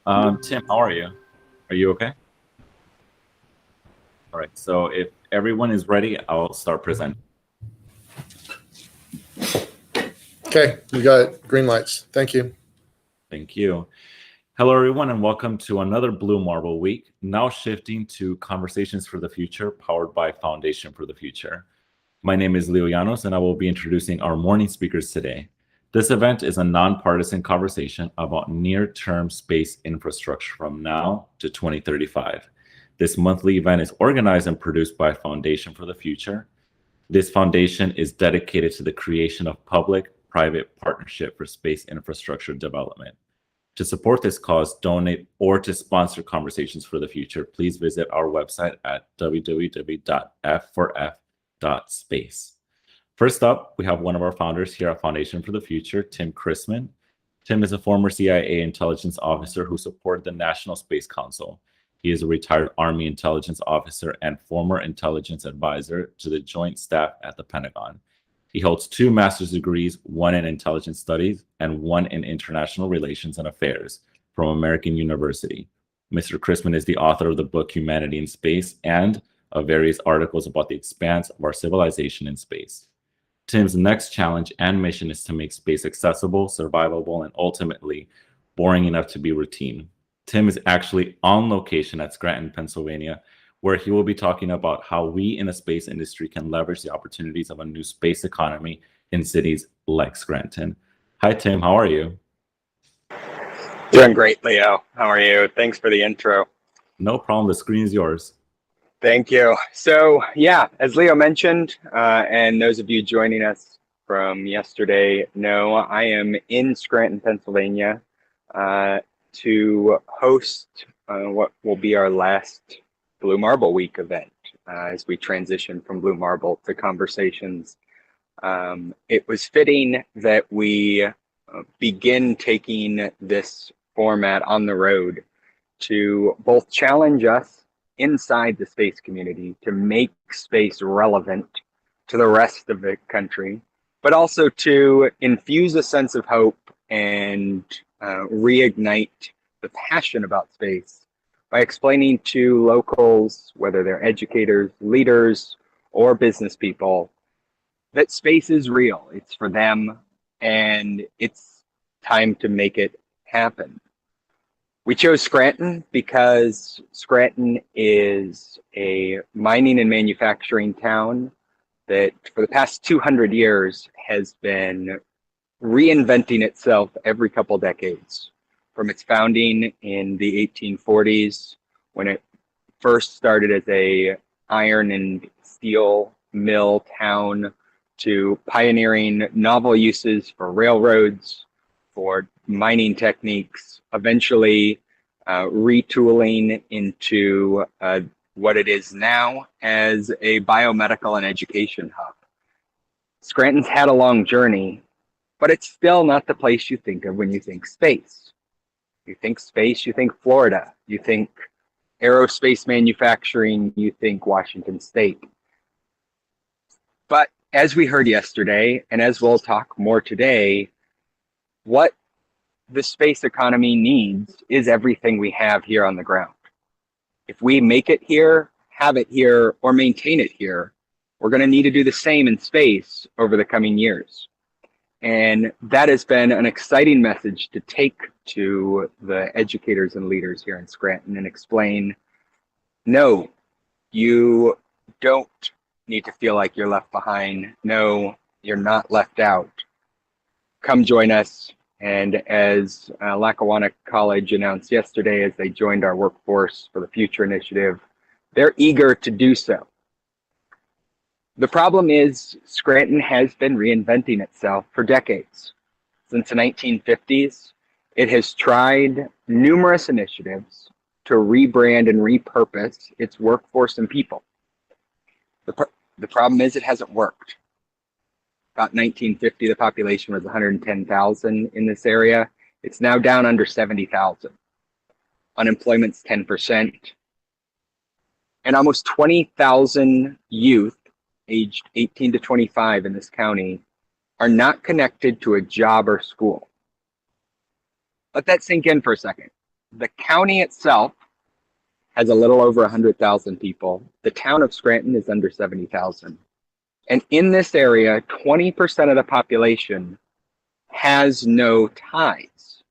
Tim, how are you? Are you okay? All right. So if everyone is ready, I'll start presenting. Okay, you got green lights. Thank you. Thank you. Hello, everyone, and welcome to another Blue Marble Week. Now shifting to Conversations for the Future, powered by Foundation for the Future. My name is Leo Llanos, and I will be introducing our morning speakers today. This event is a nonpartisan conversation about near-term space infrastructure from now to 2035. This monthly event is organized and produced by Foundation for the Future. This foundation is dedicated to the creation of public-private partnership for space infrastructure development. To support this cause, donate, or to sponsor Conversations for the Future, please visit our website at www.f4f.space. First up, we have one of our founders here at Foundation for the Future, Tim Chrisman. Tim is a former CIA intelligence officer who supported the National Space Council. He is a retired Army intelligence officer and former intelligence advisor to the Joint Staff at the Pentagon. He holds 2 master's degrees, one in intelligence studies and one in international relations and affairs from American University. Mr. Chrisman is the author of the book Humanity in Space and of various articles about the expanse of our civilization in space. Tim's next challenge and mission is to make space accessible, survivable, and ultimately boring enough to be routine. Tim is actually on location at Scranton, Pennsylvania, where he will be talking about how we in the space industry can leverage the opportunities of a new space economy in cities like Scranton. Hi, Tim. How are you? Doing great, Leo. How are you? Thanks for the intro. No problem. The screen is yours. Thank you. So, yeah, as Leo mentioned, and those of you joining us from yesterday know, I am in Scranton, Pennsylvania, to host what will be our last Blue Marble Week event as we transition from Blue Marble to Conversations. It was fitting that we begin taking this format on the road to both challenge us inside the space community to make space relevant to the rest of the country, but also to infuse a sense of hope and reignite the passion about space by explaining to locals, whether they're educators, leaders, or business people, that space is real. It's for them, and it's time to make it happen. We chose Scranton because Scranton is a mining and manufacturing town that for the past 200 years has been reinventing itself every couple decades. From its founding in the 1840s, when it first started as a iron and steel mill town, to pioneering novel uses for railroads, for mining techniques, eventually retooling into what it is now as a biomedical and education hub. Scranton's had a long journey, but it's still not the place you think of when you think space. You think space, you think Florida, you think aerospace manufacturing, you think Washington State. But as we heard yesterday, and as we'll talk more today, what the space economy needs is everything we have here on the ground. If we make it here, have it here, or maintain it here, we're going to need to do the same in space over the coming years. And that has been an exciting message to take to the educators and leaders here in Scranton and explain, no, you don't need to feel like you're left behind. No, you're not left out. Come join us. And as Lackawanna College announced yesterday, as they joined our Workforce for the Future initiative, they're eager to do so. The problem is Scranton has been reinventing itself for decades. Since the 1950s, it has tried numerous initiatives to rebrand and repurpose its workforce and people. The problem is it hasn't worked. About 1950, the population was 110,000 in this area. It's now down under 70,000. Unemployment's 10%. And almost 20,000 youth aged 18 to 25 in this county are not connected to a job or school. Let that sink in for a second. the county itself has a little over 100,000 people. The town of Scranton is under 70,000. And in this area, 20% of the population has no ties.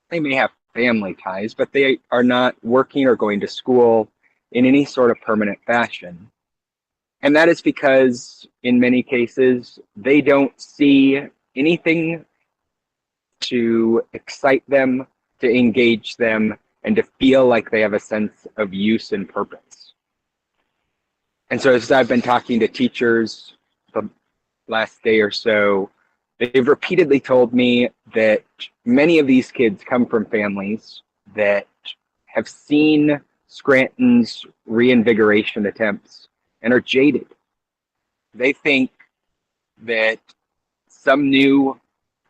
They may have family ties, but they are not working or going to school in any sort of permanent fashion. And that is because, in many cases, they don't see anything to excite them, to engage them, and to feel like they have a sense of use and purpose. And so as I've been talking to teachers the last day or so, they've repeatedly told me that many of these kids come from families that have seen Scranton's reinvigoration attempts and are jaded. They think that some new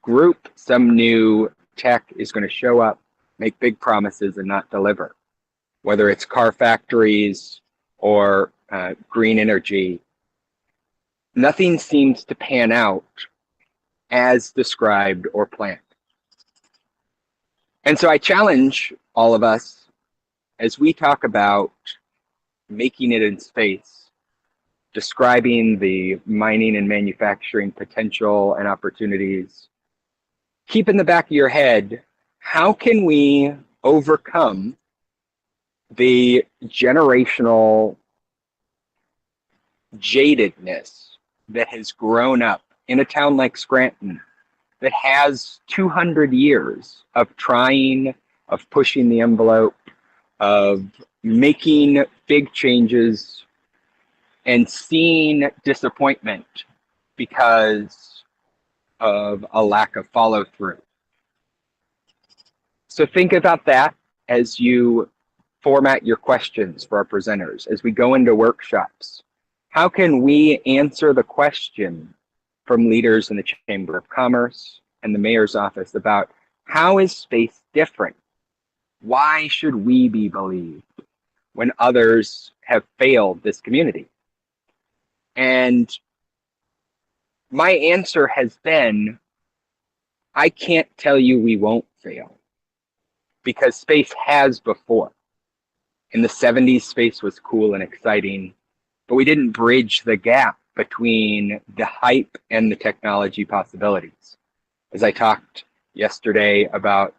group, some new tech is going to show up, make big promises and not deliver, whether it's car factories or green energy. Nothing seems to pan out as described or planned. And so I challenge all of us, as we talk about making it in space, describing the mining and manufacturing potential and opportunities, keep in the back of your head, how can we overcome the generational jadedness that has grown up in a town like Scranton that has 200 years of trying, of pushing the envelope, of making big changes and seeing disappointment because of a lack of follow through. So think about that as you format your questions for our presenters, as we go into workshops. How can we answer the question from leaders in the Chamber of Commerce and the Mayor's office about how is space different? Why should we be believed when others have failed this community? And my answer has been, I can't tell you we won't fail, because space has before. In the 70s, space was cool and exciting, but we didn't bridge the gap between the hype and the technology possibilities. As I talked yesterday about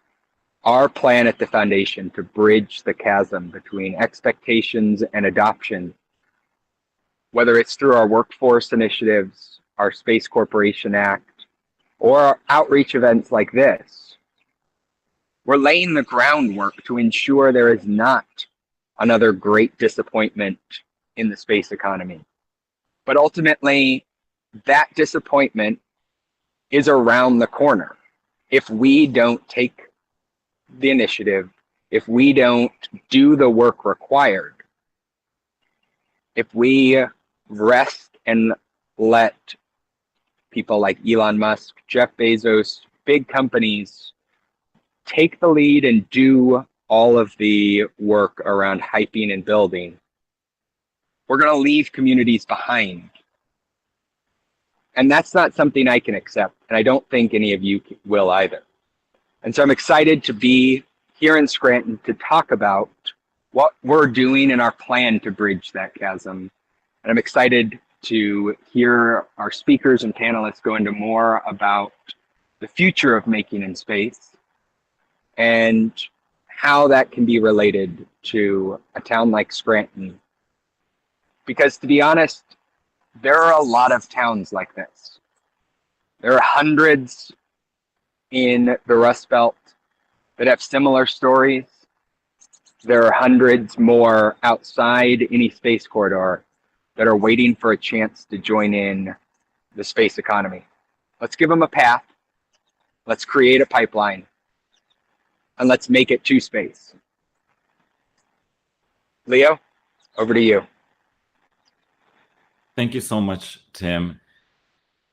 our plan at the foundation to bridge the chasm between expectations and adoption, whether it's through our workforce initiatives, our Space Corporation Act, or our outreach events like this, we're laying the groundwork to ensure there is not another great disappointment in the space economy. But ultimately, that disappointment is around the corner if we don't take the initiative, if we don't do the work required, if we rest and let people like Elon Musk, Jeff Bezos, big companies take the lead and do all of the work around hyping and building, we're going to leave communities behind. And that's not something I can accept, and I don't think any of you will either. And so I'm excited to be here in Scranton to talk about what we're doing in our plan to bridge that chasm. And I'm excited to hear our speakers and panelists go into more about the future of making in space and how that can be related to a town like Scranton. Because to be honest, there are a lot of towns like this. There are hundreds in the Rust Belt that have similar stories. There are hundreds more outside any space corridor that are waiting for a chance to join in the space economy. Let's give them a path. Let's create a pipeline. And let's make it to space. Leo, over to you. Thank you so much, Tim.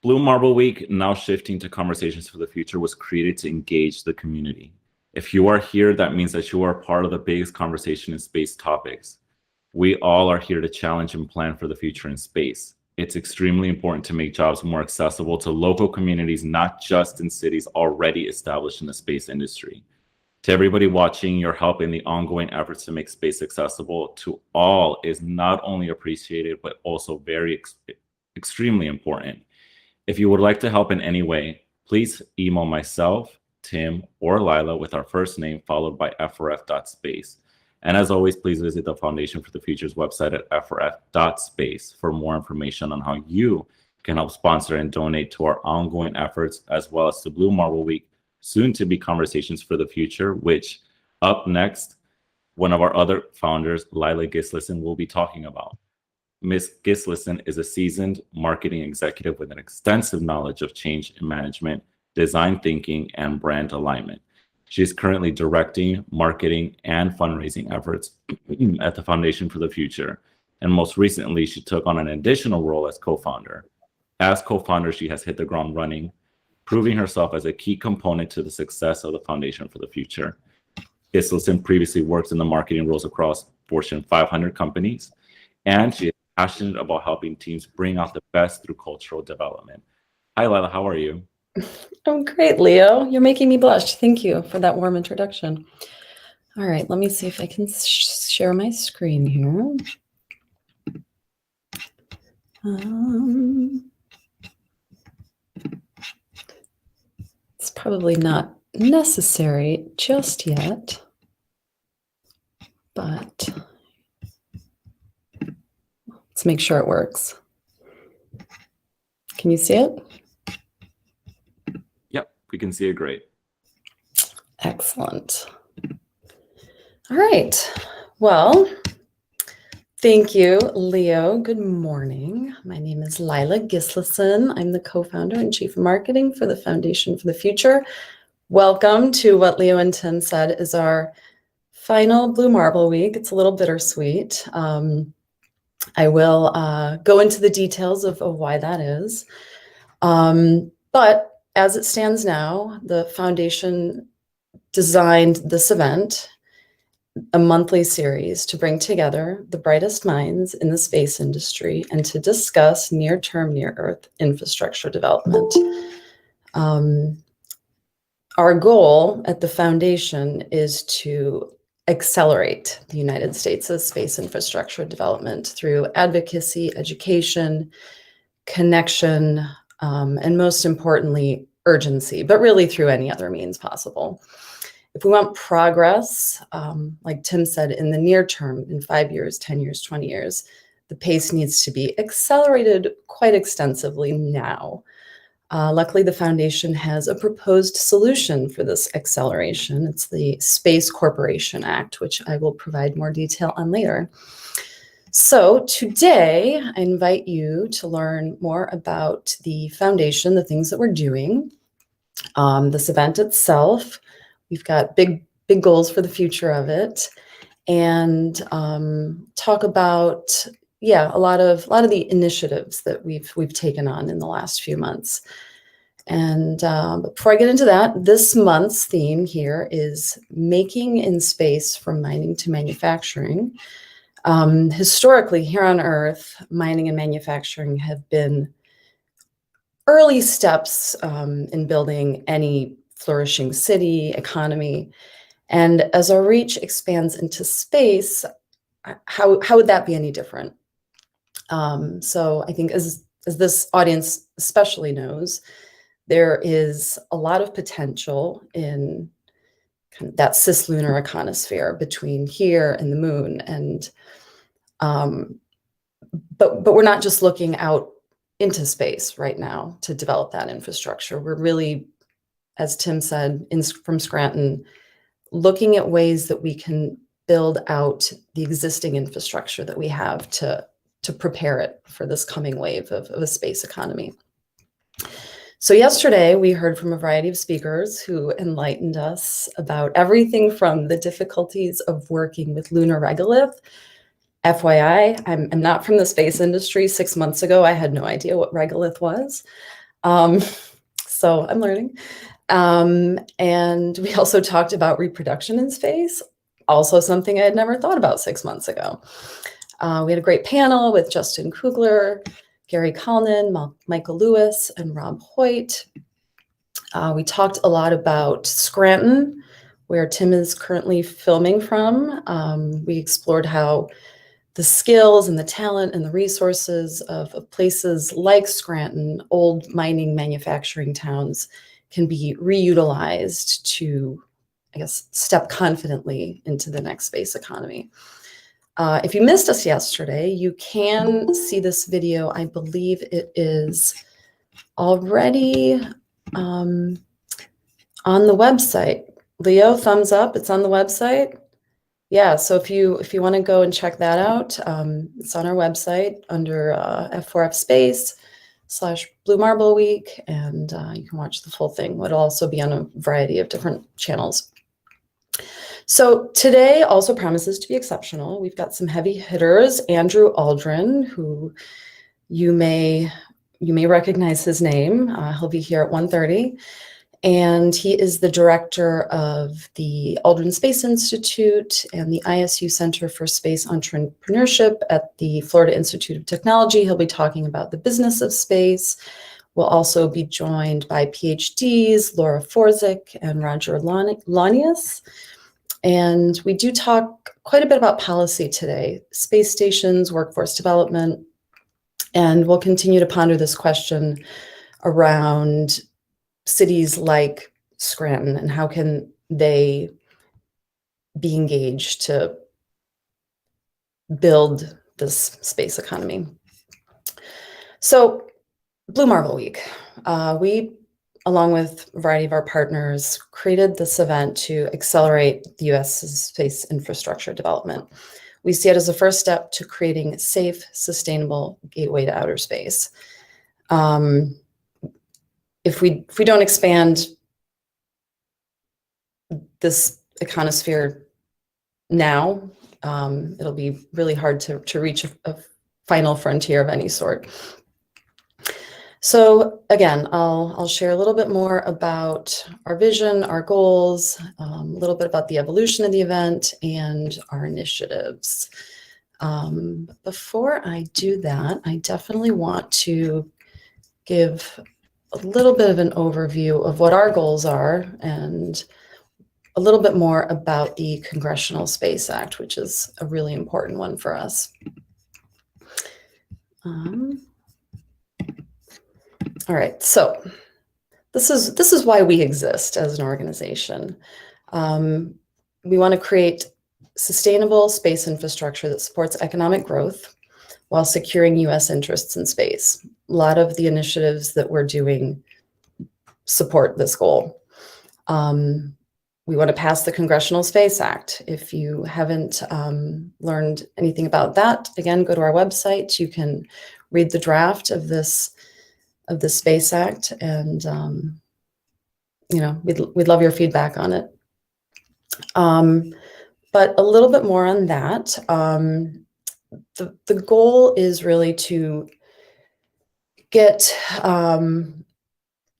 Blue Marble Week, now shifting to Conversations for the Future, was created to engage the community. If you are here, that means that you are part of the biggest conversation in space topics. We all are here to challenge and plan for the future in space. It's extremely important to make jobs more accessible to local communities, not just in cities already established in the space industry. To everybody watching, your help in the ongoing efforts to make space accessible to all is not only appreciated, but also very extremely important. If you would like to help in any way, please email myself, Tim, or Lila with our first name followed by frf.space. And as always, please visit the Foundation for the Future's website at frf.space for more information on how you can help sponsor and donate to our ongoing efforts, as well as to Blue Marble Week, soon to be Conversations for the Future, which up next, one of our other founders, Lila Gislason, will be talking about. Ms. Gislason is a seasoned marketing executive with an extensive knowledge of change in management, design thinking, and brand alignment. She is currently directing marketing and fundraising efforts at the Foundation for the Future. And most recently, she took on an additional role as co-founder. As co-founder, she has hit the ground running, proving herself as a key component to the success of the Foundation for the Future. Gislason previously worked in the marketing roles across Fortune 500 companies, and she is passionate about helping teams bring out the best through cultural development. Hi, Lila, how are you? I'm great, Leo. You're making me blush. Thank you for that warm introduction. All right, let me see if I can share my screen here. It's probably not necessary just yet, but let's make sure it works. Can you see it? Yep, we can see it great. Excellent. All right. Well, thank you, Leo. Good morning. My name is Lila Gislason. I'm the co-founder and chief of marketing for the Foundation for the Future. Welcome to what Leo and Tim said is our final Blue Marble Week. It's a little bittersweet. I will go into the details of why that is. But as it stands now, the Foundation designed this event, a monthly series to bring together the brightest minds in the space industry and to discuss near-term, near-Earth infrastructure development. Our goal at the Foundation is to accelerate the United States' space infrastructure development through advocacy, education, connection, and most importantly, urgency, but really through any other means possible. If we want progress, like Tim said, in the near term, in 5 years, 10 years, 20 years, the pace needs to be accelerated quite extensively now. Luckily, the Foundation has a proposed solution for this acceleration. It's the Space Corporation Act, which I will provide more detail on later. So today, I invite you to learn more about the Foundation, the things that we're doing, this event itself. We've got big goals for the future of it, and talk about a lot of the initiatives that we've taken on in the last few months. And but before I get into that, this month's theme here is making in space from mining to manufacturing. Historically, here on Earth, mining and manufacturing have been early steps in building any flourishing city, economy. And as our reach expands into space, how would that be any different? So I think as this audience especially knows, there is a lot of potential in kind of that CisLunar Econosphere between here and the moon. And but we're not just looking out into space right now to develop that infrastructure. We're really, as Tim said, from Scranton, looking at ways that we can build out the existing infrastructure that we have to prepare it for this coming wave of a space economy. So yesterday, we heard from a variety of speakers who enlightened us about everything from the difficulties of working with lunar regolith. FYI, I'm not from the space industry. 6 months ago, I had no idea what regolith was. So I'm learning. And we also talked about reproduction in space, also something I had never thought about 6 months ago. We had a great panel with Justin Kugler, Gary Kalnin, Michael Lewis, and Rob Hoyt. We talked a lot about Scranton, where Tim is currently filming from. We explored how the skills and the talent and the resources of places like Scranton, old mining manufacturing towns, can be reutilized to, I guess, step confidently into the next space economy. If you missed us yesterday, you can see this video. I believe it is already on the website. Leo, thumbs up. It's on the website. Yeah, so if you want to go and check that out, it's on our website under F4F Space / Blue Marble Week, and you can watch the full thing. It'll also be on a variety of different channels. So today also promises to be exceptional. We've got some heavy hitters. Andrew Aldrin, who you may recognize his name. He'll be here at 1:30. And he is the director of the Aldrin Space Institute and the ISU Center for Space Entrepreneurship at the Florida Institute of Technology. He'll be talking about the business of space. We'll also be joined by PhDs, Laura Forzik and Roger Lanius. And we do talk quite a bit about policy today, space stations, workforce development, and we'll continue to ponder this question around cities like Scranton and how can they be engaged to build this space economy. So Blue Marble Week, we, along with a variety of our partners, created this event to accelerate the U.S.'s space infrastructure development. We see it as a first step to creating a safe, sustainable gateway to outer space. If we don't expand this econosphere now, it'll be really hard to reach a final frontier of any sort. So again, I'll share a little bit more about our vision, our goals, a little bit about the evolution of the event and our initiatives. Before I do that, I definitely want to give a little bit of an overview of what our goals are and a little bit more about the Congressional Space Act, which is a really important one for us. All right, so this is why we exist as an organization. We want to create sustainable space infrastructure that supports economic growth while securing U.S. interests in space. A lot of the initiatives that we're doing support this goal. We want to pass the Congressional Space Act. If you haven't learned anything about that, again, go to our website. You can read the draft of this Space Act, and we'd love your feedback on it. But a little bit more on that. The goal is really to get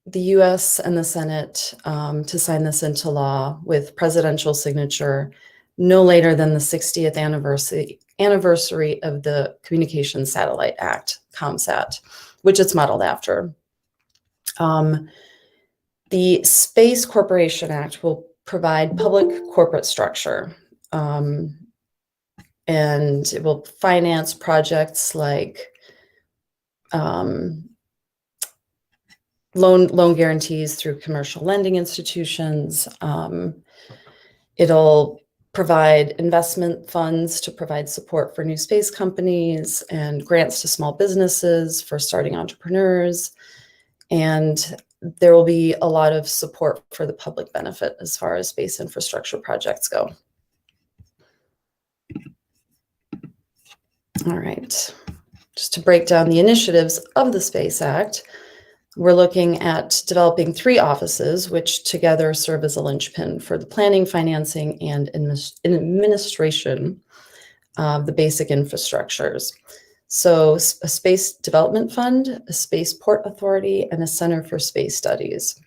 the U.S. and the Senate to sign this into law with presidential signature no later than the 60th anniversary of the Communications Satellite Act, ComSat, which it's modeled after. The Space Corporation Act will provide public corporate structure, and it will finance projects like loan guarantees through commercial lending institutions. It'll provide investment funds to provide support for new space companies and grants to small businesses for starting entrepreneurs. And there will be a lot of support for the public benefit as far as space infrastructure projects go. All right, just to break down the initiatives of the Space Act, we're looking at developing 3 offices, which together serve as a linchpin for the planning, financing, and administration of the basic infrastructures. So a Space Development Fund, a Spaceport Authority, and a Center for Space Studies.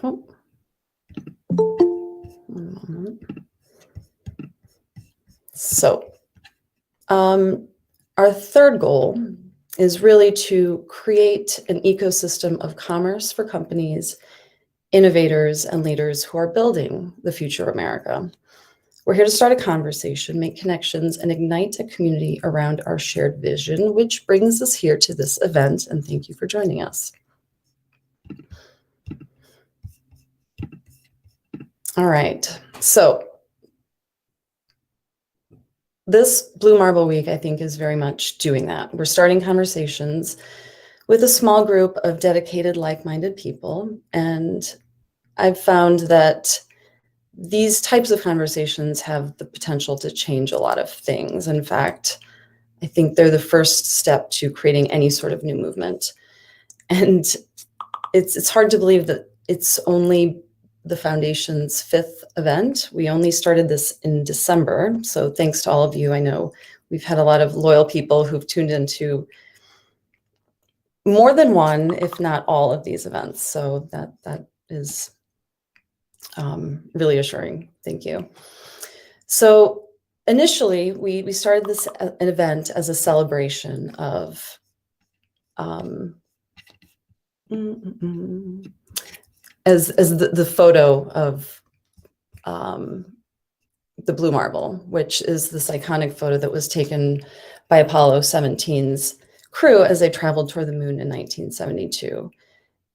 Oh. One moment. So Our third goal is really to create an ecosystem of commerce for companies, innovators, and leaders who are building the future of America. We're here to start a conversation, make connections, and ignite a community around our shared vision, which brings us here to this event, and thank you for joining us. All right, so this Blue Marble Week, I think, is very much doing that. We're starting conversations with a small group of dedicated, like-minded people, and I've found that these types of conversations have the potential to change a lot of things. In fact, I think they're the first step to creating any sort of new movement. And it's hard to believe that it's only the Foundation's 5th event. We only started this in December. So thanks to all of you. I know we've had a lot of loyal people who've tuned into more than one, if not all of these events. So that is really assuring. Thank you. So initially, we started this an event as a celebration of as the photo of the Blue Marble, which is this iconic photo that was taken by Apollo 17's crew as they traveled toward the moon in 1972.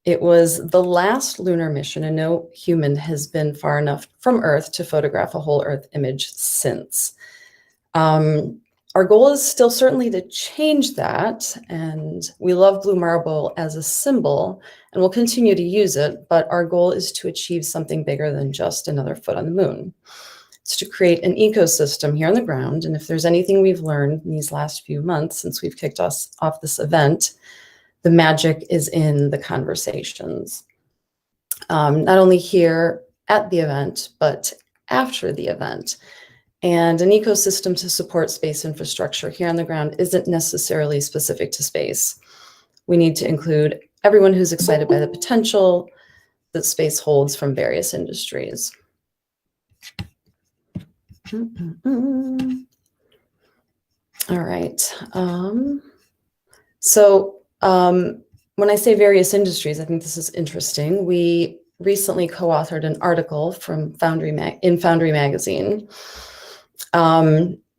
It was the last lunar mission, and no human has been far enough from Earth to photograph a whole Earth image since. Our goal is still certainly to change that, and we love Blue Marble as a symbol, and we'll continue to use it, but our goal is to achieve something bigger than just another foot on the moon. It's to create an ecosystem here on the ground, and if there's anything we've learned in these last few months since we've kicked off this event, the magic is in the conversations. Not only here at the event, but after the event. And an ecosystem to support space infrastructure here on the ground isn't necessarily specific to space. We need to include everyone who's excited by the potential that space holds from various industries. All right. When I say various industries, I think this is interesting. We recently co-authored an article from Foundry Magazine,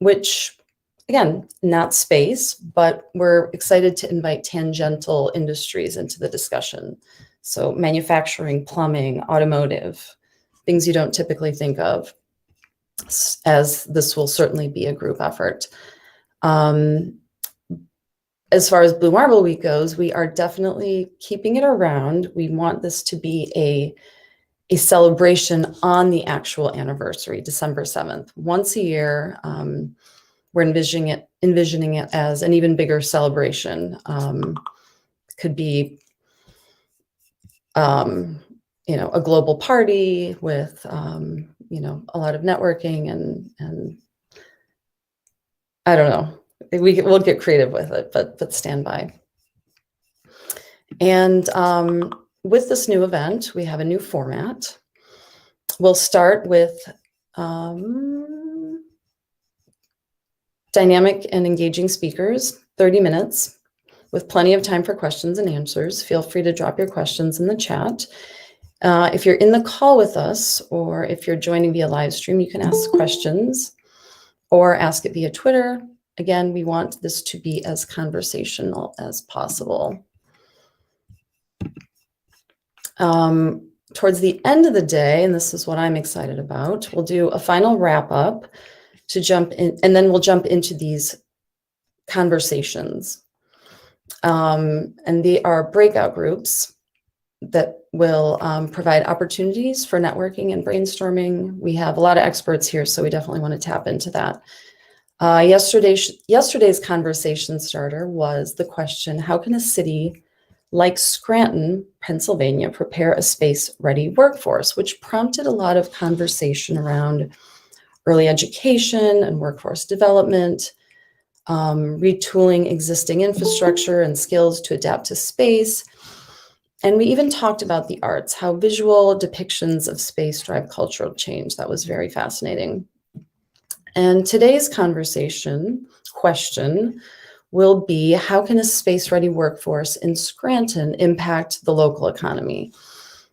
which, again, not space, but we're excited to invite tangential industries into the discussion. So manufacturing, plumbing, automotive, things you don't typically think of, as this will certainly be a group effort. As far as Blue Marble Week goes, we are definitely keeping it around. We want this to be a celebration on the actual anniversary, December 7th. Once a year, we're envisioning it as an even bigger celebration. Could be, a global party with, a lot of networking and I don't know. We'll get creative with it, but stand by. And with this new event, we have a new format. We'll start with dynamic and engaging speakers, 30 minutes, with plenty of time for questions and answers. Feel free to drop your questions in the chat. If you're in the call with us, or if you're joining via live stream, you can ask questions or ask it via Twitter. Again, we want this to be as conversational as possible. Towards the end of the day, and this is what I'm excited about, we'll do a final wrap up to jump in, and then we'll jump into these conversations. And they are breakout groups that will provide opportunities for networking and brainstorming. We have a lot of experts here, so we definitely want to tap into that. Yesterday's conversation starter was the question, how can a city like Scranton, Pennsylvania, prepare a space-ready workforce, which prompted a lot of conversation around early education and workforce development, retooling existing infrastructure and skills to adapt to space. And we even talked about the arts, how visual depictions of space drive cultural change. That was very fascinating. And today's question will be, how can a space-ready workforce in Scranton impact the local economy?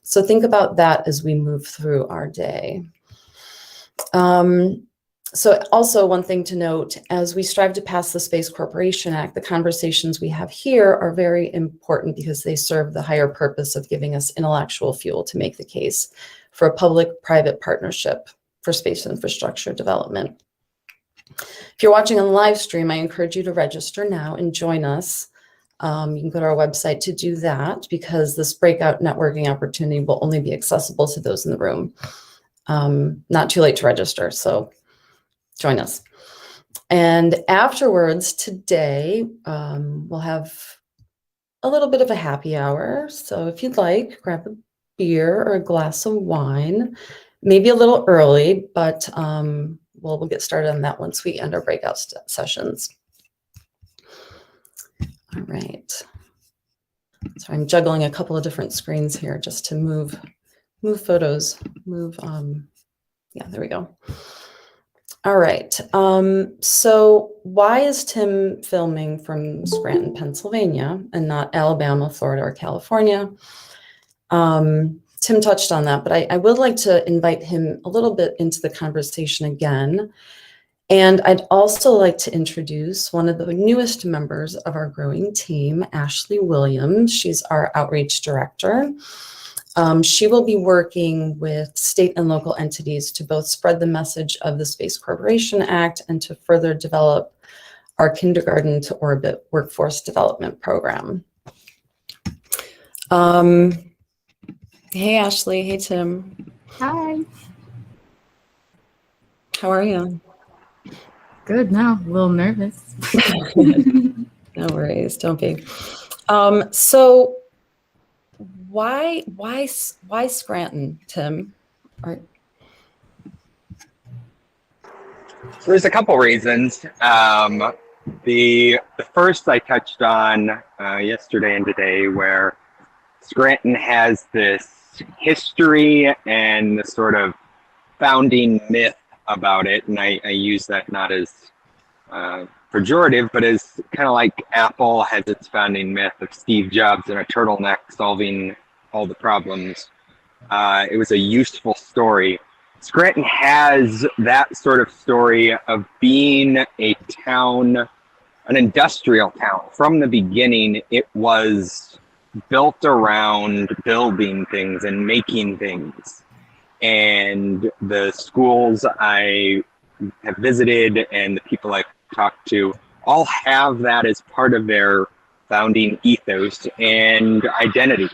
So think about that as we move through our day. So also one thing to note, as we strive to pass the Space Corporation Act, the conversations we have here are very important because they serve the higher purpose of giving us intellectual fuel to make the case for a public-private partnership for space infrastructure development. If you're watching on the live stream, I encourage you to register now and join us. You can go to our website to do that because this breakout networking opportunity will only be accessible to those in the room. Not too late to register, so join us. And afterwards today, we'll have a little bit of a happy hour. So if you'd like, grab a beer or a glass of wine, maybe a little early, but we'll get started on that once we end our breakout sessions. All right. So I'm juggling a couple of different screens here just to move photos, yeah, there we go. All right. So why is Tim filming from Scranton, Pennsylvania, and not Alabama, Florida, or California? Tim touched on that, but I would like to invite him a little bit into the conversation again. And I'd also like to introduce one of the newest members of our growing team, Ashley Williams. She's our outreach director. She will be working with state and local entities to both spread the message of the Space Corporation Act and to further develop our kindergarten to orbit workforce development program. Hey, Ashley. Hey, Tim. Hi. How are you? Good now. A little nervous. No worries. Don't be. So why Scranton, Tim? So there's a couple reasons. The first I touched on yesterday and today, where Scranton has this history and the sort of founding myth about it, and I use that not as pejorative, but as kind of like Apple has its founding myth of Steve Jobs in a turtleneck solving all the problems. It was a useful story. Scranton has that sort of story of being a town, an industrial town. From the beginning, it was built around building things and making things. And the schools I have visited and the people I've talked to all have that as part of their founding ethos and identity.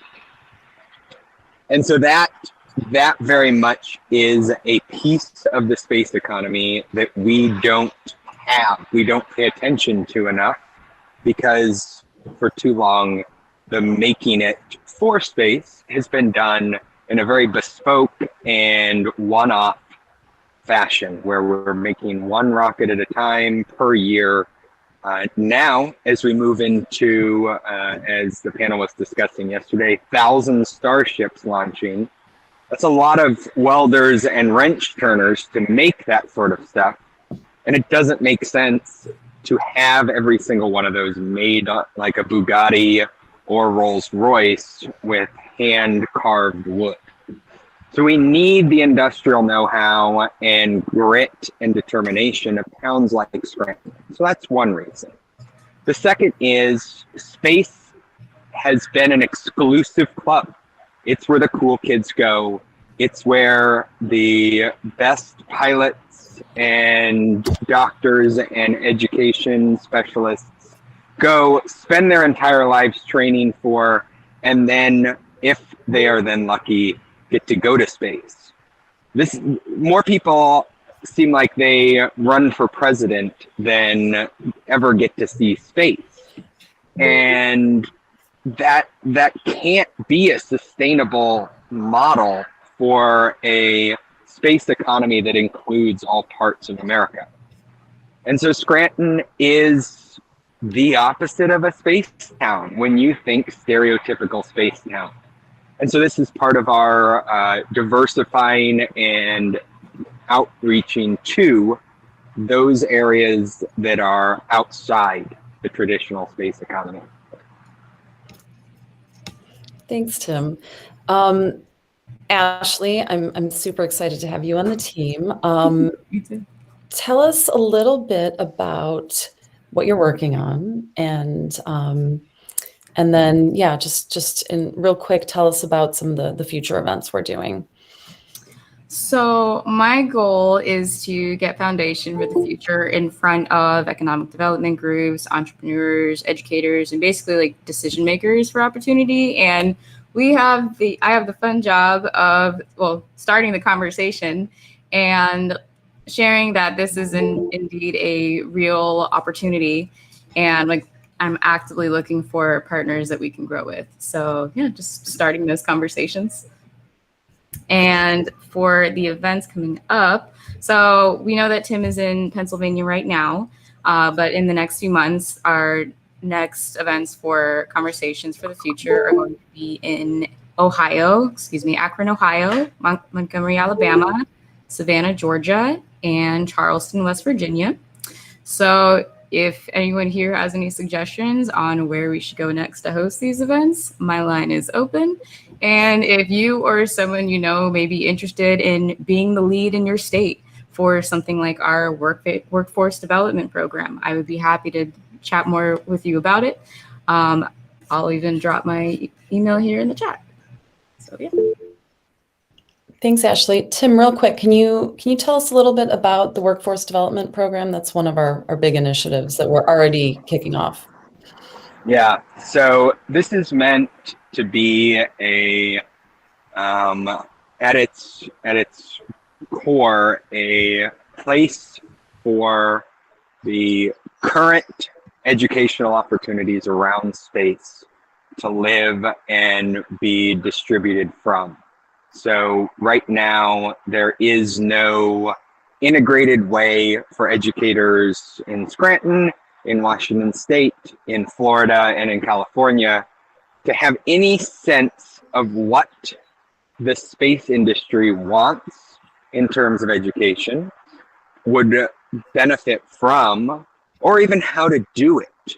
And so that very much is a piece of the space economy that we don't have, we don't pay attention to enough, because for too long, the making it for space has been done in a very bespoke and one-off fashion, where we're making one rocket at a time per year. Now, as we move into, as the panel was discussing yesterday, 1,000 starships launching, that's a lot of welders and wrench turners to make that sort of stuff. And it doesn't make sense to have every single one of those made like a Bugatti or Rolls-Royce with hand-carved wood. So we need the industrial know-how and grit and determination of towns like Scranton. So that's one reason. The second is space has been an exclusive club. It's where the cool kids go. It's where the best pilots and doctors and education specialists go spend their entire lives training for, and then if they are then lucky, get to go to space. More people seem like they run for president than ever get to see space. And that can't be a sustainable model for a space economy that includes all parts of America. And so Scranton is the opposite of a space town when you think stereotypical space town. And so this is part of our diversifying and outreaching to those areas that are outside the traditional space economy. Thanks, Tim. Ashley, I'm super excited to have you on the team. Me too. Tell us a little bit about what you're working on, and then yeah, just in real quick, tell us about some of the future events we're doing. So my goal is to get Foundation for the Future in front of economic development groups, entrepreneurs, educators, and basically like decision makers for opportunity. And I have the fun job of, well, starting the conversation and sharing that this is indeed a real opportunity. And like, I'm actively looking for partners that we can grow with. So yeah, just starting those conversations. And for the events coming up, so we know that Tim is in Pennsylvania right now, but in the next few months, our next events for Conversations for the Future are going to be in Akron, Ohio, Montgomery, Alabama, Savannah, Georgia, and Charleston, West Virginia. So if anyone here has any suggestions on where we should go next to host these events, my line is open. And if you or someone you know may be interested in being the lead in your state for something like our workforce development program, I would be happy to chat more with you about it. I'll even drop my email here in the chat. So yeah. Thanks, Ashley. Tim, real quick, can you tell us a little bit about the workforce development program? That's one of our big initiatives that we're already kicking off. Yeah, so this is meant to be a at its core a place for the current educational opportunities around space to live and be distributed from. So right now there is no integrated way for educators in Scranton, in Washington State, in Florida, and in California to have any sense of what the space industry wants in terms of education, would benefit from, or even how to do it.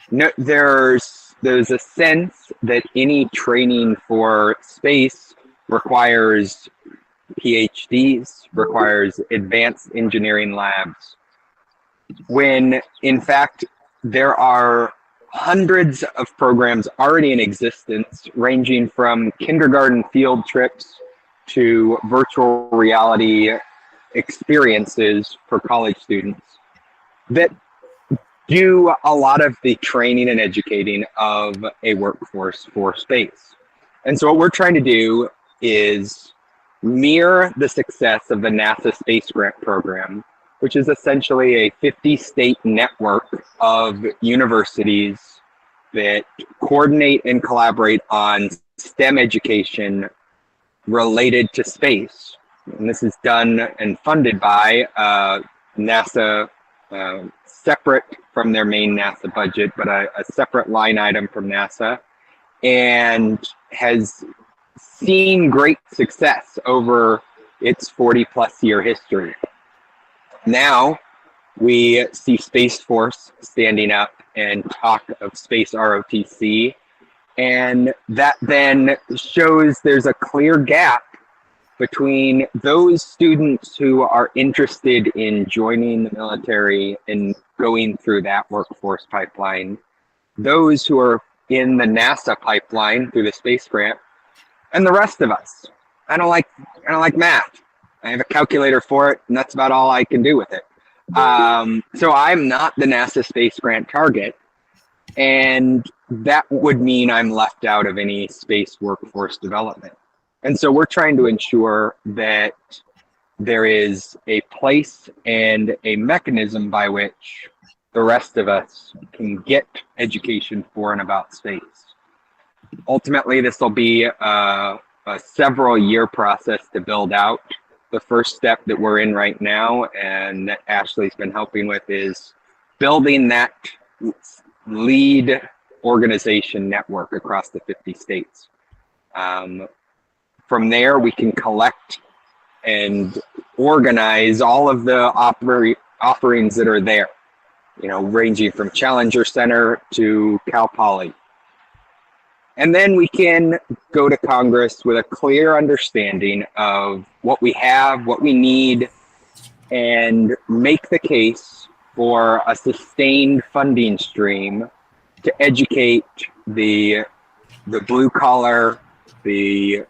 No, there's a sense that any training for space requires PhDs, requires advanced engineering labs, when in fact there are hundreds of programs already in existence, ranging from kindergarten field trips to virtual reality experiences for college students that do a lot of the training and educating of a workforce for space. And so what we're trying to do is mirror the success of the NASA Space Grant Program, which is essentially a 50-state network of universities that coordinate and collaborate on STEM education related to space. And this is done and funded by NASA, separate from their main NASA budget, but a separate line item from NASA, and has seen great success over its 40-plus year history. Now we see Space Force standing up and talk of space ROTC, and that then shows there's a clear gap between those students who are interested in joining the military and going through that workforce pipeline, those who are in the NASA pipeline through the space grant, and the rest of us. I don't like math. I have a calculator for it, and that's about all I can do with it. So I'm not the NASA space grant target, and that would mean I'm left out of any space workforce development. And so we're trying to ensure that there is a place and a mechanism by which the rest of us can get education for and about space. Ultimately, this will be a several-year process to build out. The first step that we're in right now, and that Ashley's been helping with, is building that lead organization network across the 50 states. From there, we can collect and organize all of the offerings that are there. ranging from Challenger Center to Cal Poly. And then we can go to Congress with a clear understanding of what we have, what we need, and make the case for a sustained funding stream to educate the blue collar, the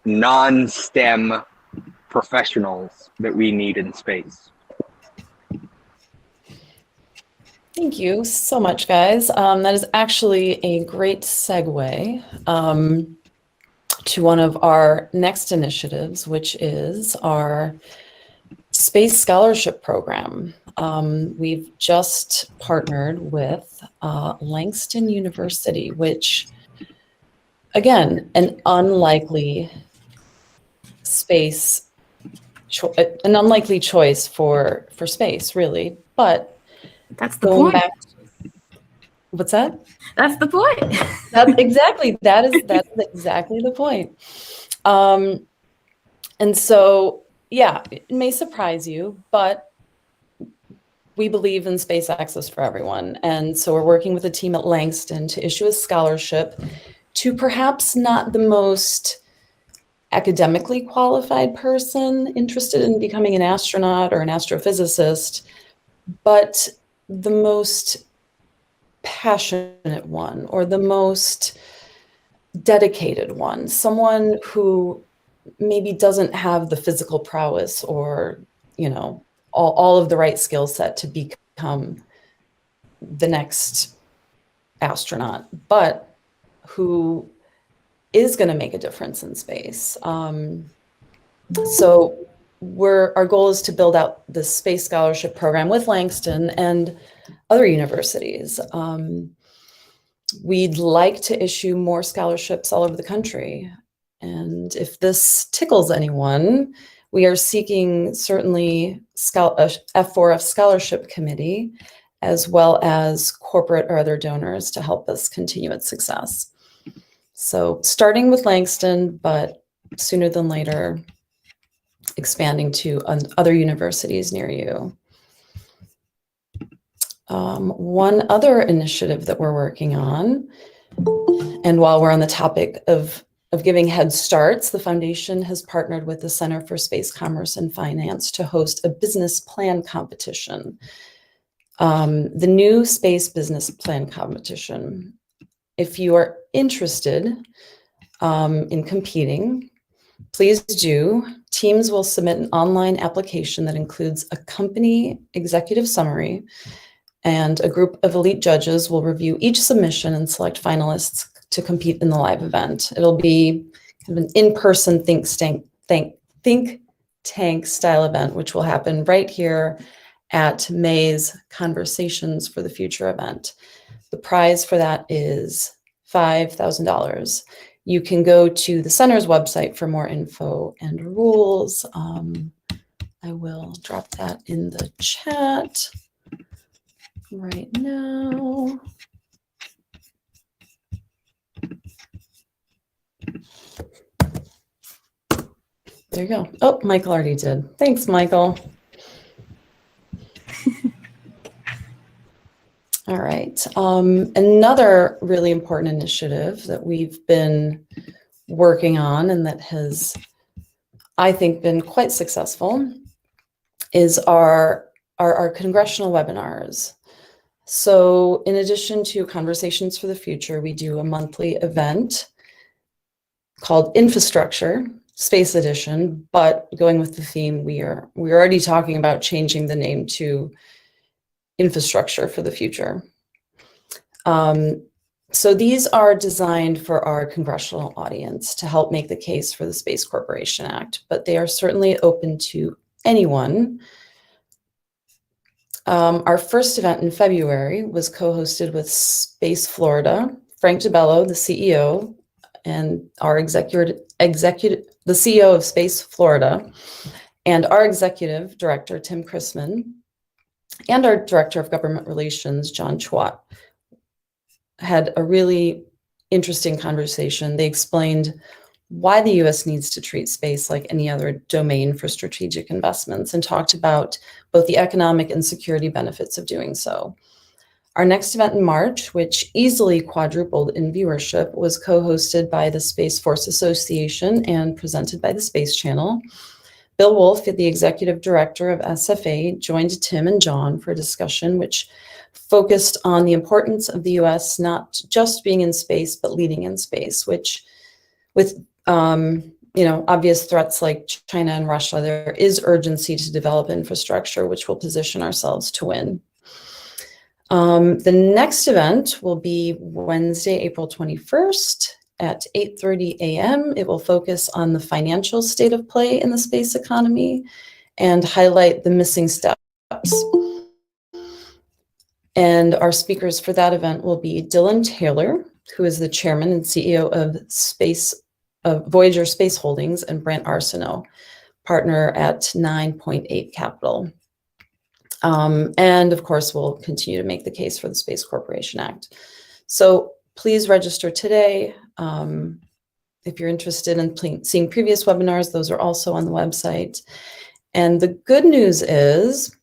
non-STEM professionals that we need in space. Thank you so much, guys. That is actually a great segue to one of our next initiatives, which is our Space Scholarship Program. We've just partnered with Langston University, which, again, an unlikely choice for space, really, but That's the going point. back, what's that? That's the point. That is exactly the point. And so, yeah, it may surprise you, but we believe in space access for everyone. And so we're working with a team at Langston to issue a scholarship to perhaps not the most academically qualified person interested in becoming an astronaut or an astrophysicist, but the most passionate one or the most dedicated one, someone who maybe doesn't have the physical prowess or, all of the right skill set to become the next astronaut, but who is going to make a difference in space. So our goal is to build out this space scholarship program with Langston and other universities. We'd like to issue more scholarships all over the country. And if this tickles anyone, we are seeking certainly a F4F scholarship committee, as well as corporate or other donors to help us continue its success. So starting with Langston, but sooner than later, expanding to other universities near you. One other initiative that we're working on, and while we're on the topic of giving head starts, the foundation has partnered with the Center for Space Commerce and Finance to host a business plan competition. The new Space Business Plan Competition. If you are interested in competing, please do. Teams will submit an online application that includes a company executive summary, and a group of elite judges will review each submission and select finalists to compete in the live event. It'll be kind of an in-person think tank style event, which will happen right here at May's Conversations for the Future event. The prize for that is $5,000. You can go to the center's website for more info and rules. I will drop that in the chat right now. There you go. Oh, Michael already did. Thanks, Michael. All right. Another really important initiative that we've been working on and that has, I think, been quite successful is our congressional webinars. So in addition to Conversations for the Future, we do a monthly event called Infrastructure, Space Edition, but going with the theme, we're already talking about changing the name to Infrastructure for the Future. So these are designed for our congressional audience to help make the case for the Space Corporation Act, but they are certainly open to anyone. Our first event in February was co-hosted with Space Florida, Frank DiBello, the CEO, and our the CEO of Space Florida, and our executive director, Tim Chrisman, and our director of government relations, John Chwat, had a really interesting conversation. They explained why the U.S. needs to treat space like any other domain for strategic investments and talked about both the economic and security benefits of doing so. Our next event in March, which easily quadrupled in viewership, was co-hosted by the Space Force Association and presented by the Space Channel. Bill Wolf, the executive director of SFA, joined Tim and John for a discussion which focused on the importance of the US not just being in space, but leading in space, which with obvious threats like China and Russia, there is urgency to develop infrastructure which will position ourselves to win. The next event will be Wednesday, April 21st at 8:30 a.m. It will focus on the financial state of play in the space economy and highlight the missing steps. And our speakers for that event will be Dylan Taylor, who is the chairman and CEO of Voyager Space Holdings, and Brant Arsenault, partner at 9.8 Capital. And of course, we'll continue to make the case for the Space Corporation Act. So please register today. If you're interested in seeing previous webinars, those are also on the website. And the good news is,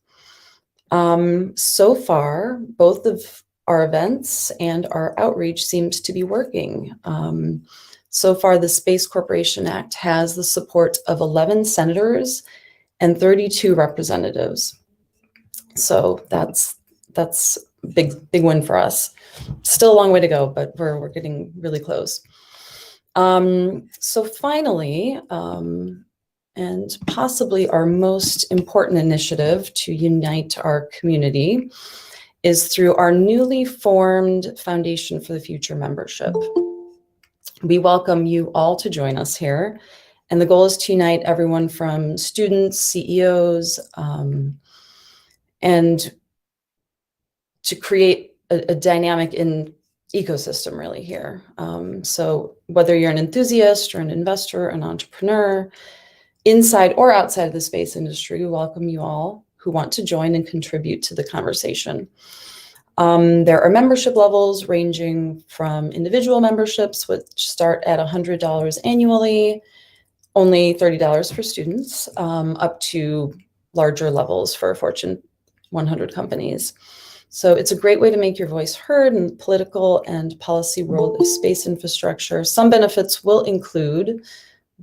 so far, both of our events and our outreach seems to be working. So far, the Space Corporation Act has the support of 11 senators and 32 representatives. So that's big win for us. Still a long way to go, but we're getting really close. So finally, and possibly our most important initiative to unite our community is through our newly formed Foundation for the Future membership. We welcome you all to join us here. And the goal is to unite everyone from students, CEOs, and to create a dynamic ecosystem really here. So whether you're an enthusiast or an investor, an entrepreneur, inside or outside of the space industry, we welcome you all who want to join and contribute to the conversation. There are membership levels ranging from individual memberships, which start at $100 annually, only $30 for students, up to larger levels for Fortune 100 companies. So it's a great way to make your voice heard in the political and policy world of space infrastructure. Some benefits will include,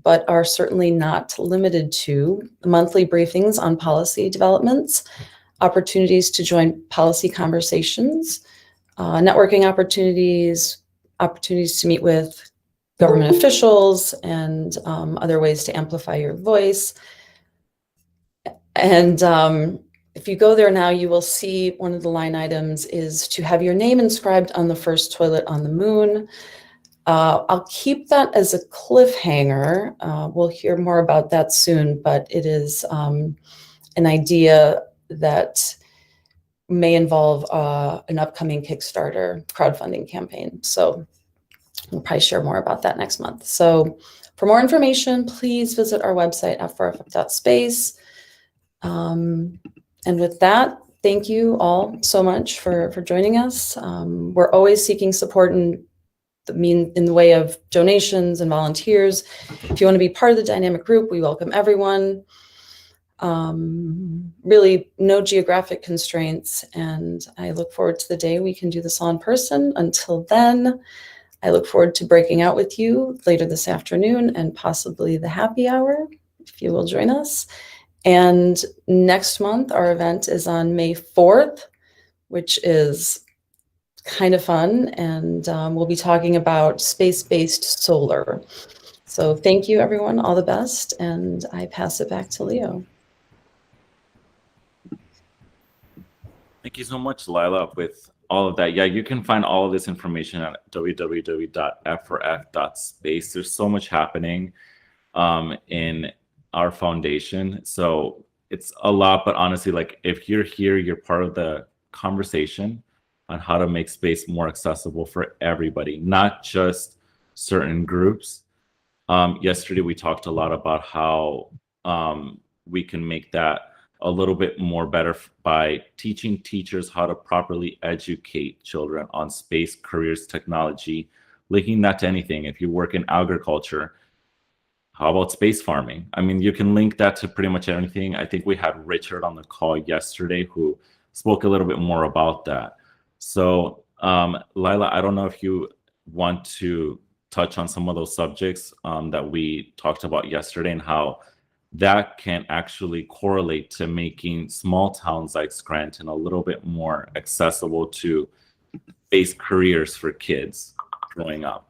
but are certainly not limited to, monthly briefings on policy developments, opportunities to join policy conversations, networking opportunities, opportunities to meet with government officials, and other ways to amplify your voice. And if you go there now, you will see one of the line items is to have your name inscribed on the first toilet on the moon. I'll keep that as a cliffhanger. We'll hear more about that soon, but it is an idea that may involve an upcoming Kickstarter crowdfunding campaign. So we'll probably share more about that next month. So for more information, please visit our website, f4f.space. And with that, thank you all so much for joining us. We're always seeking support in the way of donations and volunteers. If you want to be part of the dynamic group, we welcome everyone. Really no geographic constraints, and I look forward to the day we can do this all in person. Until then, I look forward to breaking out with you later this afternoon and possibly the happy hour, if you will join us. And next month, our event is on May 4th, which is kind of fun, and we'll be talking about space-based solar. So thank you, everyone. All the best, and I pass it back to Leo. Thank you so much, Lila, with all of that. Yeah, you can find all of this information at www.f4f.space. There's so much happening in our foundation. So it's a lot, but honestly, like if you're here, you're part of the conversation on how to make space more accessible for everybody, not just certain groups. Yesterday, we talked a lot about how we can make that a little bit more better by teaching teachers how to properly educate children on space, careers, technology, linking that to anything. If you work in agriculture, how about space farming? I mean, you can link that to pretty much anything. I think we had Richard on the call yesterday who spoke a little bit more about that. So, Lila, I don't know if you want to touch on some of those subjects that we talked about yesterday and how that can actually correlate to making small towns like Scranton a little bit more accessible to base careers for kids growing up.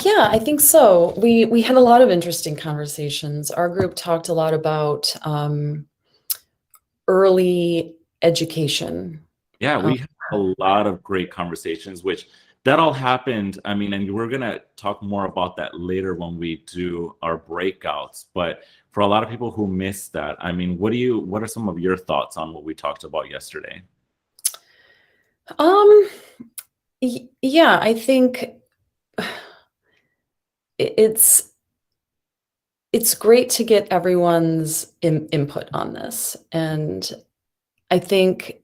Yeah, I think so. We had a lot of interesting conversations. Our group talked a lot about early education. Yeah, we had a lot of great conversations, which that all happened. I mean, and we're gonna talk more about that later when we do our breakouts. But for a lot of people who missed that, I mean, what are some of your thoughts on what we talked about yesterday? Yeah, I think it's great to get everyone's input on this. And I think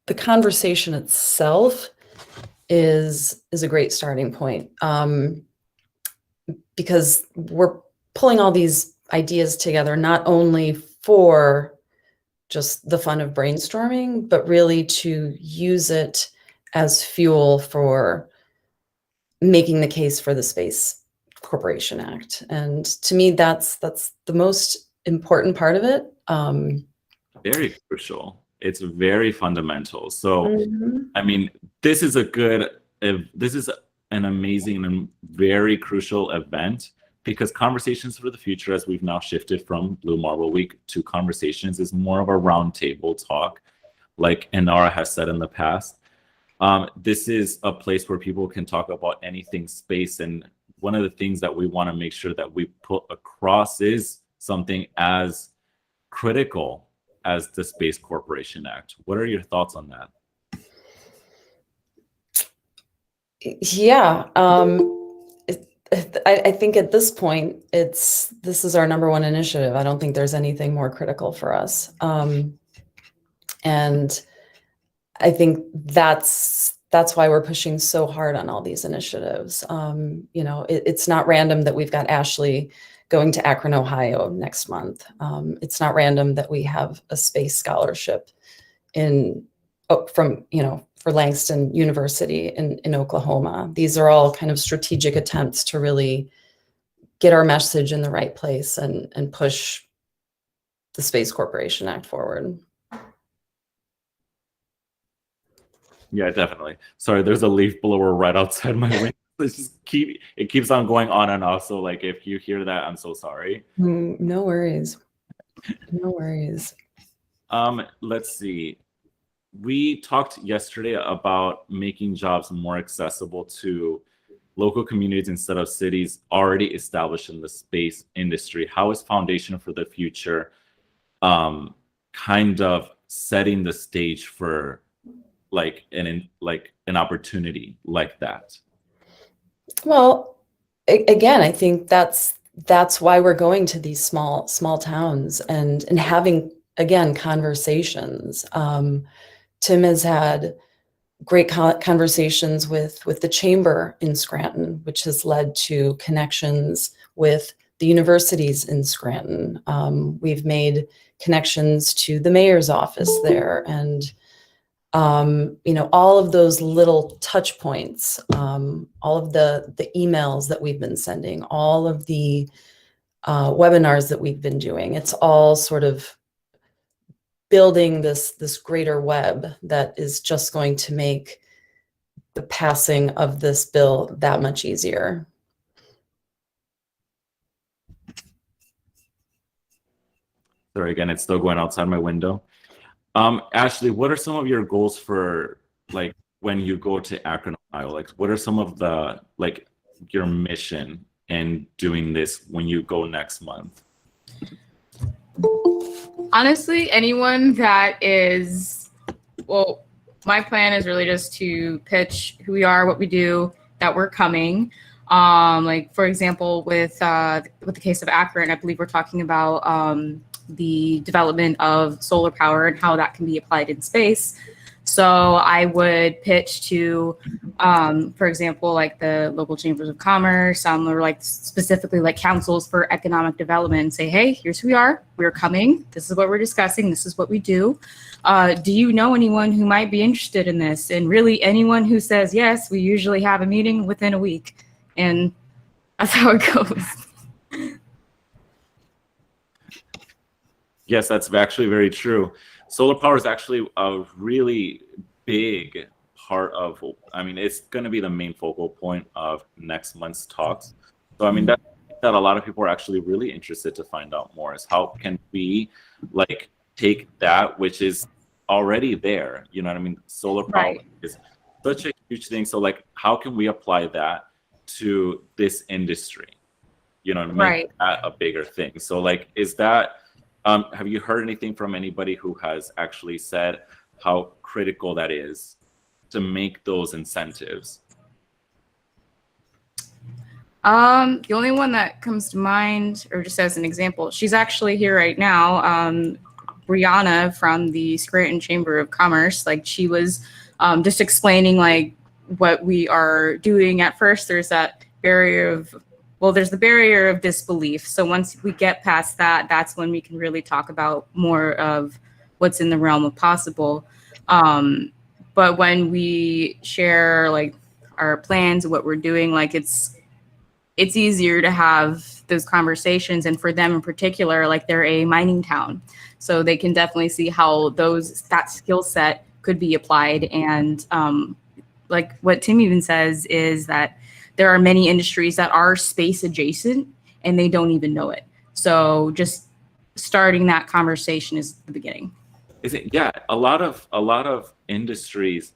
the conversation itself is a great starting point, because we're pulling all these ideas together, not only for just the fun of brainstorming, but really to use it as fuel for making the case for the Space Corporation Act. And to me, that's the most important part of it. Very crucial. It's very fundamental. So, Mhm. I mean, this is an amazing and very crucial event because Conversations for the Future, as we've now shifted from Blue Marble Week to Conversations, is more of a roundtable talk, like Inara has said in the past. This is a place where people can talk about anything space. And one of the things that we want to make sure that we put across is something as critical as the Space Corporation Act. What are your thoughts on that? Yeah, I think at this point, this is our number one initiative. I don't think there's anything more critical for us. And I think that's why we're pushing so hard on all these initiatives. It's not random that we've got Ashley going to Akron, Ohio next month. It's not random that we have a space scholarship for Langston University in Oklahoma. These are all kind of strategic attempts to really get our message in the right place and push the Space Corporation Act forward. Yeah, definitely. Sorry, there's a leaf blower right outside my window. It keeps on going on and off. So like if you hear that, I'm so sorry. No worries. No worries. Let's see. We talked yesterday about making jobs more accessible to local communities instead of cities already established in the space industry. How is Foundation for the Future kind of setting the stage for an opportunity like that? Well, again, I think that's why we're going to these small towns and having, again, conversations. Tim has had great conversations with the chamber in Scranton, which has led to connections with the universities in Scranton. We've made connections to the mayor's office there, and all of those little touch points, all of the emails that we've been sending, all of the webinars that we've been doing. It's all sort of building this greater web that is just going to make the passing of this bill that much easier. Sorry, again, it's still going outside my window. Ashley, what are some of your goals for when you go to Akron, Ohio? Like, what are some of the your mission in doing this when you go next month? Honestly, anyone that is, well, my plan is really just to pitch who we are, what we do, that we're coming. For example, with the case of Akron, I believe we're talking about the development of solar power and how that can be applied in space. So I would pitch to For example, like the local chambers of commerce, or like specifically like councils for economic development, and say, hey, here's who we are. We're coming. This is what we're discussing. This is what we do. Do you know anyone who might be interested in this? And really, anyone who says yes, we usually have a meeting within a week, and that's how it goes. Yes, that's actually very true. Solar power is actually a really big part of, I mean, it's going to be the main focal point of next month's talks. So, I mean, that a lot of people are actually really interested to find out more is how can we like take that, which is already there, you know what I mean? Solar power is such a huge thing. So like, how can we apply that to this industry? You know what I mean? Make that a bigger thing. So like, is that, have you heard anything from anybody who has actually said how critical that is to make those incentives? The only one that comes to mind, or just as an example, she's actually here right now, Brianna from the Scranton Chamber of Commerce. Like, she was just explaining like what we are doing. At first, there's that barrier of, well, there's the barrier of disbelief. So once we get past that, that's when we can really talk about more of what's in the realm of possible. But when we share like our plans, what we're doing, like it's easier to have those conversations. And for them in particular, like they're a mining town, so they can definitely see how that skill set could be applied. And like what Tim even says is that there are many industries that are space adjacent and they don't even know it. So just starting that conversation is the beginning. Is it? Yeah, a lot of industries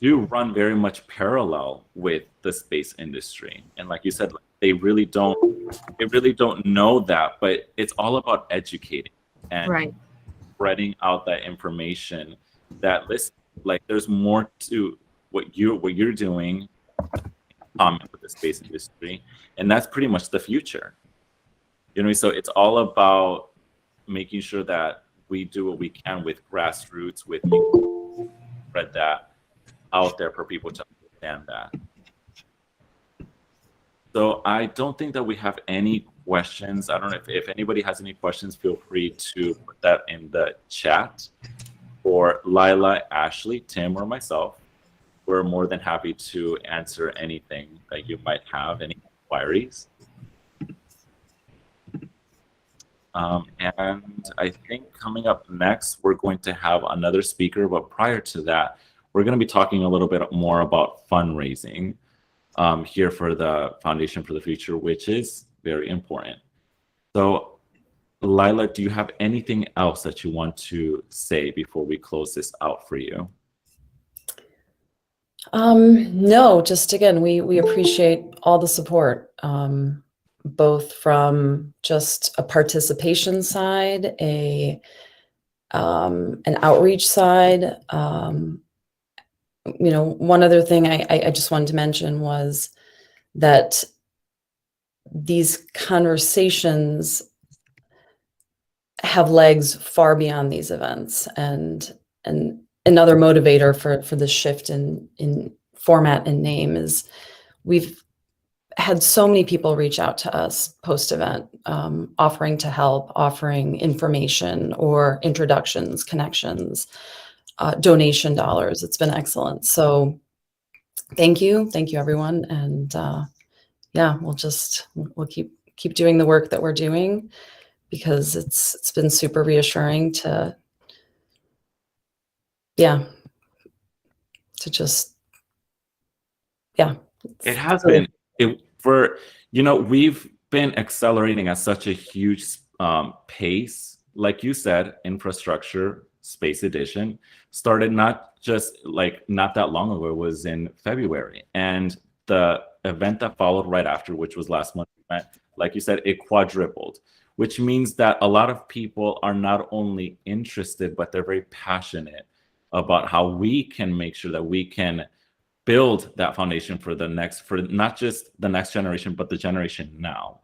do run very much parallel with the space industry, and like you said, they really don't know that. But it's all about educating and spreading out that information. That listen, like there's more to what you're doing with the space industry, and that's pretty much the future. You know, so it's all about making sure that we do what we can with grassroots, with people, spread that out there for people to understand that. So I don't think that we have any questions. I don't know if anybody has any questions, feel free to put that in the chat. For Lila, Ashley, Tim, or myself, we're more than happy to answer anything that you might have, any inquiries. And I think coming up next, we're going to have another speaker, but prior to that, we're going to be talking a little bit more about fundraising here for the Foundation for the Future, which is very important. So Lila, do you have anything else that you want to say before we close this out for you? No, just again, we appreciate all the support, both from just a participation side, an outreach side. You know, one other thing I just wanted to mention was that these conversations have legs far beyond these events, and another motivator for the shift in format and name is we've had so many people reach out to us post-event, offering to help, offering information or introductions, connections, donation dollars. It's been excellent. So thank you everyone. And yeah, we'll keep doing the work that we're doing, because it's been super reassuring to just, it has been. We've been accelerating at such a huge pace. Like you said, infrastructure space edition started not that long ago. It was in February, and the event that followed right after, which was last month, like you said, it quadrupled, which means that a lot of people are not only interested, but they're very passionate about how we can make sure that we can build that foundation for not just the next generation, but the generation now.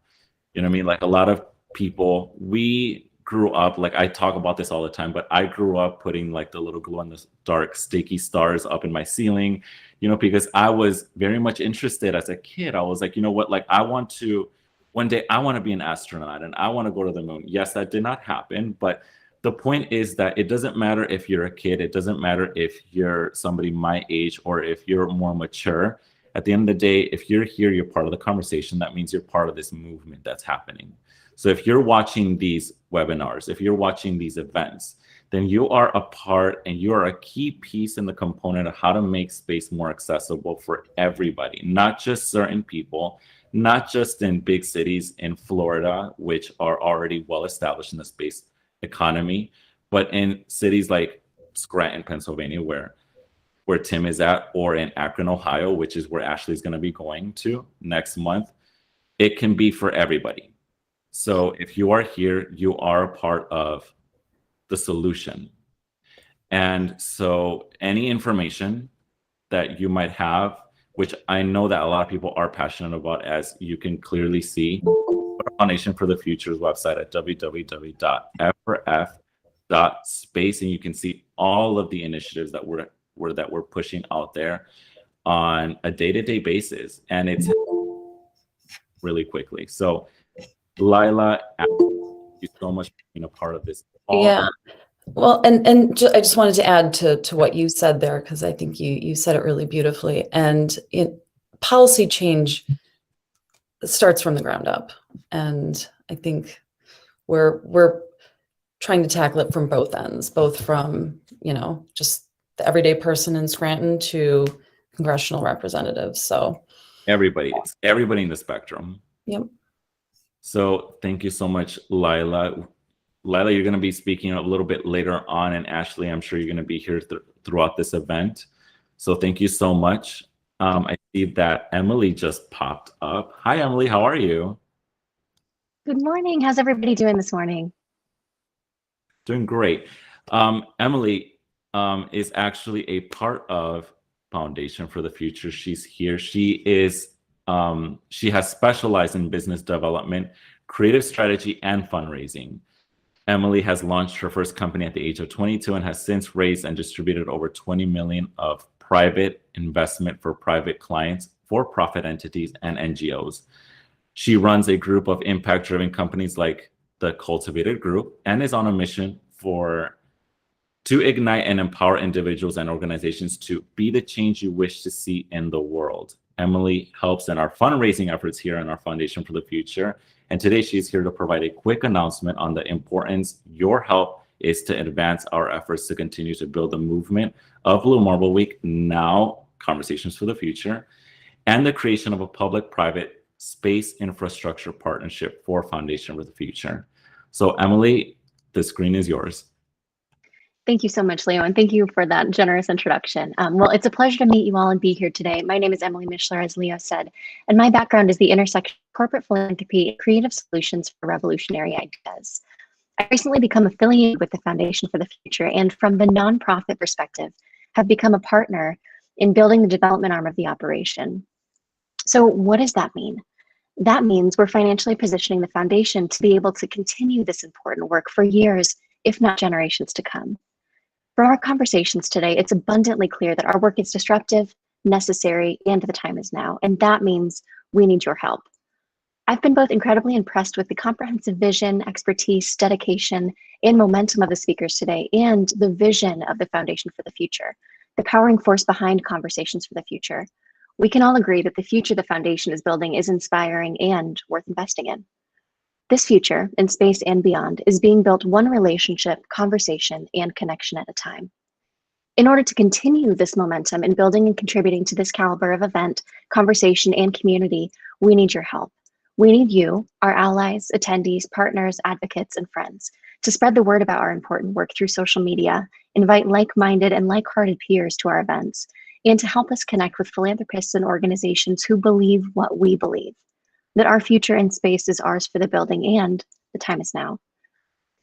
You know what I mean? Like a lot of people, we grew up, like I talk about this all the time, but I grew up putting like the little glow in the dark sticky stars up in my ceiling, because I was very much interested as a kid. I was like, you know what, like one day I want to be an astronaut and I want to go to the moon. Yes, that did not happen, but the point is that it doesn't matter if you're a kid, it doesn't matter if you're somebody my age or if you're more mature. At the end of the day, if you're here, you're part of the conversation. That means you're part of this movement that's happening. So if you're watching these webinars, if you're watching these events, then you are a part and you are a key piece in the component of how to make space more accessible for everybody, not just certain people, not just in big cities in Florida, which are already well established in the space economy, but in cities like Scranton, Pennsylvania, where Tim is at, or in Akron, Ohio, which is where Ashley's going to be going to next month. It can be for everybody. So if you are here, you are a part of the solution. And so any information that you might have, which I know that a lot of people are passionate about, as you can clearly see, Foundation for the Future's website at www.f4f.space, and you can see all of the initiatives that we're pushing out there on a day-to-day basis, and it's really quickly. So Lila, thank you so much for being a part of this call. Yeah. Well, I just wanted to add to what you said there, because I think you said it really beautifully. And policy change starts from the ground up, and I think we're trying to tackle it from both ends, both from just the everyday person in Scranton to congressional representatives. So It's everybody in the spectrum. Yep. So thank you so much, Lila. Lila, you're going to be speaking a little bit later on, and Ashley, I'm sure you're going to be here throughout this event. So thank you so much. I see that Emily just popped up. Hi, Emily. How are you? Good morning. How's everybody doing this morning? Doing great. Emily is actually a part of Foundation for the Future. She's here. She has specialized in business development, creative strategy, and fundraising. Emily has launched her first company at the age of 22 and has since raised and distributed over 20 million of private investment for private clients, for-profit entities, and NGOs. She runs a group of impact-driven companies like the Cultivated Group and is on a mission to ignite and empower individuals and organizations to be the change you wish to see in the world. Emily helps in our fundraising efforts here in our Foundation for the Future. And today she's here to provide a quick announcement on the importance your help is to advance our efforts to continue to build the movement of Blue Marble Week, now Conversations for the Future, and the creation of a public-private space infrastructure partnership for Foundation for the Future. So Emily, the screen is yours. Thank you so much, Leo, and thank you for that generous introduction. Well, it's a pleasure to meet you all and be here today. My name is Emily Mishler, as Leo said, and my background is the intersection of corporate philanthropy and creative solutions for revolutionary ideas. I recently become affiliated with the Foundation for the Future, and from the nonprofit perspective, have become a partner in building the development arm of the operation. So what does that mean? That means we're financially positioning the foundation to be able to continue this important work for years, if not generations to come. For our conversations today, it's abundantly clear that our work is disruptive, necessary, and the time is now, and that means we need your help. I've been both incredibly impressed with the comprehensive vision, expertise, dedication, and momentum of the speakers today, and the vision of the Foundation for the Future, the powering force behind Conversations for the Future. We can all agree that the future the Foundation is building is inspiring and worth investing in. This future, in space and beyond, is being built one relationship, conversation, and connection at a time. In order to continue this momentum in building and contributing to this caliber of event, conversation, and community, we need your help. We need you, our allies, attendees, partners, advocates, and friends, to spread the word about our important work through social media, invite like-minded and like-hearted peers to our events, and to help us connect with philanthropists and organizations who believe what we believe, that our future in space is ours for the building, and the time is now.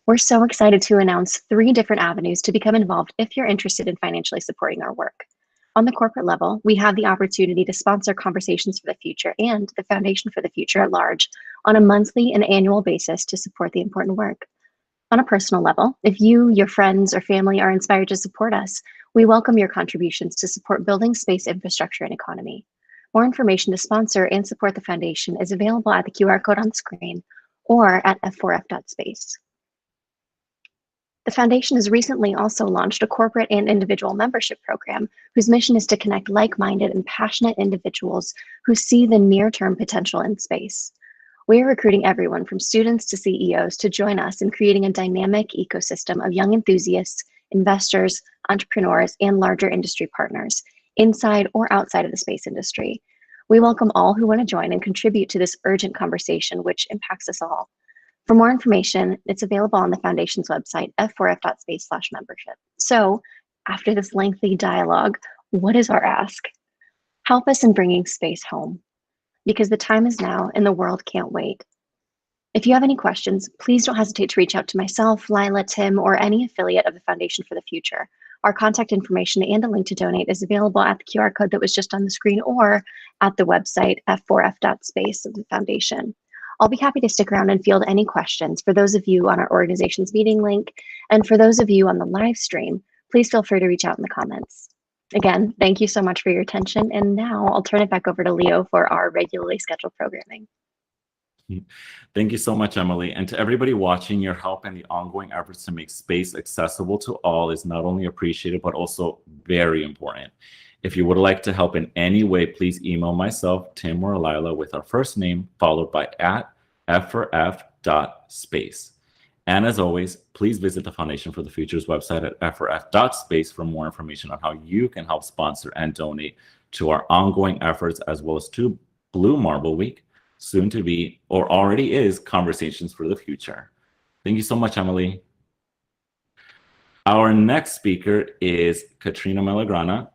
We're so excited to announce 3 different avenues to become involved if you're interested in financially supporting our work. On the corporate level, we have the opportunity to sponsor Conversations for the Future and the Foundation for the Future at large on a monthly and annual basis to support the important work. On a personal level, if you, your friends, or family are inspired to support us, we welcome your contributions to support building space infrastructure and economy. More information to sponsor and support the foundation is available at the QR code on the screen or at f4f.space. The foundation has recently also launched a corporate and individual membership program whose mission is to connect like-minded and passionate individuals who see the near-term potential in space. We are recruiting everyone from students to CEOs to join us in creating a dynamic ecosystem of young enthusiasts, investors, entrepreneurs, and larger industry partners, inside or outside of the space industry. We welcome all who want to join and contribute to this urgent conversation which impacts us all. For more information, it's available on the Foundation's website, f4f.space/membership. So, after this lengthy dialogue, what is our ask? Help us in bringing space home, because the time is now and the world can't wait. If you have any questions, please don't hesitate to reach out to myself, Lila, Tim, or any affiliate of the Foundation for the Future. Our contact information and a link to donate is available at the QR code that was just on the screen or at the website, f4f.space of the Foundation. I'll be happy to stick around and field any questions for those of you on our organization's meeting link. And for those of you on the live stream, please feel free to reach out in the comments. Again, thank you so much for your attention. And now I'll turn it back over to Leo for our regularly scheduled programming. Thank you so much, Emily. And to everybody watching, your help and the ongoing efforts to make space accessible to all is not only appreciated, but also very important. If you would like to help in any way, please email myself, Tim, or Lila with our first name, followed by @f4f.space. And as always, please visit the Foundation for the Future's website at f4f.space for more information on how you can help sponsor and donate to our ongoing efforts, as well as to Blue Marble Week, soon to be, or already is, Conversations for the Future. Thank you so much, Emily. Our next speaker is Katrina Malagrana.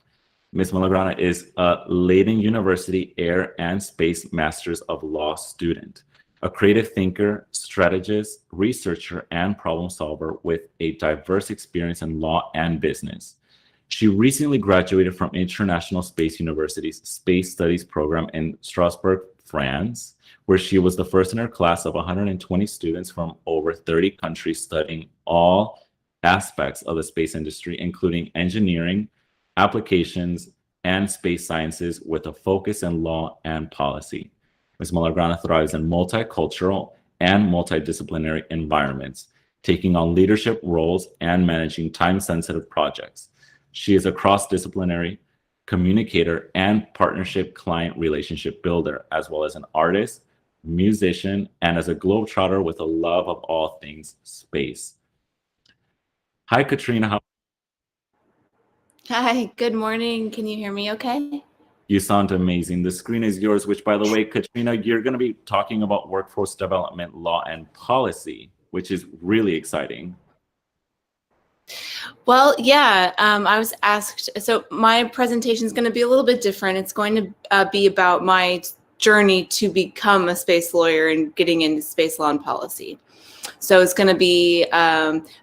Ms. Malagrana is a Leiden University Air and Space Masters of Law student, a creative thinker, strategist, researcher, and problem solver with a diverse experience in law and business. She recently graduated from International Space University's Space Studies program in Strasbourg, France, where she was the first in her class of 120 students from over 30 countries studying all aspects of the space industry, including engineering, applications, and space sciences with a focus in law and policy. Ms. Malagrana thrives in multicultural and multidisciplinary environments, taking on leadership roles and managing time-sensitive projects. She is a cross-disciplinary communicator and partnership client relationship builder, as well as an artist, musician, and as a globetrotter with a love of all things space. Hi, Katrina. Hi, good morning. Can you hear me okay? You sound amazing. The screen is yours, which, by the way, Katrina, you're going to be talking about workforce development, law, and policy, which is really exciting. Well, yeah, I was asked, so my presentation is going to be a little bit different. It's going to be about my journey to become a space lawyer and getting into space law and policy. So it's going to be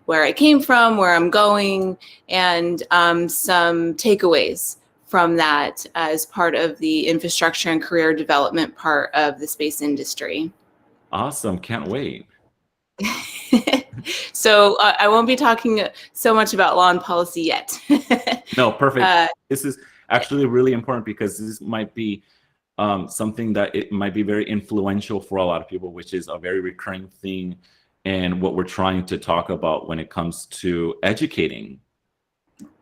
where I came from, where I'm going, and some takeaways from that as part of the infrastructure and career development part of the space industry. Awesome. Can't wait. So I won't be talking so much about law and policy yet. No, perfect. This is actually really important because this might be something that it might be very influential for a lot of people, which is a very recurring thing in what we're trying to talk about when it comes to educating.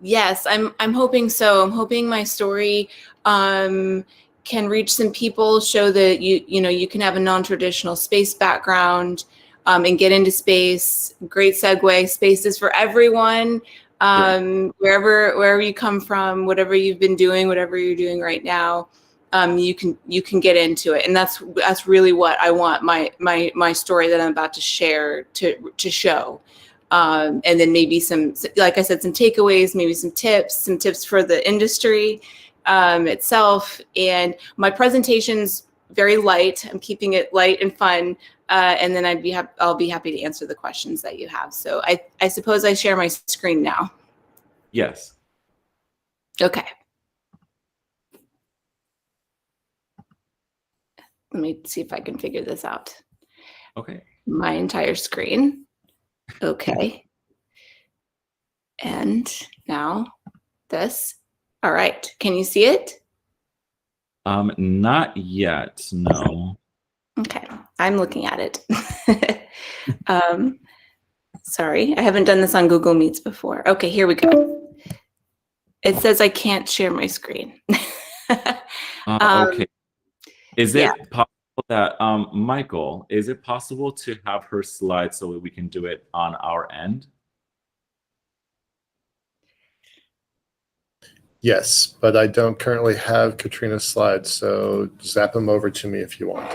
Yes, I'm hoping so. I'm hoping my story can reach some people, show that you can have a non-traditional space background and get into space. Great segue. Space is for everyone. Wherever you come from, whatever you've been doing, whatever you're doing right now, you can get into it, and that's really what I want my story that I'm about to share to show. And then maybe some, like I said, some takeaways, maybe some tips for the industry itself. And my presentation's very light. I'm keeping it light and fun. And then I'll be happy to answer the questions that you have. So I suppose I share my screen now. Yes. Okay. Let me see if I can figure this out. Okay. My entire screen. Okay. And now this. All right. Can you see it? Not yet, no. Okay. I'm looking at it. Sorry, I haven't done this on Google Meets before. Okay, here we go. It says I can't share my screen. Okay. Is yeah. it possible that, Michael, is it possible to have her slide so that we can do it on our end? Yes, but I don't currently have Katrina's slides, so zap them over to me if you want.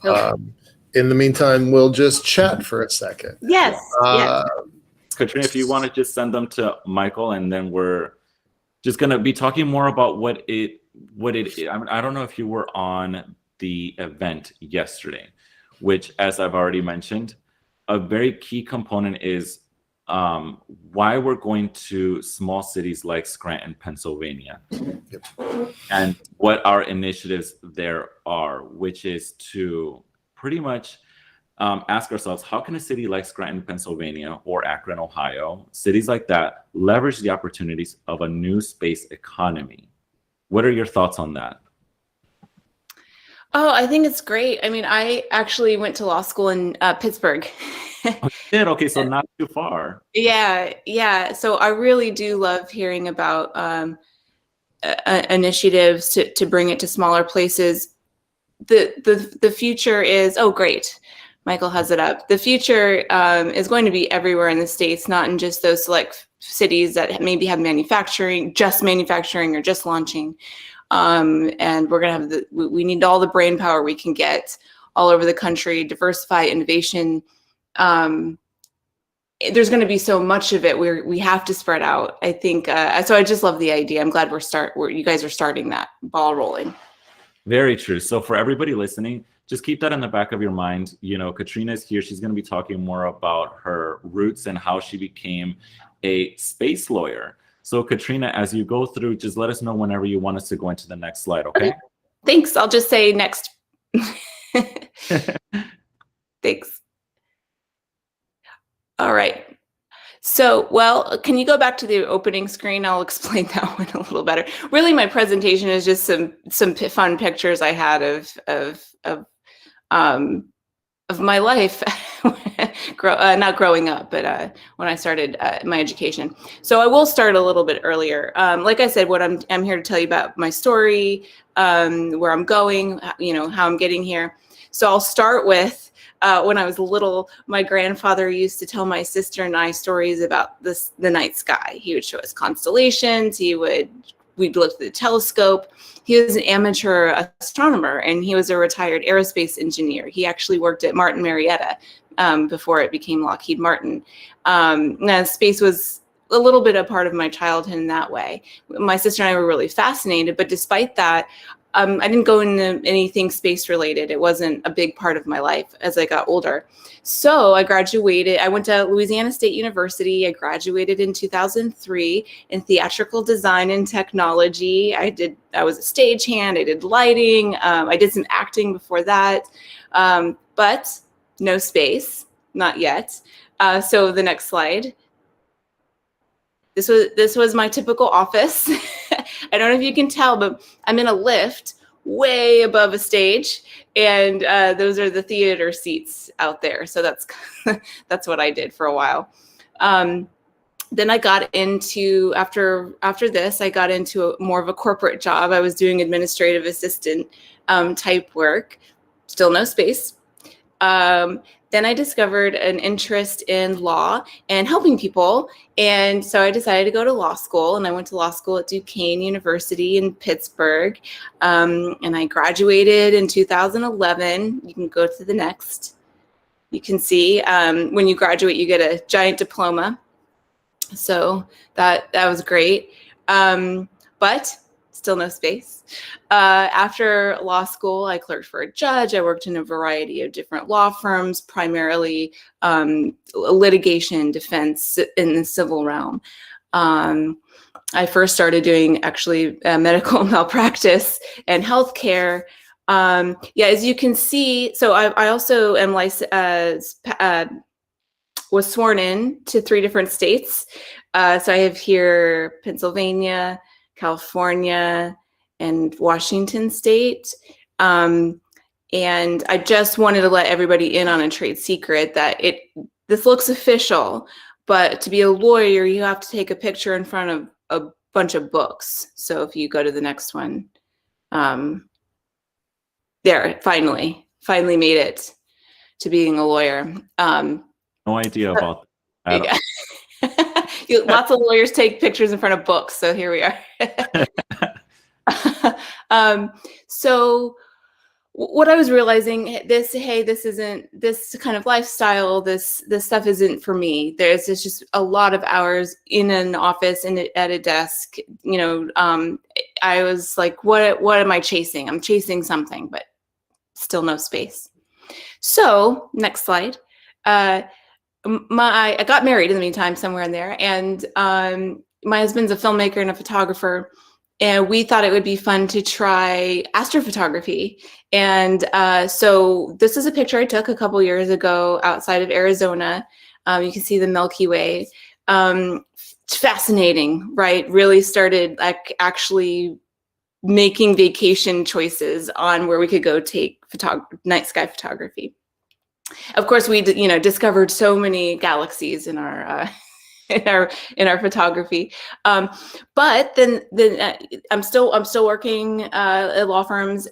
Okay. In the meantime, we'll just chat for a second. Yes. Yes. Katrina, if you want to just send them to Michael, and then we're just going to be talking more about what it is. I mean, I don't know if you were on the event yesterday, which, as I've already mentioned, a very key component is why we're going to small cities like Scranton, Pennsylvania, and what our initiatives there are, which is to pretty much ask ourselves, how can a city like Scranton, Pennsylvania, or Akron, Ohio, cities like that, leverage the opportunities of a new space economy? What are your thoughts on that? Oh, I think it's great. I mean, I actually went to law school in Pittsburgh. Oh, you did? Okay, so not too far. Yeah. So I really do love hearing about initiatives to bring it to smaller places. The future is, oh, great. Michael has it up. The future is going to be everywhere in the States, not in just those select cities that maybe have manufacturing or just launching. And we're going to have we need all the brain power we can get all over the country, diversify innovation. There's going to be so much of it. We have to spread out. I think, so I just love the idea. I'm glad you guys are starting that ball rolling. Very true. So for everybody listening, just keep that in the back of your mind. You know, Katrina's here. She's going to be talking more about her roots and how she became a space lawyer. So Katrina, as you go through, just let us know whenever you want us to go into the next slide, okay? Thanks. I'll just say next. Thanks. All right. So, well, can you go back to the opening screen? I'll explain that one a little better. Really, my presentation is just some fun pictures I had of my life, not growing up, but when I started my education. So I will start a little bit earlier. Like I said, what I'm here to tell you about my story, where I'm going, you know, how I'm getting here. So I'll start with when I was little, my grandfather used to tell my sister and I stories about the night sky. He would show us constellations. We'd look at the telescope. He was an amateur astronomer, and he was a retired aerospace engineer. He actually worked at Martin Marietta before it became Lockheed Martin. Now, space was a little bit a part of my childhood in that way. My sister and I were really fascinated, but despite that, I didn't go into anything space related. It wasn't a big part of my life as I got older. So I graduated. I went to Louisiana State University. I graduated in 2003 in theatrical design and technology. I was a stagehand. I did lighting. I did some acting before that, but no space, not yet. So the next slide. This was my typical office. I don't know if you can tell, but I'm in a lift way above a stage, and those are the theater seats out there. So that's what I did for a while. Then I got into, after this, I got into more of a corporate job. I was doing administrative assistant type work, still no space. Then I discovered an interest in law and helping people. And so I decided to go to law school, and I went to law school at Duquesne University in Pittsburgh. And I graduated in 2011. You can go to the next. You can see when you graduate, you get a giant diploma. So that was great. But still no space. After law school, I clerked for a judge. I worked in a variety of different law firms, primarily litigation, defense in the civil realm. I first started doing actually medical malpractice and healthcare. As you can see, so I also am licensed, was sworn in to 3 different states. So I have here Pennsylvania, California, and Washington State. And I just wanted to let everybody in on a trade secret that this looks official, but to be a lawyer, you have to take a picture in front of a bunch of books. So if you go to the next one, there, finally made it to being a lawyer. No idea about that. Yeah. Lots of lawyers take pictures in front of books, so here we are. So what I was realizing, this kind of lifestyle, this stuff isn't for me. There's just a lot of hours in an office and at a desk. I was like, what am I chasing? I'm chasing something, but still no space. So next slide. I got married in the meantime, somewhere in there, and my husband's a filmmaker and a photographer. And we thought it would be fun to try astrophotography. And so this is a picture I took a couple years ago outside of Arizona. You can see the Milky Way. Fascinating, right? Really started like actually making vacation choices on where we could go take night sky photography. Of course, we discovered so many galaxies in our in our photography, but then I'm still working at law firms.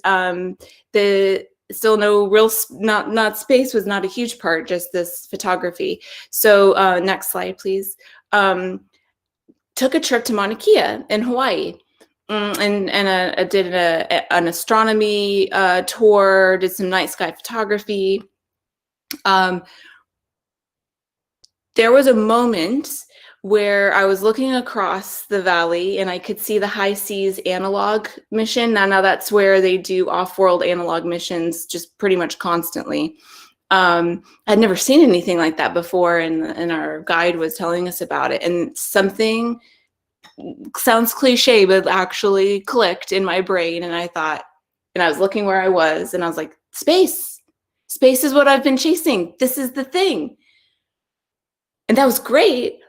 Still no real not space was not a huge part, just this photography. So next slide, please. Took a trip to Mauna Kea in Hawaii, and I did an astronomy tour. Did some night sky photography. There was a moment where I was looking across the valley and I could see the High Seas analog mission. Now that's where they do off-world analog missions just pretty much constantly. I'd never seen anything like that before, and our guide was telling us about it. And something sounds cliche, but actually clicked in my brain. And I thought, and I was looking where I was, and I was like, space is what I've been chasing. This is the thing. And that was great.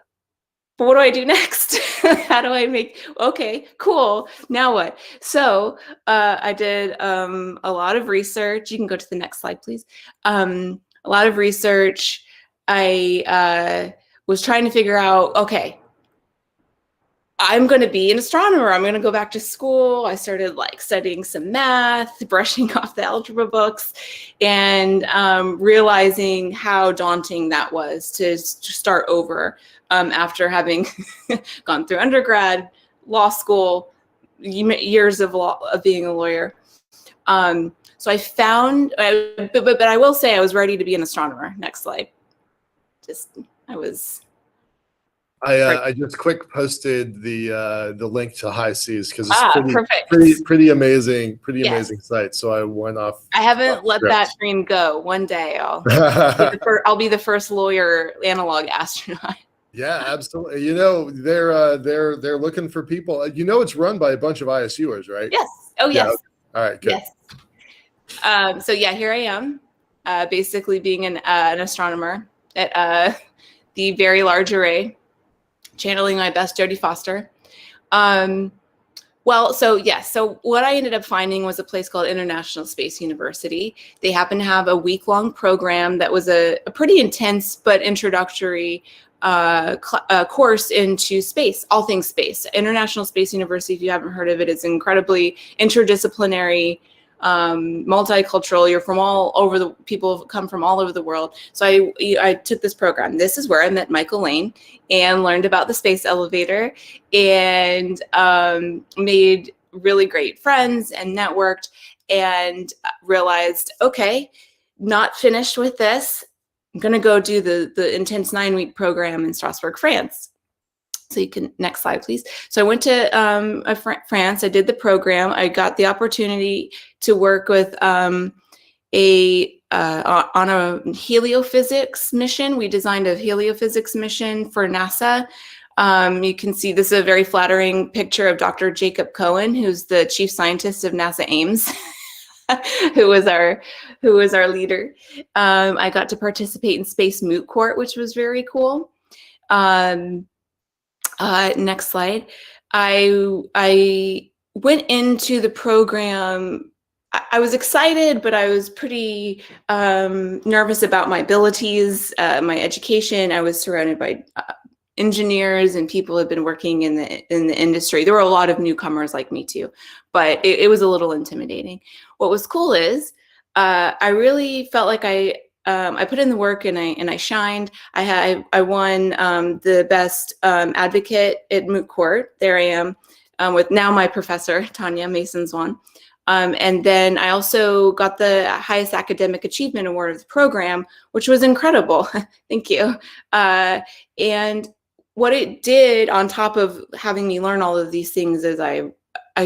But what do I do next? How do I okay, cool. Now what? So I did a lot of research. You can go to the next slide, please. A lot of research. I was trying to figure out, okay, I'm going to be an astronomer. I'm going to go back to school. I started studying some math, brushing off the algebra books, and realizing how daunting that was to start over after having gone through undergrad, law school, years of being a lawyer. So I found, but I will say I was ready to be an astronomer. Next slide. I just quick posted the link to High Seas because it's pretty amazing site. So I went off. I haven't let that dream go. One day I'll be the first lawyer analog astronaut. Yeah, absolutely. They're looking for people. It's run by a bunch of ISUers, right? Yes. Oh, yes. Yeah. All right. Good. Yes. So yeah, here I am, basically being an astronomer at the Very Large Array, channeling my best Jodie Foster. So what I ended up finding was a place called International Space University. They happen to have a week-long program that was a pretty intense but introductory course into space, all things space. International Space University, if you haven't heard of it, is incredibly interdisciplinary, multicultural. You're from all over people come from all over the world. So I took this program. This is where I met Michael Lane and learned about the space elevator, and made really great friends and networked, and realized, okay, not finished with this. I'm going to go do the intense 9-week program in Strasbourg, France. So you can, next slide, please. So I went to France. I did the program. I got the opportunity to work with on a heliophysics mission. We designed a heliophysics mission for NASA. You can see this is a very flattering picture of Dr. Jacob Cohen, who's the chief scientist of NASA Ames. who was our leader. I got to participate in Space Moot Court, which was very cool. Next slide. I went into the program. I was excited, but I was pretty nervous about my abilities, my education. I was surrounded by engineers and people who had been working in the industry. There were a lot of newcomers like me too, but it was a little intimidating. What was cool is I really felt like I put in the work and I shined. I won the best advocate at Moot Court. There I am with now my professor, Tanya Mason-Zwan. And then I also got the highest academic achievement award of the program, which was incredible. Thank you. And what it did on top of having me learn all of these things is I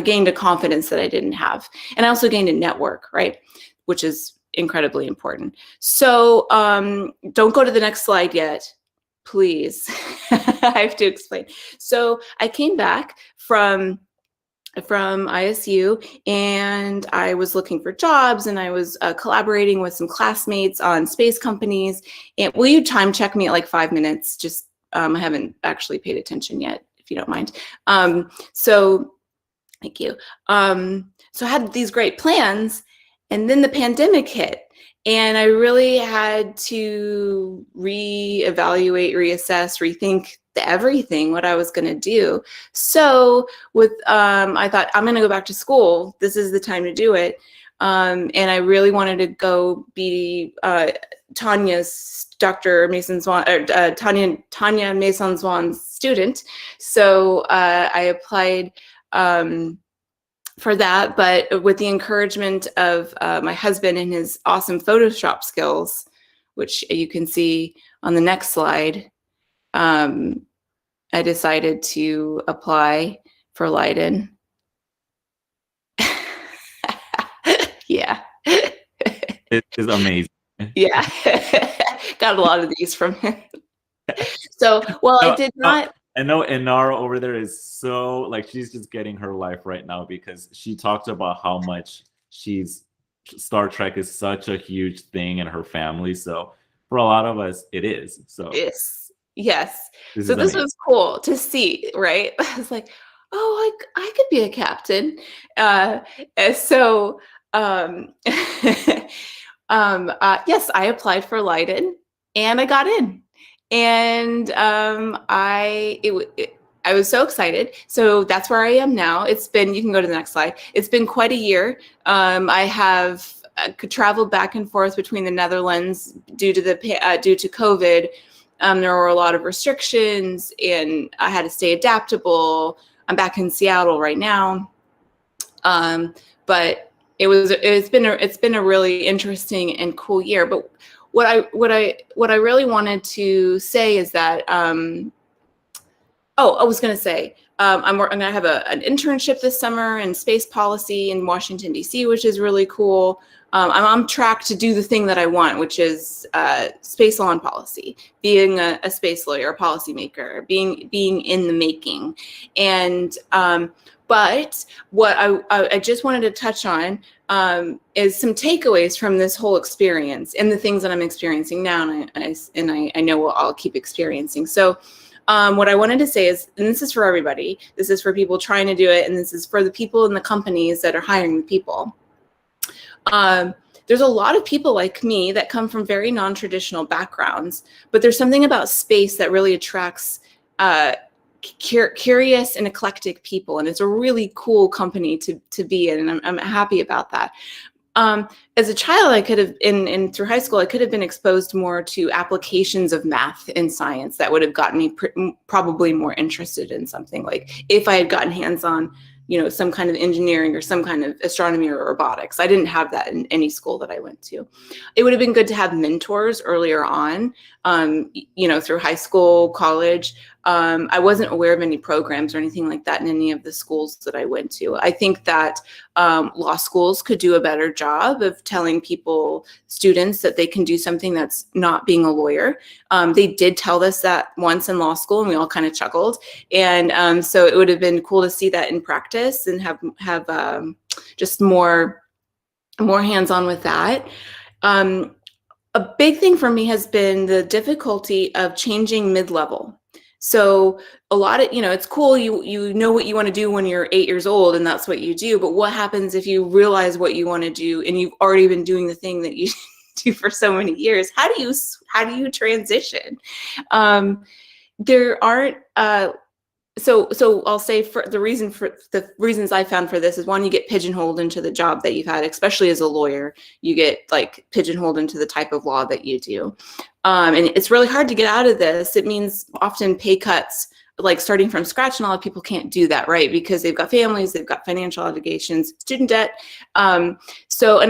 gained a confidence that I didn't have. And I also gained a network, right? Which is incredibly important. So don't go to the next slide yet, please. I have to explain. So I came back from ISU and I was looking for jobs and I was collaborating with some classmates on space companies. And will you time check me at like 5 minutes? Just I haven't actually paid attention yet, if you don't mind. So thank you. So I had these great plans and then the pandemic hit and I really had to reevaluate, reassess, rethink everything, what I was going to do. So with, I thought I'm going to go back to school. This is the time to do it. And I really wanted to go be Tanya's Dr. Mason-Zwan, or Tanya Mason-Zwan's student. So I applied for that, but with the encouragement of my husband and his awesome Photoshop skills, which you can see on the next slide, I decided to apply for Leiden. Yeah. It is amazing. Yeah. Got a lot of these from him. So, well, I did not. I know Inara over there is so, like, she's just getting her life right now because she talked about how much Star Trek is such a huge thing in her family. So for a lot of us, it is. So yes. So this was cool to see, right? I was like, oh, I could be a captain. So yes, I applied for Leiden and I got in. And I was so excited. So that's where I am now. It's been, you can go to the next slide. It's been quite a year. I have traveled back and forth between the Netherlands due to COVID. There were a lot of restrictions and I had to stay adaptable. I'm back in Seattle right now. But it's been a really interesting and cool year. But what I really wanted to say is that I was going to say I'm going to have an internship this summer in space policy in Washington D.C., which is really cool. I'm on track to do the thing that I want, which is space law and policy, being a space lawyer, a policymaker, being in the making. And but what I just wanted to touch on is some takeaways from this whole experience and the things that I'm experiencing now, and I know I'll keep experiencing. So what I wanted to say is, and this is for everybody, this is for people trying to do it, and this is for the people in the companies that are hiring the people. There's a lot of people like me that come from very non-traditional backgrounds, but there's something about space that really attracts curious and eclectic people, and it's a really cool company to be in, and I'm happy about that. As a child, I could have, through high school, I could have been exposed more to applications of math and science that would have gotten me probably more interested in something, like if I had gotten hands-on, some kind of engineering or some kind of astronomy or robotics. I didn't have that in any school that I went to. It would have been good to have mentors earlier on, through high school, college. I wasn't aware of any programs or anything like that in any of the schools that I went to. I think that law schools could do a better job of telling students that they can do something that's not being a lawyer. They did tell us that once in law school, and we all kind of chuckled. And so it would have been cool to see that in practice and have just more more hands-on with that. A big thing for me has been the difficulty of changing mid-level. So a lot of, it's cool, you know what you want to do when you're 8 years old and that's what you do, but what happens if you realize what you want to do and you've already been doing the thing that you do for so many years? How do you transition? There aren't so I'll say for the reasons I found for this is, one, you get pigeonholed into the job that you've had, especially as a lawyer. You get like pigeonholed into the type of law that you do. And it's really hard to get out of this. It means often pay cuts, like starting from scratch, and a lot of people can't do that, right? Because they've got families, they've got financial obligations, student debt. And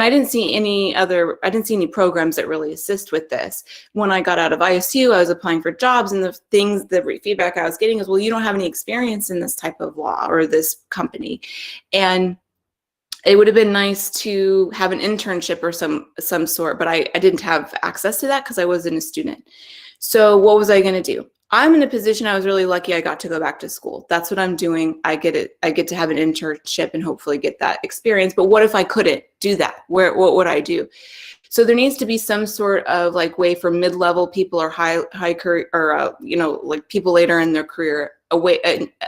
I didn't see any programs that really assist with this. When I got out of ISU, I was applying for jobs, and the feedback I was getting is, well, you don't have any experience in this type of law or this company. And it would have been nice to have an internship or some sort, but I didn't have access to that because I wasn't a student. So what was I going to do? I'm in a position, I was really lucky I got to go back to school. That's what I'm doing. I get to have an internship and hopefully get that experience. But what if I couldn't do that? What would I do? So there needs to be some sort of like way for mid-level people or high career, or like people later in their career,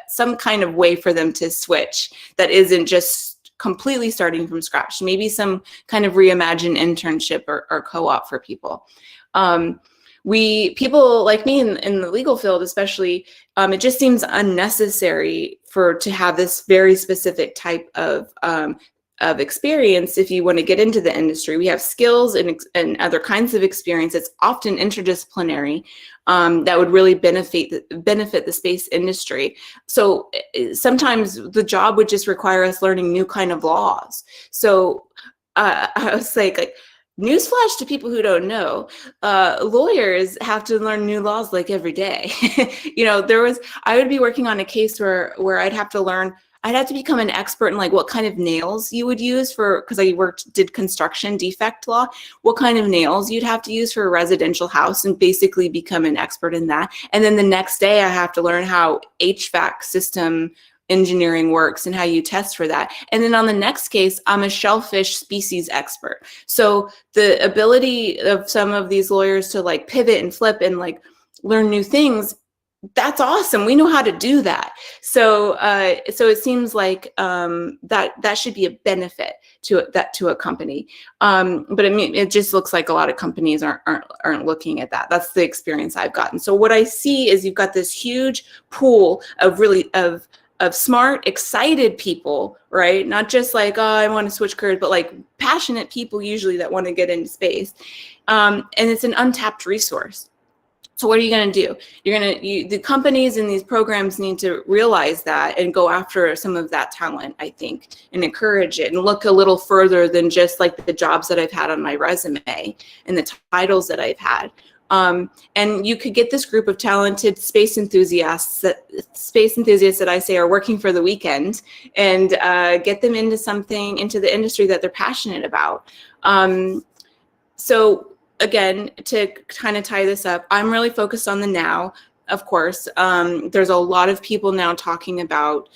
some kind of way for them to switch that isn't just completely starting from scratch. Maybe some kind of reimagined internship or co-op for people. People like me in the legal field, especially, it just seems unnecessary to have this very specific type of experience. If you want to get into the industry, we have skills and other kinds of experience. It's often interdisciplinary that would really benefit the space industry. So sometimes the job would just require us learning new kind of laws. So I was like, newsflash to people who don't know, lawyers have to learn new laws like every day. I would be working on a case where I'd have to become an expert in like what kind of nails you would use because I did construction defect law, what kind of nails you'd have to use for a residential house, and basically become an expert in that. And then the next day I have to learn how HVAC system engineering works and how you test for that. And then on the next case, I'm a shellfish species expert. So the ability of some of these lawyers to like pivot and flip and like learn new things, that's awesome. We know how to do that. So it seems like that should be a benefit to a company. But I mean, it just looks like a lot of companies aren't looking at that. That's the experience I've gotten. So what I see is you've got this huge pool of smart, excited people, right? Not just like, oh, I want to switch careers, but like passionate people usually that want to get into space. And it's an untapped resource. So what are you going to do? The companies in these programs need to realize that and go after some of that talent, I think, and encourage it and look a little further than just like the jobs that I've had on my resume and the titles that I've had. And you could get this group of talented space enthusiasts that I say are working for the weekend, and get them into the industry that they're passionate about. So again, to kind of tie this up, I'm really focused on the now, of course. There's a lot of people now talking about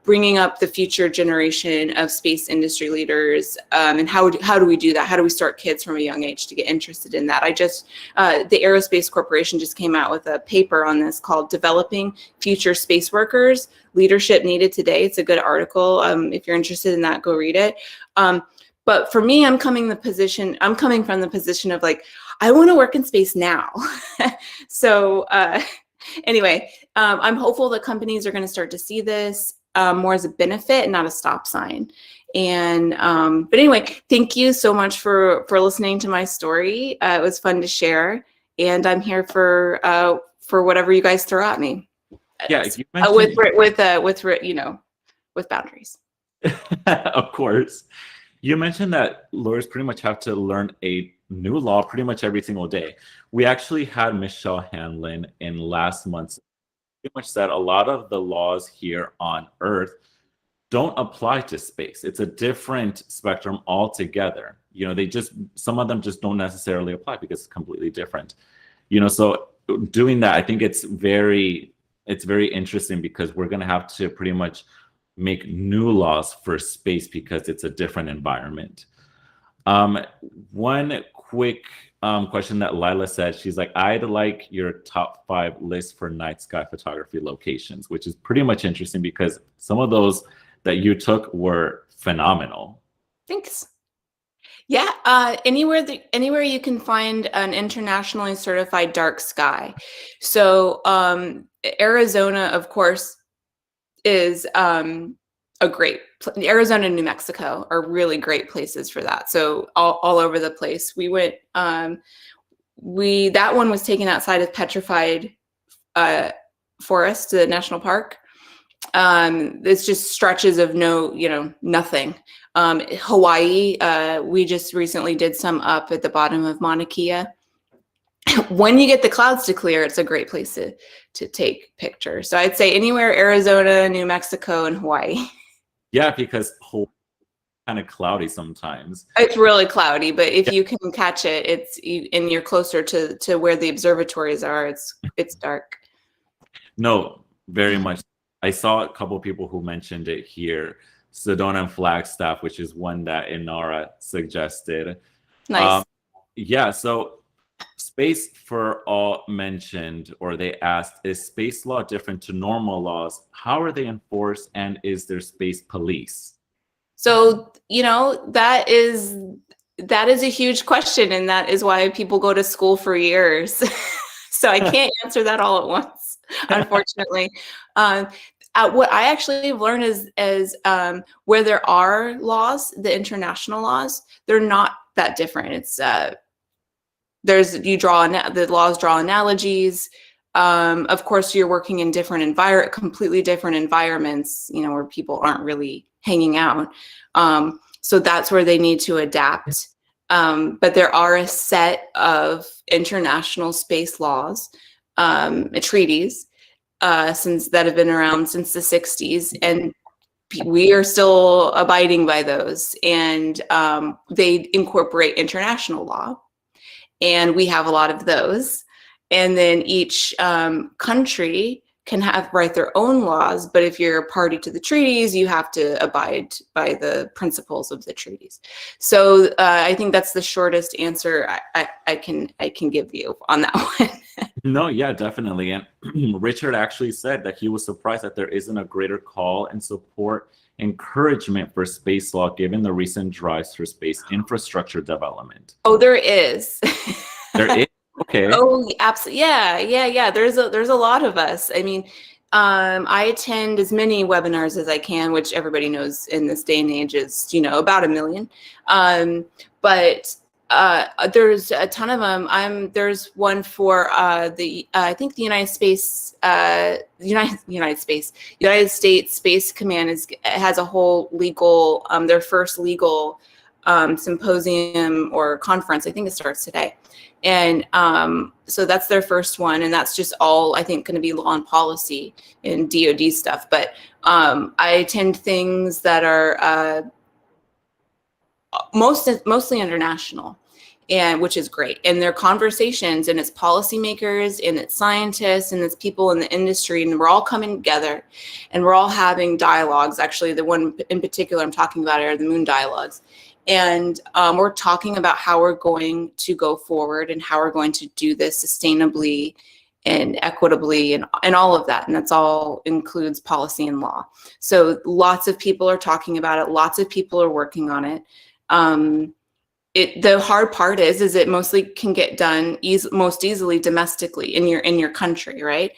bringing up the future generation of space industry leaders, and how do we do that? How do we start kids from a young age to get interested in that? The Aerospace Corporation just came out with a paper on this called "Developing Future Space Workers: Leadership Needed Today." It's a good article. If you're interested in that, go read it. But for me, I'm coming from the position of like, I want to work in space now. So anyway, I'm hopeful that companies are going to start to see this more as a benefit and not a stop sign. And but anyway, thank you so much for listening to my story. It was fun to share, and I'm here for whatever you guys throw at me. Yeah, you mentioned with boundaries. Of course. You mentioned that lawyers pretty much have to learn a new law pretty much every single day. We actually had Michelle Hanlon in last month's, pretty much said a lot of the laws here on Earth don't apply to space. It's a different spectrum altogether. Some of them just don't necessarily apply because it's completely different. So doing that, I think it's very interesting, because we're going to have to pretty much make new laws for space because it's a different environment. One quick question that Lila said, she's like, I'd like your top 5 list for night sky photography locations, which is pretty much interesting because some of those that you took were phenomenal. Thanks. Yeah, anywhere you can find an internationally certified dark sky. So Arizona, of course, is a great. Arizona and New Mexico are really great places for that. So all over the place. We went. That one was taken outside of Petrified Forest, the national park. It's just stretches of nothing. Hawaii, we just recently did some up at the bottom of Mauna Kea. When you get the clouds to clear, it's a great place to take pictures. So I'd say anywhere, Arizona, New Mexico, and Hawaii. Yeah, because Hawaii is kind of cloudy sometimes. It's really cloudy, but if you can catch it, and you're closer to where the observatories are, it's dark. No, very much. I saw a couple of people who mentioned it here. Sedona and Flagstaff, which is one that Inara suggested. Nice. Yeah, so Space for All mentioned, or they asked, is space law different to normal laws? How are they enforced, and is there space police? So, that is a huge question, and that is why people go to school for years. So I can't answer that all at once, unfortunately. What I actually have learned is where there are laws, the international laws, they're not that different. It's the laws draw analogies. Of course, you're working in completely different environments, where people aren't really hanging out. So that's where they need to adapt. But there are a set of international space laws, treaties, that have been around since the 60s, and we are still abiding by those. And they incorporate international law, and we have a lot of those. And then each country can write their own laws, but if you're a party to the treaties, you have to abide by the principles of the treaties. So I think that's the shortest answer I can give you on that one. No, yeah, definitely. And Richard actually said that he was surprised that there isn't a greater call and support encouragement for space law given the recent drives for space infrastructure development. Oh, there is. There is. Okay. Oh, absolutely. Yeah. There's a lot of us. I mean, I attend as many webinars as I can, which everybody knows in this day and age is, about 1 million. But there's a ton of them. There's one for I think the United States Space Command has a whole legal, their first legal symposium or conference. I think it starts today. And so that's their first one, and that's just all, I think, going to be law and policy and DoD stuff. But I attend things that are mostly international, and which is great. And they're conversations, and it's policymakers, and it's scientists, and it's people in the industry, and we're all coming together, and we're all having dialogues. Actually, the one in particular I'm talking about are the Moon Dialogues. And we're talking about how we're going to go forward and how we're going to do this sustainably and equitably and all of that. And that's all includes policy and law. So lots of people are talking about it. Lots of people are working on it. The hard part is it mostly can get done most easily domestically in your country, right?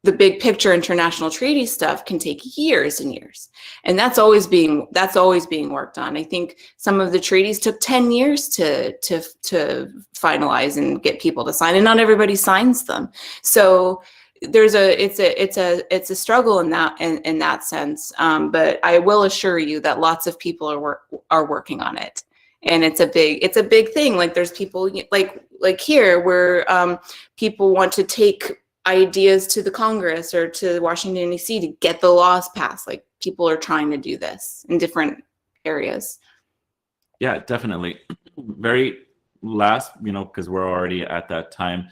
The big picture international treaty stuff can take years and years, and that's always being worked on. I think some of the treaties took 10 years to finalize and get people to sign, and not everybody signs them. So it's a struggle in that sense. But I will assure you that lots of people are working on it, and it's a big thing. Like there's people like here where people want to take ideas to the Congress or to Washington, D.C. to get the laws passed. Like people are trying to do this in different areas. Yeah, definitely. Very last, because we're already at that time,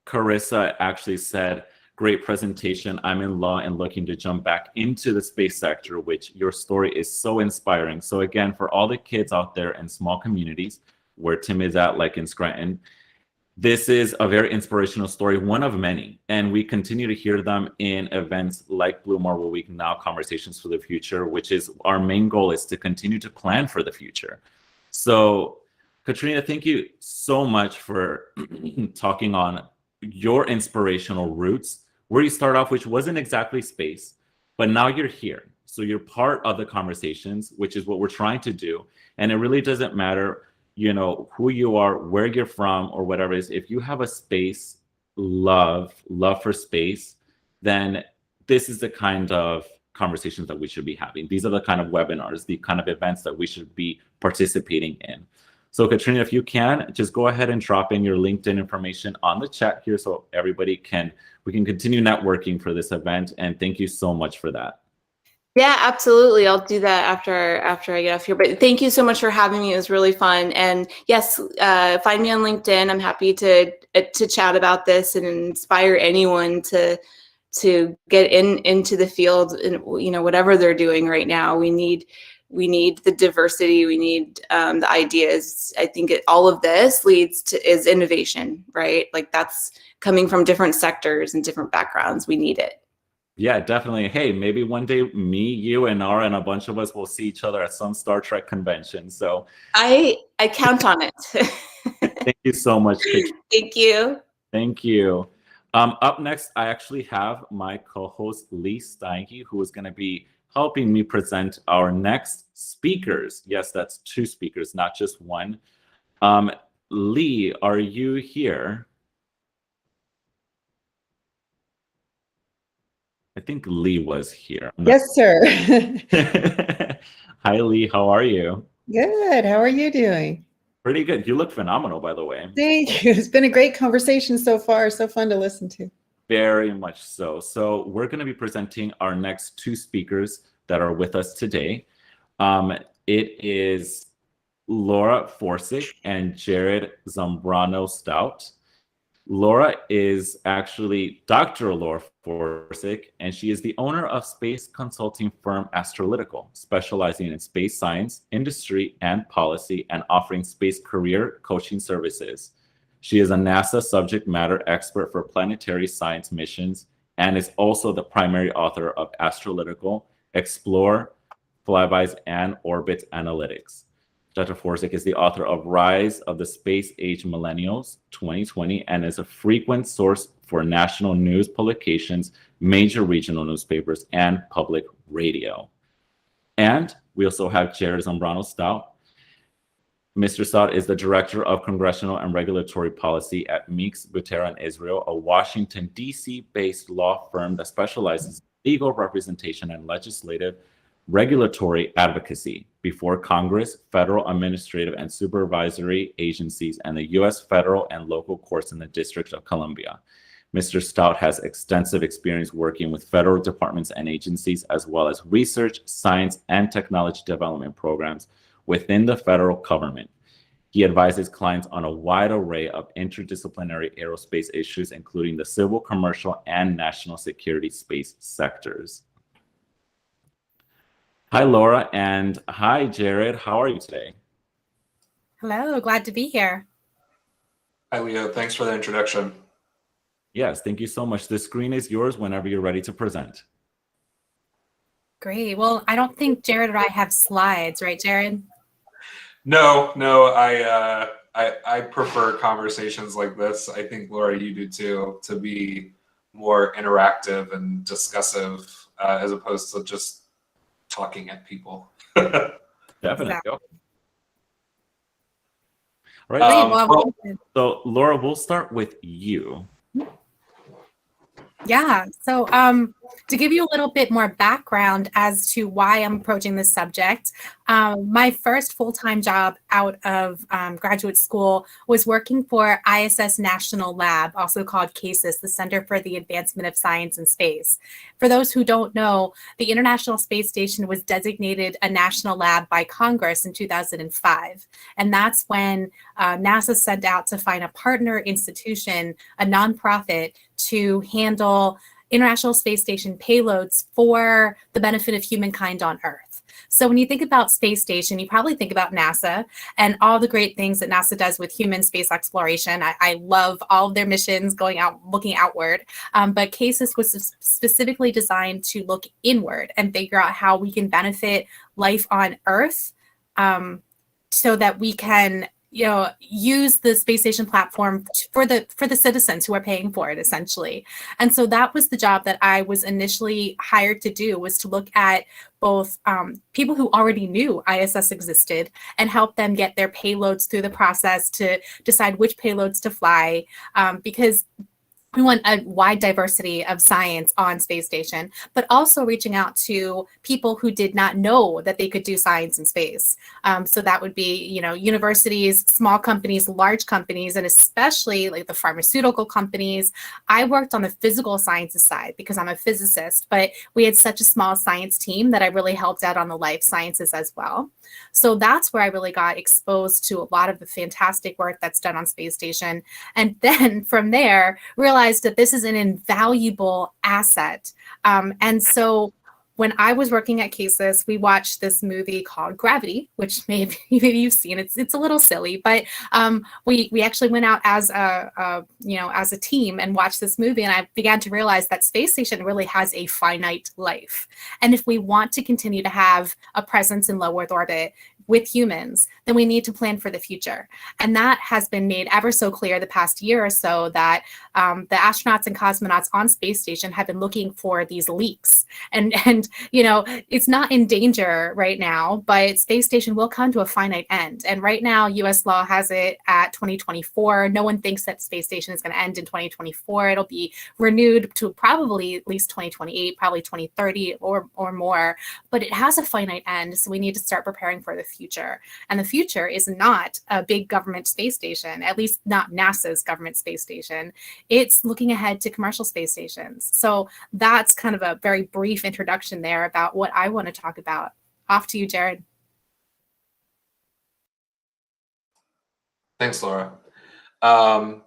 Carissa actually said, great presentation. I'm in law and looking to jump back into the space sector, which your story is so inspiring. So again, for all the kids out there in small communities where Tim is at, like in Scranton, this is a very inspirational story, one of many. And we continue to hear them in events like Blue Marble Week, now Conversations for the Future, which is our main goal, is to continue to plan for the future. So Katrina, thank you so much for talking on your inspirational roots, where you start off, which wasn't exactly space, but now you're here. So you're part of the conversations, which is what we're trying to do. And it really doesn't matter, you know, who you are, where you're from, or whatever it is. If you have a space love for space, then this is the kind of conversations that we should be having. These are the kind of webinars, the kind of events that we should be participating in. So Katrina, if you can, just go ahead and drop in your LinkedIn information on the chat here so we can continue networking for this event. And thank you so much for that. Yeah, absolutely. I'll do that after I get off here. But thank you so much for having me. It was really fun. And yes, find me on LinkedIn. I'm happy to chat about this and inspire anyone to get into the field and, you know, whatever they're doing right now. We need the diversity. We need the ideas. I think all of this is innovation, right? Like that's coming from different sectors and different backgrounds. We need it. Yeah, definitely. Hey, maybe one day me, you, and Nara, and a bunch of us will see each other at some Star Trek convention. So I count on it. Thank you so much, Katrina. Thank you. Thank you. Up next, I actually have my co-host Lee Steinke, who is going to be helping me present our next speakers. Yes, that's 2 speakers, not just one. Lee, are you here? I think Lee was here. Yes, sir. Hi, Lee. How are you? Good. How are you doing? Pretty good. You look phenomenal, by the way. Thank you. It's been a great conversation so far. So fun to listen to. Very much so. So we're going to be presenting our next 2 speakers that are with us today. It is Laura Forsick and Jared Zambrano Stout. Laura is actually Dr. Laura Forsick, and she is the owner of space consulting firm Astrolytical, specializing in space science, industry, and policy, and offering space career coaching services. She is a NASA subject matter expert for planetary science missions and is also the primary author of Astrolytical, Explore, Flybys, and Orbit Analytics. Dr. Forsick is the author of Rise of the Space Age Millennials 2020 and is a frequent source for national news publications, major regional newspapers, and public radio. And we also have Jared Zambrano Stout. Mr. Stout is the Director of Congressional and Regulatory Policy at Meeks, Butera & Israel, a Washington, D.C.-based law firm that specializes in legal representation and legislative regulatory advocacy before Congress, federal administrative and supervisory agencies, and the U.S. federal and local courts in the District of Columbia. Mr. Stout has extensive experience working with federal departments and agencies, as well as research, science, and technology development programs within the federal government. He advises clients on a wide array of interdisciplinary aerospace issues, including the civil, commercial, and national security space sectors. Hi, Laura, and hi, Jared. How are you today? Hello, glad to be here. Hi, Leo. Thanks for the introduction. Yes, thank you so much. The screen is yours whenever you're ready to present. Great. Well, I don't think Jared or I have slides, right, Jared? No, I prefer conversations like this. I think, Laura, you do too, to be more interactive and discussive as opposed to just talking at people. Definitely. Exactly. All right. Great, so Laura, we'll start with you. Yeah. So To give you a little bit more background as to why I'm approaching this subject, my first full-time job out of graduate school was working for ISS National Lab, also called CASIS, the Center for the Advancement of Science and Space. For those who don't know, the International Space Station was designated a national lab by Congress in 2005. And that's when NASA set out to find a partner institution, a nonprofit, to handle International Space Station payloads for the benefit of humankind on Earth. So when you think about space station, you probably think about NASA and all the great things that NASA does with human space exploration. I love all of their missions going out, looking outward. But CASIS was specifically designed to look inward and figure out how we can benefit life on Earth so that we can use the space station platform for the citizens who are paying for it, essentially. And so that was the job that I was initially hired to do, was to look at both people who already knew ISS existed and help them get their payloads through the process to decide which payloads to fly, because we want a wide diversity of science on space station, but also reaching out to people who did not know that they could do science in space. So that would be, universities, small companies, large companies, and especially like the pharmaceutical companies. I worked on the physical sciences side because I'm a physicist, but we had such a small science team that I really helped out on the life sciences as well. So that's where I really got exposed to a lot of the fantastic work that's done on space station. And then from there, realized that this is an invaluable asset. And so when I was working at CASIS, we watched this movie called Gravity, which maybe you've seen. It's a little silly, but we actually went out as a team and watched this movie, and I began to realize that space station really has a finite life. And if we want to continue to have a presence in low Earth orbit with humans, then we need to plan for the future. And that has been made ever so clear the past year or so, that the astronauts and cosmonauts on space station have been looking for these leaks. And it's not in danger right now, but space station will come to a finite end. And right now, US law has it at 2024. No one thinks that space station is going to end in 2024. It'll be renewed to probably at least 2028, probably 2030 or more. But it has a finite end, so we need to start preparing for the future. And the future is not a big government space station, at least not NASA's government space station. It's looking ahead to commercial space stations. So that's kind of a very brief introduction there about what I want to talk about. Off to you, Jared. Thanks, Laura. And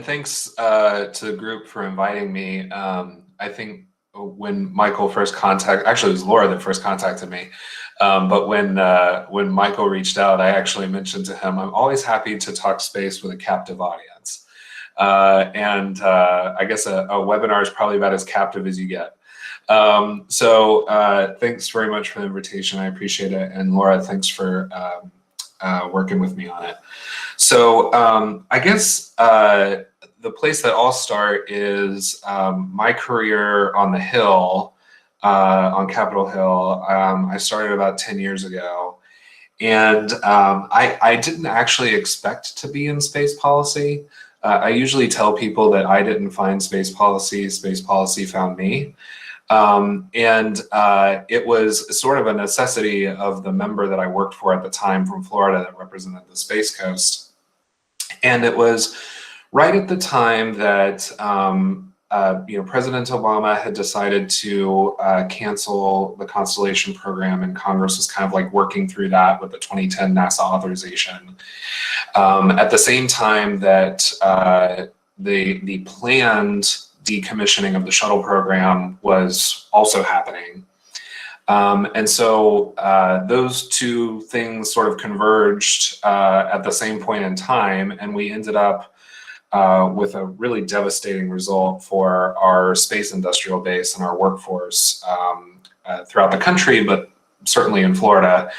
thanks to the group for inviting me. I think when Michael first actually it was Laura that first contacted me. But when Michael reached out, I actually mentioned to him, I'm always happy to talk space with a captive audience. And I guess a webinar is probably about as captive as you get. So thanks very much for the invitation. I appreciate it. And Laura, thanks for working with me on it. So I guess the place that I'll start is my career on the Hill, on Capitol Hill. I started about 10 years ago. And I didn't actually expect to be in space policy. I usually tell people that I didn't find space policy found me. And it was sort of a necessity of the member that I worked for at the time from Florida that represented the Space Coast. And it was right at the time that President Obama had decided to cancel the Constellation program, and Congress was kind of like working through that with the 2010 NASA authorization. At the same time that the planned decommissioning of the shuttle program was also happening. And so those two things sort of converged at the same point in time, and we ended up with a really devastating result for our space industrial base and our workforce throughout the country, but certainly in Florida.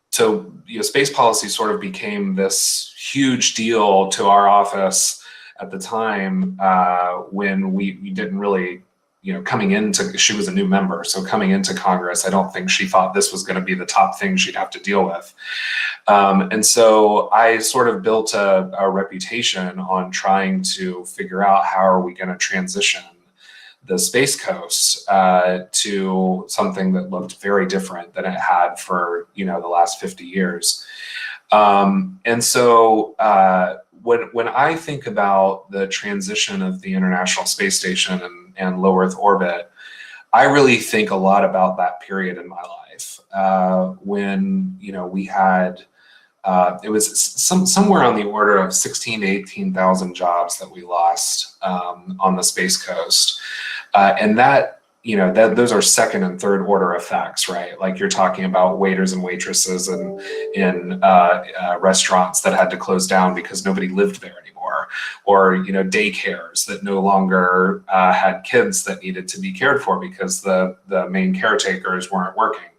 So space policy sort of became this huge deal to our office at the time when we didn't really coming into, she was a new member, so coming into Congress, I don't think she thought this was going to be the top thing she'd have to deal with. And so I sort of built a reputation on trying to figure out how are we going to transition the Space Coast to something that looked very different than it had for the last 50 years. And so when I think about the transition of the International Space Station and low Earth orbit, I really think a lot about that period in my life when we had it was somewhere on the order of 16,000 to 18,000 jobs that we lost on the Space Coast. And that, those are second and third order effects, right? Like you're talking about waiters and waitresses in restaurants that had to close down because nobody lived there anymore, or daycares that no longer had kids that needed to be cared for because the main caretakers weren't working.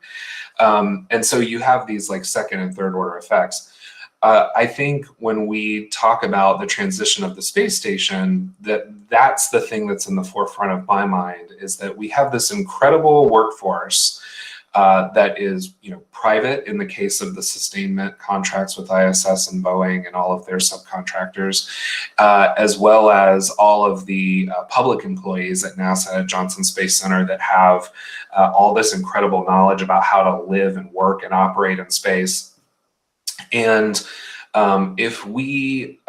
And so you have these like second and third order effects. I think when we talk about the transition of the space station, that's the thing that's in the forefront of my mind, is that we have this incredible workforce that is private in the case of the sustainment contracts with ISS and Boeing and all of their subcontractors, as well as all of the public employees at NASA at Johnson Space Center that have all this incredible knowledge about how to live and work and operate in space. And if we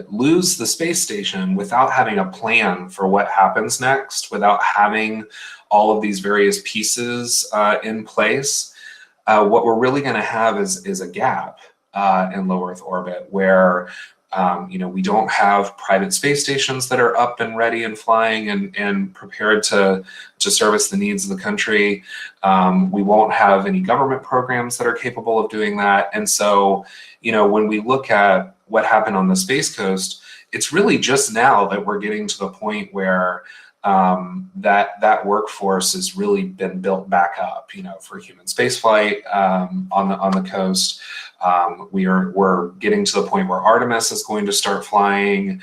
lose the space station without having a plan for what happens next, without having all of these various pieces in place, what we're really going to have is a gap in low Earth orbit where we don't have private space stations that are up and ready and flying and prepared to service the needs of the country. We won't have any government programs that are capable of doing that. And so, when we look at what happened on the Space Coast, it's really just now that we're getting to the point where that workforce has really been built back up, for human spaceflight on the coast. We're getting to the point where Artemis is going to start flying.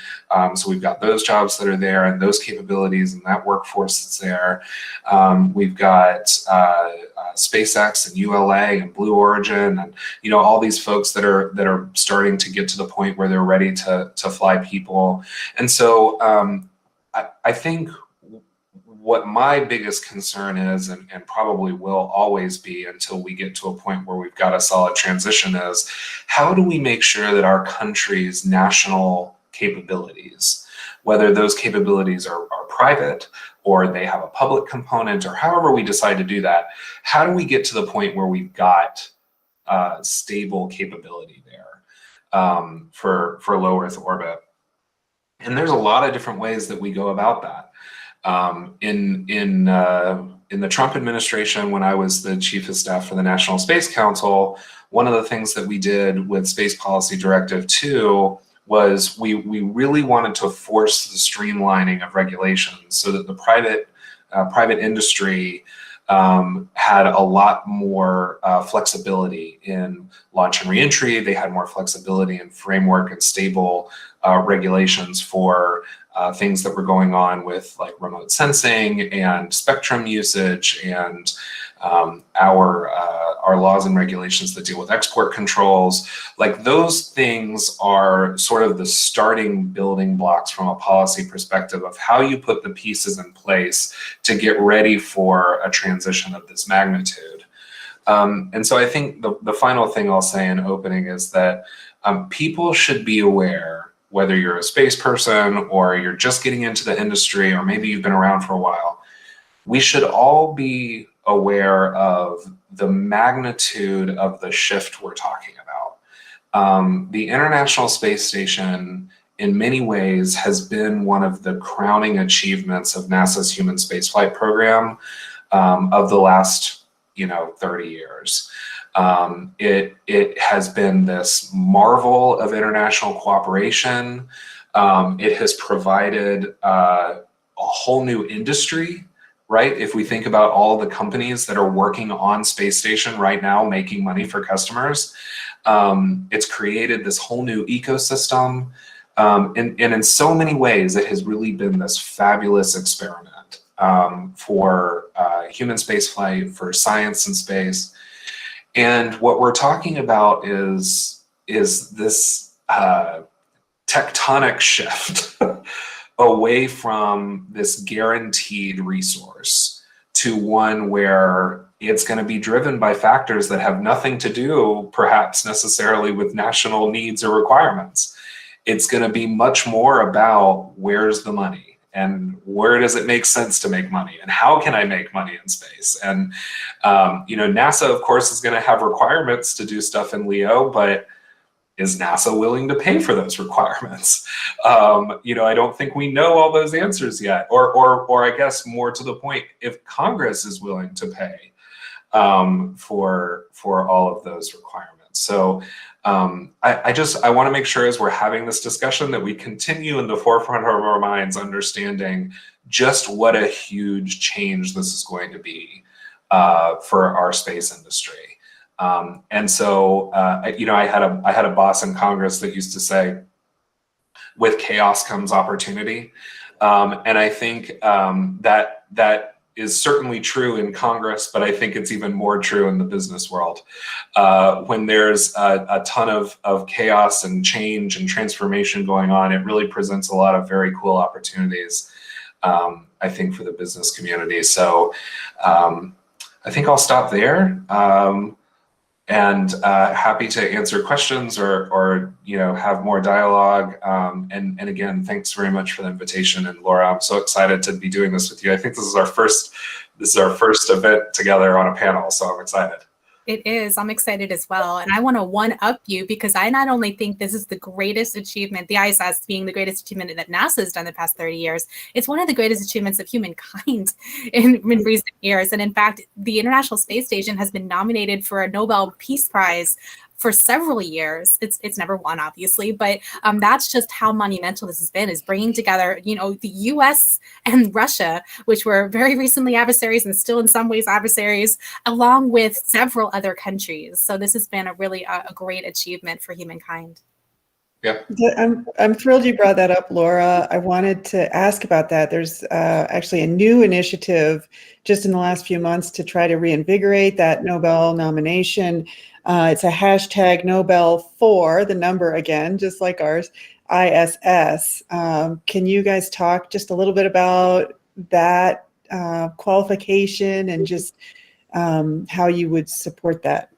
So we've got those jobs that are there and those capabilities and that workforce that's there. We've got SpaceX and ULA and Blue Origin and all these folks that are starting to get to the point where they're ready to fly people. And so I think what my biggest concern is, and probably will always be until we get to a point where we've got a solid transition, is how do we make sure that our country's national capabilities, whether those capabilities are private or they have a public component or however we decide to do that, how do we get to the point where we've got stable capability there for low Earth orbit? And there's a lot of different ways that we go about that. In the Trump administration, when I was the chief of staff for the National Space Council, one of the things that we did with Space Policy Directive 2 was we really wanted to force the streamlining of regulations so that the private industry had a lot more flexibility in launch and reentry. They had more flexibility in framework and stable regulations for things that were going on with like remote sensing and spectrum usage and our laws and regulations that deal with export controls. Like those things are sort of the starting building blocks from a policy perspective of how you put the pieces in place to get ready for a transition of this magnitude. And so I think the final thing I'll say in opening is that people should be aware, whether you're a space person or you're just getting into the industry or maybe you've been around for a while, we should all be aware of the magnitude of the shift we're talking about. The International Space Station, in many ways, has been one of the crowning achievements of NASA's human spaceflight program of the last 30 years. It has been this marvel of international cooperation. It has provided a whole new industry, right? If we think about all the companies that are working on space station right now, making money for customers, it's created this whole new ecosystem. And in so many ways, it has really been this fabulous experiment. for human spaceflight, for science in space. And what we're talking about is this tectonic shift away from this guaranteed resource to one where it's going to be driven by factors that have nothing to do, perhaps necessarily, with national needs or requirements. It's going to be much more about where's the money and where does it make sense to make money and how can I make money in space. And NASA, of course, is going to have requirements to do stuff in LEO, but is NASA willing to pay for those requirements? I don't think we know all those answers yet. Or I guess more to the point, if Congress is willing to pay for all of those requirements. So I want to make sure as we're having this discussion that we continue in the forefront of our minds understanding just what a huge change this is going to be for our space industry. And so, I had a boss in Congress that used to say, with chaos comes opportunity. And I think that is certainly true in Congress, but I think it's even more true in the business world. When there's a ton of chaos and change and transformation going on, it really presents a lot of very cool opportunities, I think, for the business community. So I think I'll stop there. And happy to answer questions or have more dialogue. And again, thanks very much for the invitation. And Laura, I'm so excited to be doing this with you. I think this is our first event together on a panel, so I'm excited. It is. I'm excited as well. And I want to one-up you because I not only think this is the greatest achievement, the ISS being the greatest achievement that NASA has done the past 30 years, it's one of the greatest achievements of humankind in recent years. And in fact, the International Space Station has been nominated for a Nobel Peace Prize for several years. It's never won, obviously, but that's just how monumental this has been, is bringing together, the US and Russia, which were very recently adversaries and still in some ways adversaries, along with several other countries. So this has been a really a great achievement for humankind. Yeah. I'm thrilled you brought that up, Laura. I wanted to ask about that. There's actually a new initiative just in the last few months to try to reinvigorate that Nobel nomination. It's a hashtag Nobel for the number again, just like ours, ISS. Can you guys talk just a little bit about that qualification and just how you would support that?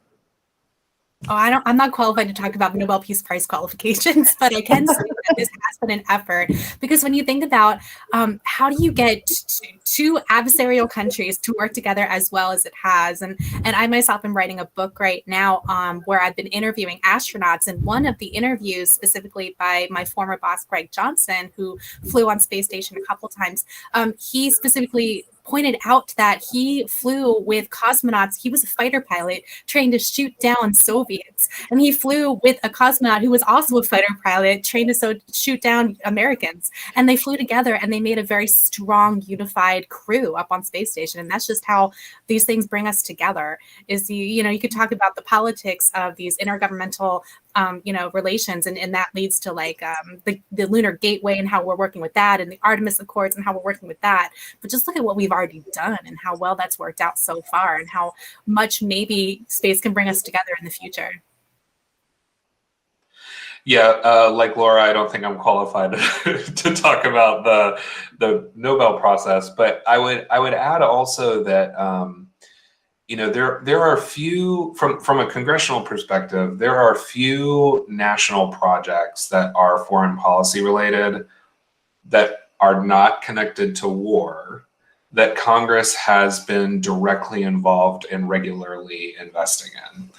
Oh, I'm not qualified to talk about the Nobel Peace Prize qualifications, but I can say that this has been an effort, because when you think about how do you get two adversarial countries to work together as well as it has, and I myself am writing a book right now where I've been interviewing astronauts, and one of the interviews specifically by my former boss, Greg Johnson, who flew on space station a couple times, he specifically pointed out that he flew with cosmonauts. He was a fighter pilot trained to shoot down Soviets. And he flew with a cosmonaut who was also a fighter pilot trained to shoot down Americans. And they flew together and they made a very strong, unified crew up on space station. And that's just how these things bring us together. Is you could talk about the politics of these intergovernmental relations, and that leads to like the Lunar Gateway and how we're working with that, and the Artemis Accords and how we're working with that. But just look at what we've already done and how well that's worked out so far, and how much maybe space can bring us together in the future. Yeah, like Laura, I don't think I'm qualified to talk about the Nobel process, but I would add also that there are few, from a congressional perspective, there are few national projects that are foreign policy related that are not connected to war that Congress has been directly involved in regularly investing in.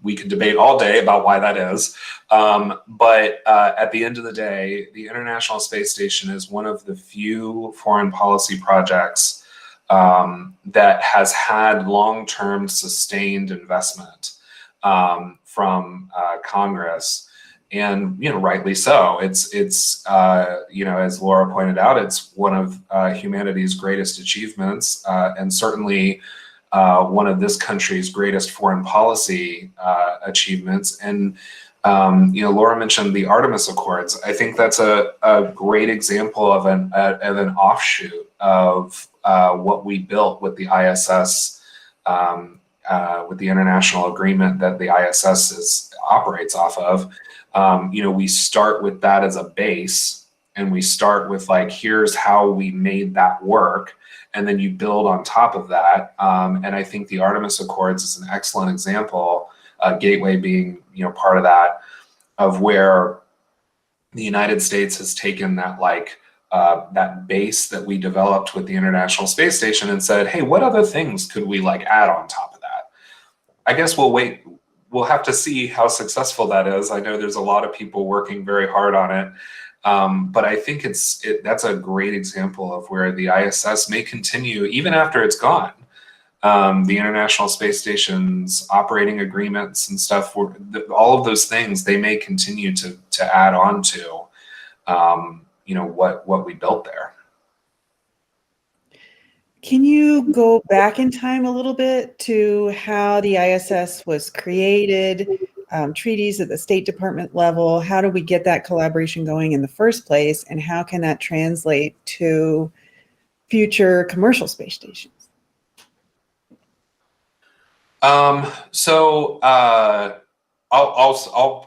We could debate all day about why that is. But at the end of the day, the International Space Station is one of the few foreign policy projects that has had long-term sustained investment from Congress. And rightly so. It's as Laura pointed out, it's one of humanity's greatest achievements, and certainly one of this country's greatest foreign policy achievements. And Laura mentioned the Artemis Accords. I think that's a great example of an offshoot of what we built with the ISS, with the international agreement that the ISS operates off of. We start with that as a base, and we start with like, here's how we made that work, and then you build on top of that. And I think the Artemis Accords is an excellent example, Gateway being part of that, of where the United States has taken that that base that we developed with the International Space Station and said, hey, what other things could we add on top of that? I guess we'll have to see how successful that is. I know there's a lot of people working very hard on it. But I think that's a great example of where the ISS may continue even after it's gone. The International Space Station's operating agreements and stuff, all of those things, they may continue to add on to, what we built there. Can you go back in time a little bit to how the ISS was created, treaties at the State Department level? How do we get that collaboration going in the first place? And how can that translate to future commercial space stations? I'll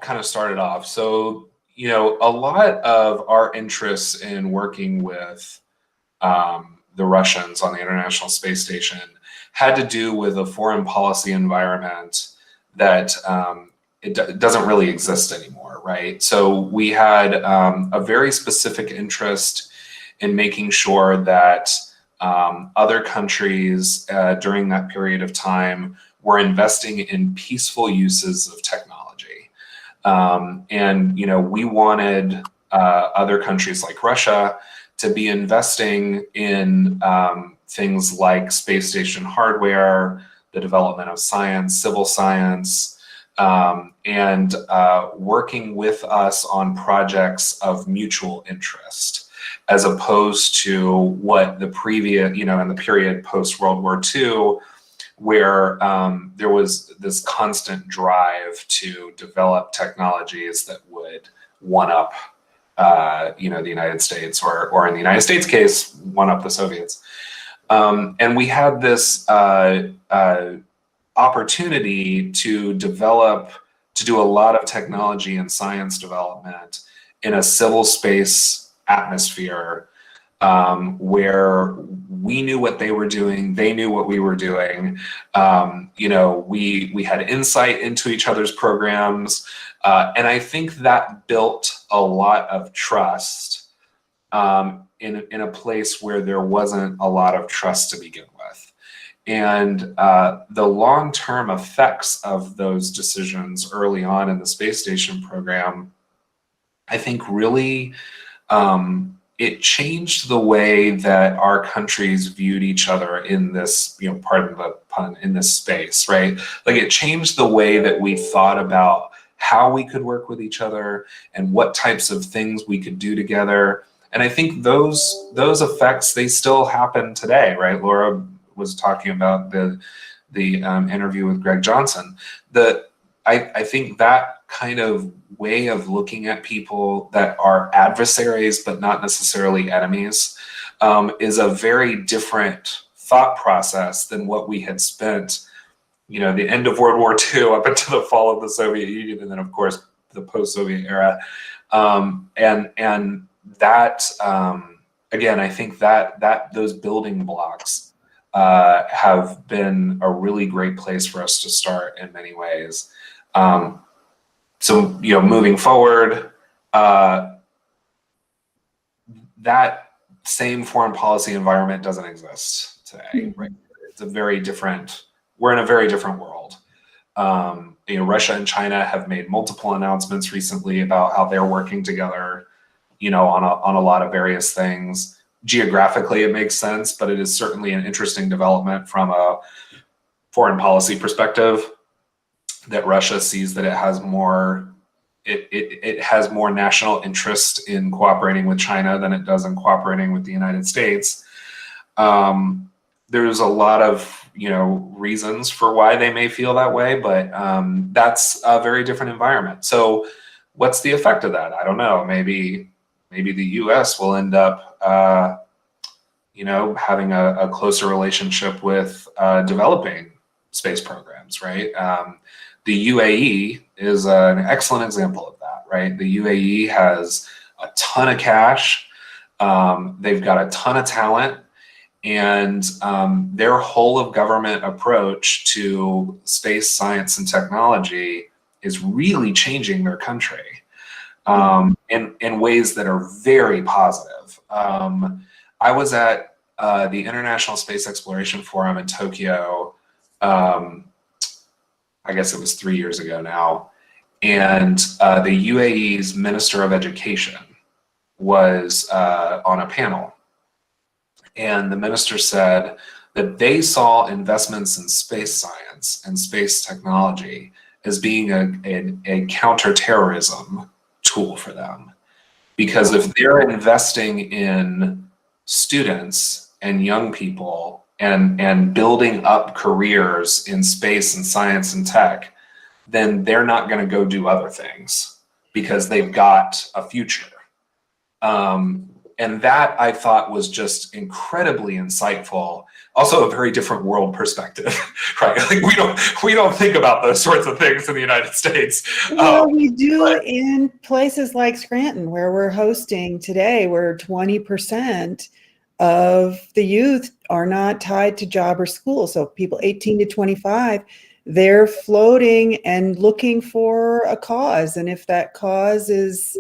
kind of start it off. So, a lot of our interests in working with the Russians on the International Space Station had to do with a foreign policy environment that it doesn't really exist anymore, right? So we had a very specific interest in making sure that other countries during that period of time were investing in peaceful uses of technology. And we wanted other countries like Russia to be investing in things like space station hardware, the development of science, civil science, and working with us on projects of mutual interest, as opposed to what the previous, in the period post-World War II, where there was this constant drive to develop technologies that would one-up the United States, or in the United States case, one-up the Soviets. And we had this opportunity to do a lot of technology and science development in a civil space atmosphere, where we knew what they were doing, they knew what we were doing. We had insight into each other's programs, and I think that built a lot of trust in a place where there wasn't a lot of trust to begin with. And the long-term effects of those decisions early on in the space station program, I think really it changed the way that our countries viewed each other in this, pardon the pun, in this space, right? Like, it changed the way that we thought about how we could work with each other and what types of things we could do together. And I think those effects, they still happen today, right? Laura was talking about the interview with Greg Johnson. I think that kind of way of looking at people that are adversaries but not necessarily enemies is a very different thought process than what we had spent, the end of World War II up until the fall of the Soviet Union, and then of course the post-Soviet era. And that again, I think that those building blocks have been a really great place for us to start in many ways. So, moving forward, that same foreign policy environment doesn't exist today, right? It's we're in a very different world. Russia and China have made multiple announcements recently about how they're working together, on a lot of various things. Geographically, it makes sense, but it is certainly an interesting development from a foreign policy perspective, that Russia sees that it has more national interest in cooperating with China than it does in cooperating with the United States. There's a lot of reasons for why they may feel that way, but that's a very different environment. So what's the effect of that? I don't know. Maybe the US will end up having a closer relationship with developing space programs, right? The UAE is an excellent example of that, right? The UAE has a ton of cash. They've got a ton of talent, and their whole of government approach to space science and technology is really changing their country in ways that are very positive. I was at the International Space Exploration Forum in Tokyo, I guess it was 3 years ago now, and the UAE's Minister of Education was on a panel. And the minister said that they saw investments in space science and space technology as being a counterterrorism tool for them. Because if they're investing in students and young people and building up careers in space and science and tech, then they're not going to go do other things because they've got a future. And that I thought was just incredibly insightful. Also a very different world perspective, right? Like we don't think about those sorts of things in the United States. Well, we do in places like Scranton, where we're hosting today, where 20% of the youth are not tied to job or school. So people 18 to 25, they're floating and looking for a cause. And if that cause is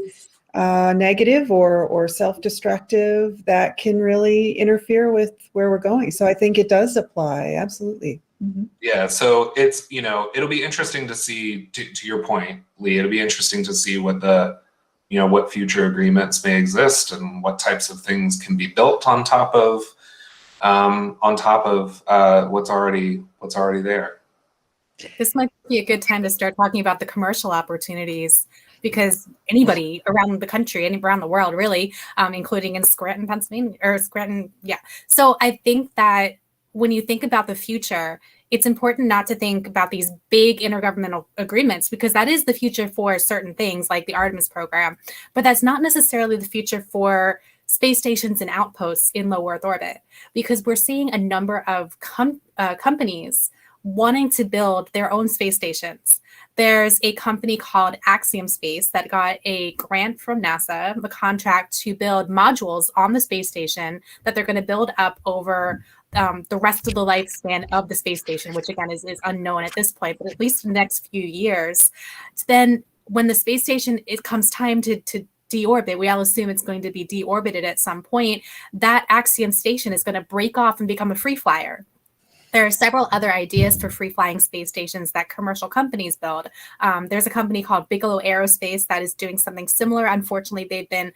negative or self-destructive, that can really interfere with where we're going. So I think it does apply. Absolutely. Mm-hmm. Yeah. So it's, it'll be interesting to see, to your point, Lee, it'll be interesting to see what what future agreements may exist and what types of things can be built on top of what's already there. This might be a good time to start talking about the commercial opportunities, because anybody around the country and around the world, really, including in Scranton, Pennsylvania, or Scranton, yeah. So I think that when you think about the future, it's important not to think about these big intergovernmental agreements, because that is the future for certain things like the Artemis program, but that's not necessarily the future for space stations and outposts in low Earth orbit, because we're seeing a number of companies wanting to build their own space stations. There's a company called Axiom Space that got a grant from NASA, the contract to build modules on the space station that they're going to build up over the rest of the lifespan of the space station, which again is unknown at this point, but at least in the next few years. Then when the space station, it comes time to deorbit, we all assume it's going to be deorbited at some point, that Axiom station is going to break off and become a free flyer. There are several other ideas for free-flying space stations that commercial companies build. There's a company called Bigelow Aerospace that is doing something similar. Unfortunately, they've been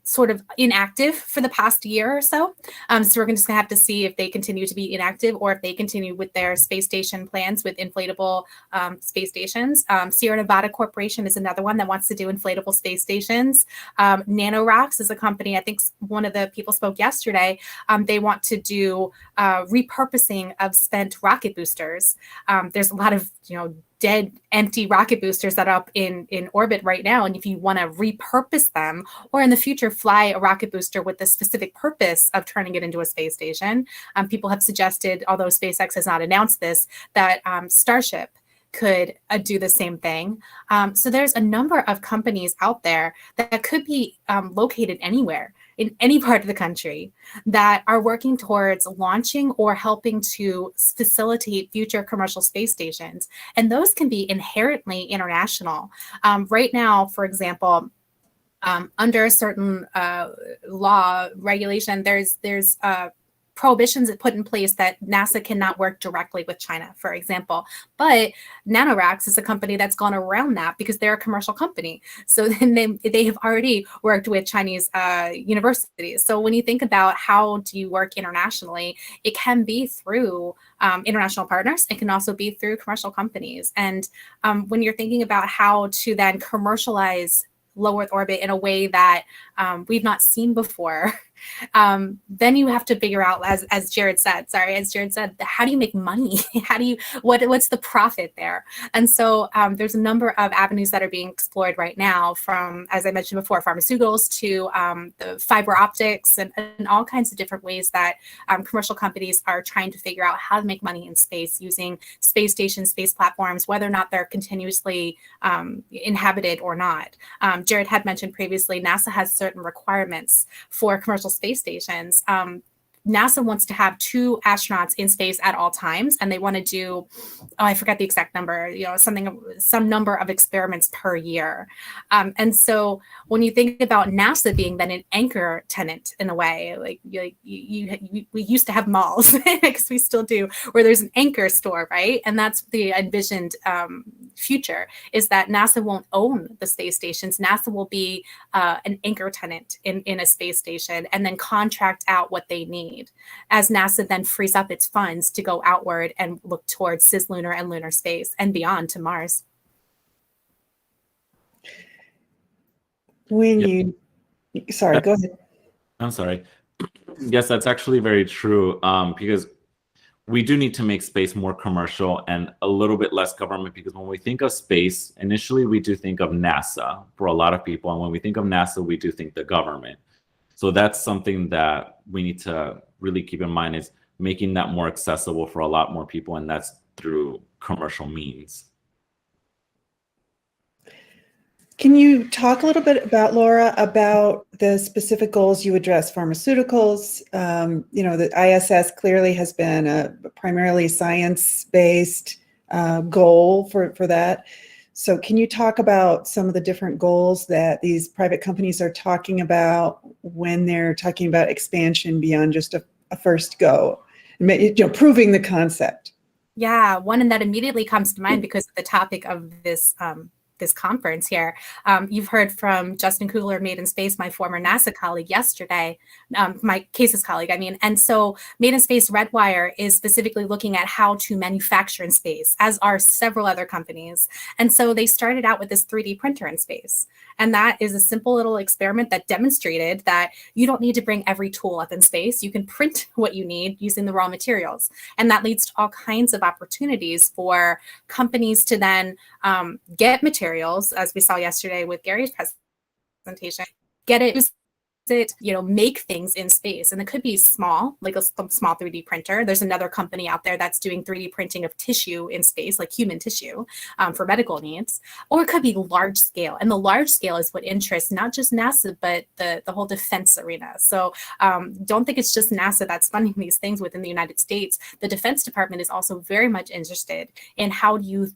sort of inactive for the past year or so. So we're just gonna have to see if they continue to be inactive or if they continue with their space station plans with inflatable space stations. Sierra Nevada Corporation is another one that wants to do inflatable space stations. NanoRacks is a company, I think one of the people spoke yesterday, they want to do repurposing of spent rocket boosters. There's a lot of, dead, empty rocket boosters that are up in orbit right now. And if you want to repurpose them, or in the future fly a rocket booster with the specific purpose of turning it into a space station, people have suggested, although SpaceX has not announced this, that Starship could do the same thing. So there's a number of companies out there that could be located anywhere in any part of the country that are working towards launching or helping to facilitate future commercial space stations. And those can be inherently international. Right now, for example, under a certain law regulation, there's prohibitions put in place that NASA cannot work directly with China, for example. But NanoRacks is a company that's gone around that because they're a commercial company. So then they have already worked with Chinese universities. So when you think about how do you work internationally, it can be through international partners. It can also be through commercial companies. And when you're thinking about how to then commercialize low Earth orbit in a way that we've not seen before, Then you have to figure out, as Jared said, how do you make money? What's the profit there? And so there's a number of avenues that are being explored right now, from, as I mentioned before, pharmaceuticals to the fiber optics and all kinds of different ways that commercial companies are trying to figure out how to make money in space using space stations, space platforms, whether or not they're continuously inhabited or not. Jared had mentioned previously, NASA has certain requirements for commercial space stations. NASA wants to have 2 astronauts in space at all times, and they want to do, I forget the exact number, some number of experiments per year. And so when you think about NASA being then an anchor tenant in a way, we used to have malls, because we still do, where there's an anchor store, right? And that's the envisioned future, is that NASA won't own the space stations. NASA will be an anchor tenant in a space station, and then contract out what they need, as NASA then frees up its funds to go outward and look towards CisLunar and lunar space and beyond to Mars. Sorry, go ahead. I'm sorry. Yes, that's actually very true, because we do need to make space more commercial and a little bit less government, because when we think of space, initially we do think of NASA for a lot of people. And when we think of NASA, we do think the government. So that's something that we need to really keep in mind, is making that more accessible for a lot more people, and that's through commercial means. Can you talk a little bit about, Laura, about the specific goals you address? Pharmaceuticals, the ISS clearly has been a primarily science-based goal for that. So can you talk about some of the different goals that these private companies are talking about when they're talking about expansion beyond just a first go, proving the concept? Yeah, one that immediately comes to mind because of the topic of this conference here. You've heard from Justin Kugler, Made in Space, my former NASA colleague yesterday, my CASES colleague, I mean. And so Made in Space Redwire is specifically looking at how to manufacture in space, as are several other companies. And so they started out with this 3D printer in space. And that is a simple little experiment that demonstrated that you don't need to bring every tool up in space. You can print what you need using the raw materials. And that leads to all kinds of opportunities for companies to then get materials, as we saw yesterday with Gary's presentation, get it, use it, make things in space. And it could be small, like a small 3D printer. There's another company out there that's doing 3D printing of tissue in space, like human tissue, for medical needs. Or it could be large scale. And the large scale is what interests not just NASA, but the whole defense arena. So don't think it's just NASA that's funding these things within the United States. The Defense Department is also very much interested in how do you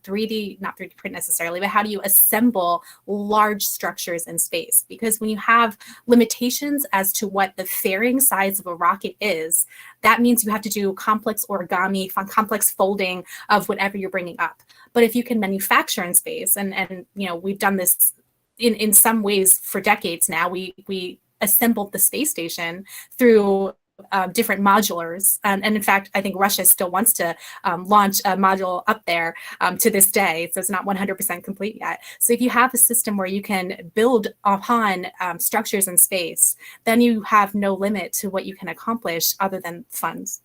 not 3D print necessarily, but how do you assemble large structures in space? Because when you have limitations as to what the fairing size of a rocket is, that means you have to do complex origami, complex folding of whatever you're bringing up. But if you can manufacture in space, and we've done this in some ways for decades now, we assembled the space station through different modulars. And in fact, I think Russia still wants to launch a module up there to this day. So it's not 100% complete yet. So if you have a system where you can build upon structures in space, then you have no limit to what you can accomplish other than funds.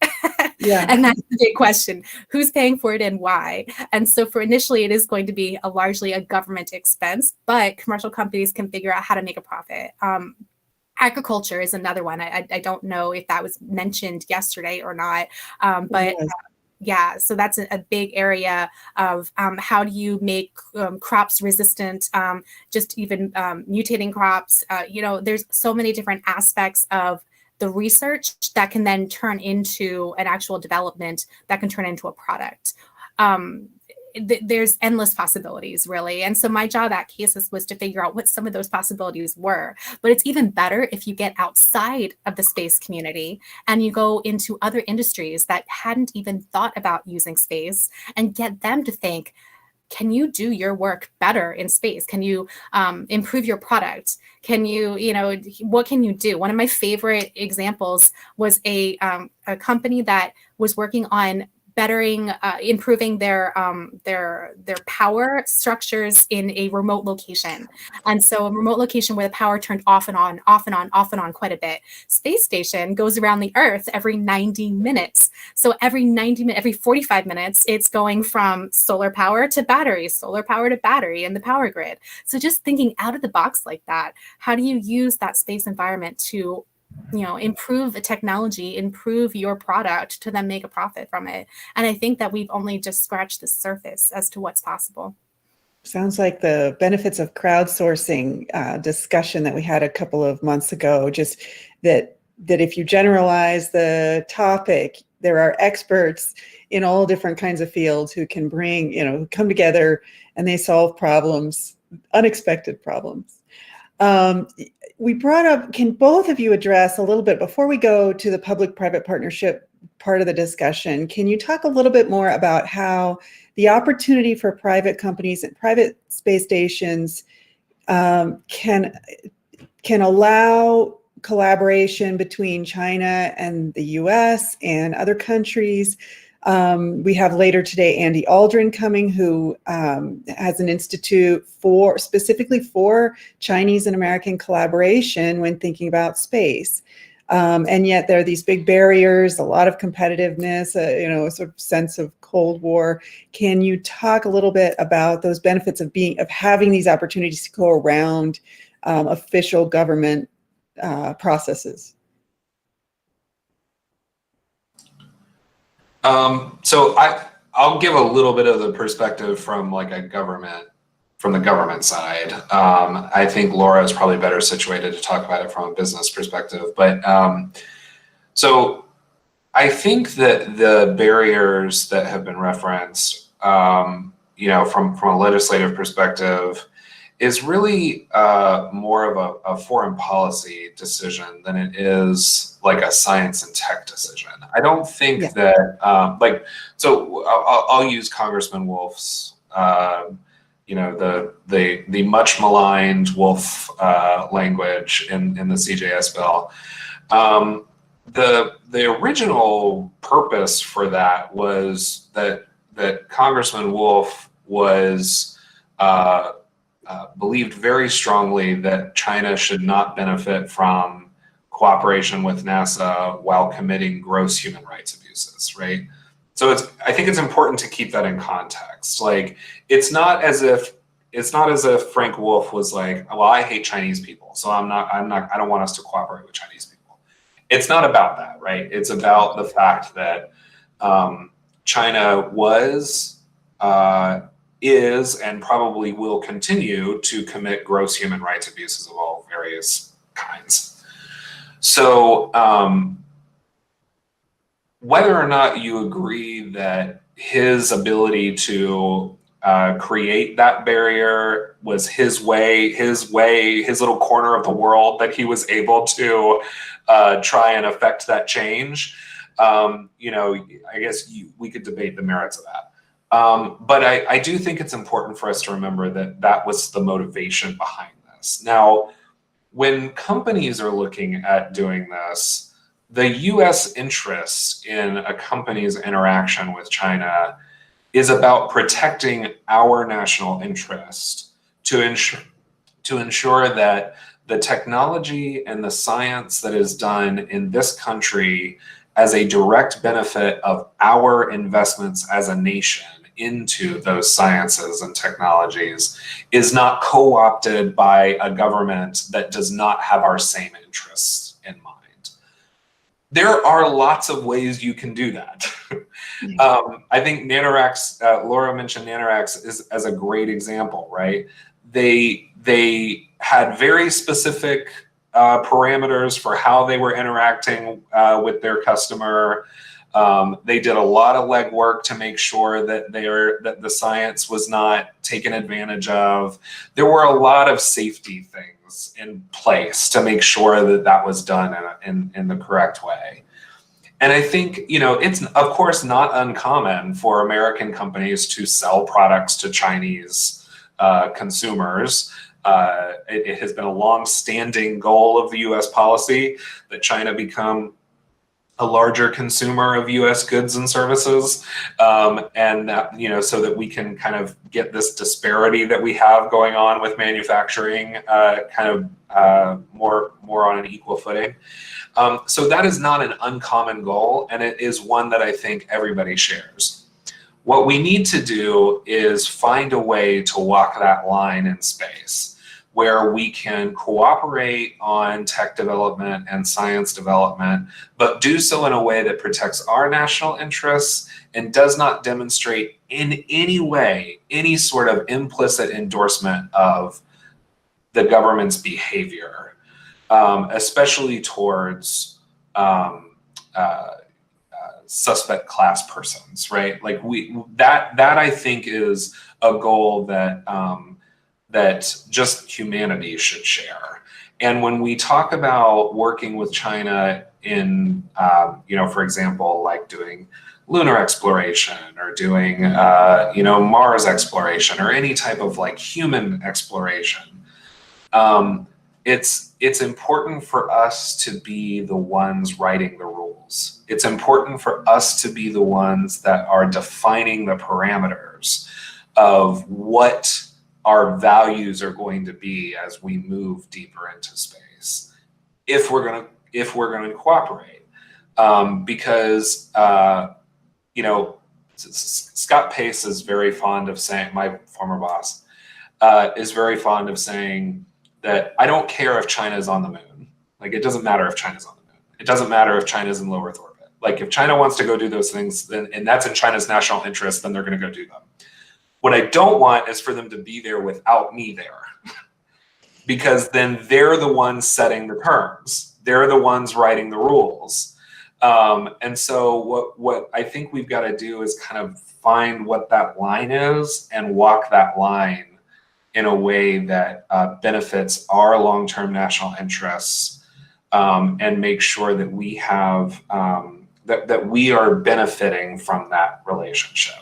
Yeah. And that's the big question. Who's paying for it and why? And so for initially, it is going to be largely a government expense, but commercial companies can figure out how to make a profit. Agriculture is another one. I don't know if that was mentioned yesterday or not, but yeah, so that's a big area of how do you make crops resistant, just even mutating crops. There's so many different aspects of the research that can then turn into an actual development that can turn into a product. There's endless possibilities, really. And so my job at CASES was to figure out what some of those possibilities were. But it's even better if you get outside of the space community and you go into other industries that hadn't even thought about using space and get them to think, can you do your work better in space? Can you improve your product? Can you, what can you do? One of my favorite examples was a company that was working on improving their power structures in a remote location. And so a remote location where the power turned off and on, off and on, off and on quite a bit. Space station goes around the Earth every 90 minutes. So every 45 minutes, it's going from solar power to battery, solar power to battery in the power grid. So just thinking out of the box like that, how do you use that space environment to improve the technology, improve your product to then make a profit from it? And I think that we've only just scratched the surface as to what's possible. Sounds like the benefits of crowdsourcing discussion that we had a couple of months ago, just that if you generalize the topic, there are experts in all different kinds of fields who can bring, who come together and they solve problems, unexpected problems. We brought up, can both of you address a little bit, before we go to the public-private partnership part of the discussion, can you talk a little bit more about how the opportunity for private companies and private space stations can allow collaboration between China and the US and other countries? We have later today Andy Aldrin coming, who has an institute specifically for Chinese and American collaboration when thinking about space. And yet there are these big barriers, a lot of competitiveness, a sort of sense of Cold War. Can you talk a little bit about those benefits of having these opportunities to go around official government processes? So I'll give a little bit of the perspective from from the government side. I think Laura is probably better situated to talk about it from a business perspective. But so I think that the barriers that have been referenced, from a legislative perspective, is really more of a foreign policy decision than it is like a science and tech decision. I don't think that I'll use Congressman Wolf's the much maligned Wolf language in the CJS bill. The original purpose for that was that Congressman Wolf was believed very strongly that China should not benefit from cooperation with NASA while committing gross human rights abuses, right? So I think it's important to keep that in context. Like, it's not as if Frank Wolf was like, well, I hate Chinese people, so I don't want us to cooperate with Chinese people. It's not about that, right? It's about the fact that China is and probably will continue to commit gross human rights abuses of all various kinds. So whether or not you agree that his ability to create that barrier was his little corner of the world that he was able to try and affect that change, I guess we could debate the merits of that. But I do think it's important for us to remember that was the motivation behind this. Now, when companies are looking at doing this, the US interest in a company's interaction with China is about protecting our national interest to ensure that the technology and the science that is done in this country as a direct benefit of our investments as a nation into those sciences and technologies is not co-opted by a government that does not have our same interests in mind. There are lots of ways you can do that. I think NanoRacks, Laura mentioned NanoRacks as a great example, right? They had very specific parameters for how they were interacting with their customer. They did a lot of legwork to make sure that the science was not taken advantage of. There were a lot of safety things in place to make sure that was done in the correct way. And I think, it's of course not uncommon for American companies to sell products to Chinese consumers. It has been a long-standing goal of the US policy that China become a larger consumer of U.S. goods and services, and that, you know, so that we can kind of get this disparity that we have going on with manufacturing kind of more on an equal footing. So that is not an uncommon goal, and it is one that I think everybody shares. What we need to do is find a way to walk that line in space, where we can cooperate on tech development and science development, but do so in a way that protects our national interests and does not demonstrate in any way any sort of implicit endorsement of the government's behavior, especially towards suspect class persons, right? Like that I think is a goal that that just humanity should share. And when we talk about working with China in, you know, for example, like doing lunar exploration or doing, you know, Mars exploration or any type of like human exploration, it's important for us to be the ones writing the rules. It's important for us to be the ones that are defining the parameters of what our values are going to be as we move deeper into space, if we're going to cooperate, because you know, Scott Pace is very fond of saying, my former boss is very fond of saying that I don't care if China's on the moon. Like, it doesn't matter if China's on the moon. It doesn't matter if China's in low Earth orbit. Like, if China wants to go do those things, then, and that's in China's national interest, then they're going to go do them. What I don't want is for them to be there without me there, because then they're the ones setting the terms. They're the ones writing the rules. And so what I think we've got to do is kind of find what that line is and walk that line in a way that benefits our long-term national interests, and make sure that we have that we are benefiting from that relationship.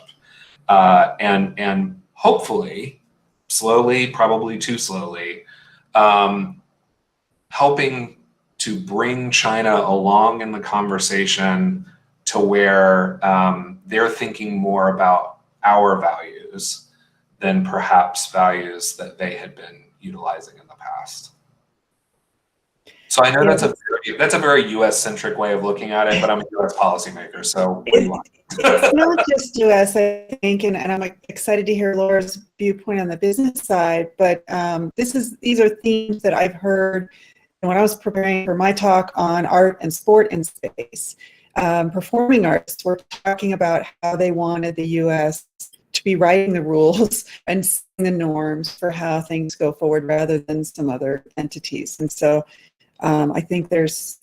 And hopefully, slowly, probably too slowly, helping to bring China along in the conversation to where they're thinking more about our values than perhaps values that they had been utilizing in the past. So I know that's a very U.S.-centric way of looking at it, but I'm a U.S. policymaker, so what do you want? It's not just U.S., I think, and I'm excited to hear Laura's viewpoint on the business side, but these are themes that I've heard when I was preparing for my talk on art and sport in space. Performing artists were talking about how they wanted the U.S. to be writing the rules and setting the norms for how things go forward rather than some other entities. And so I think there's,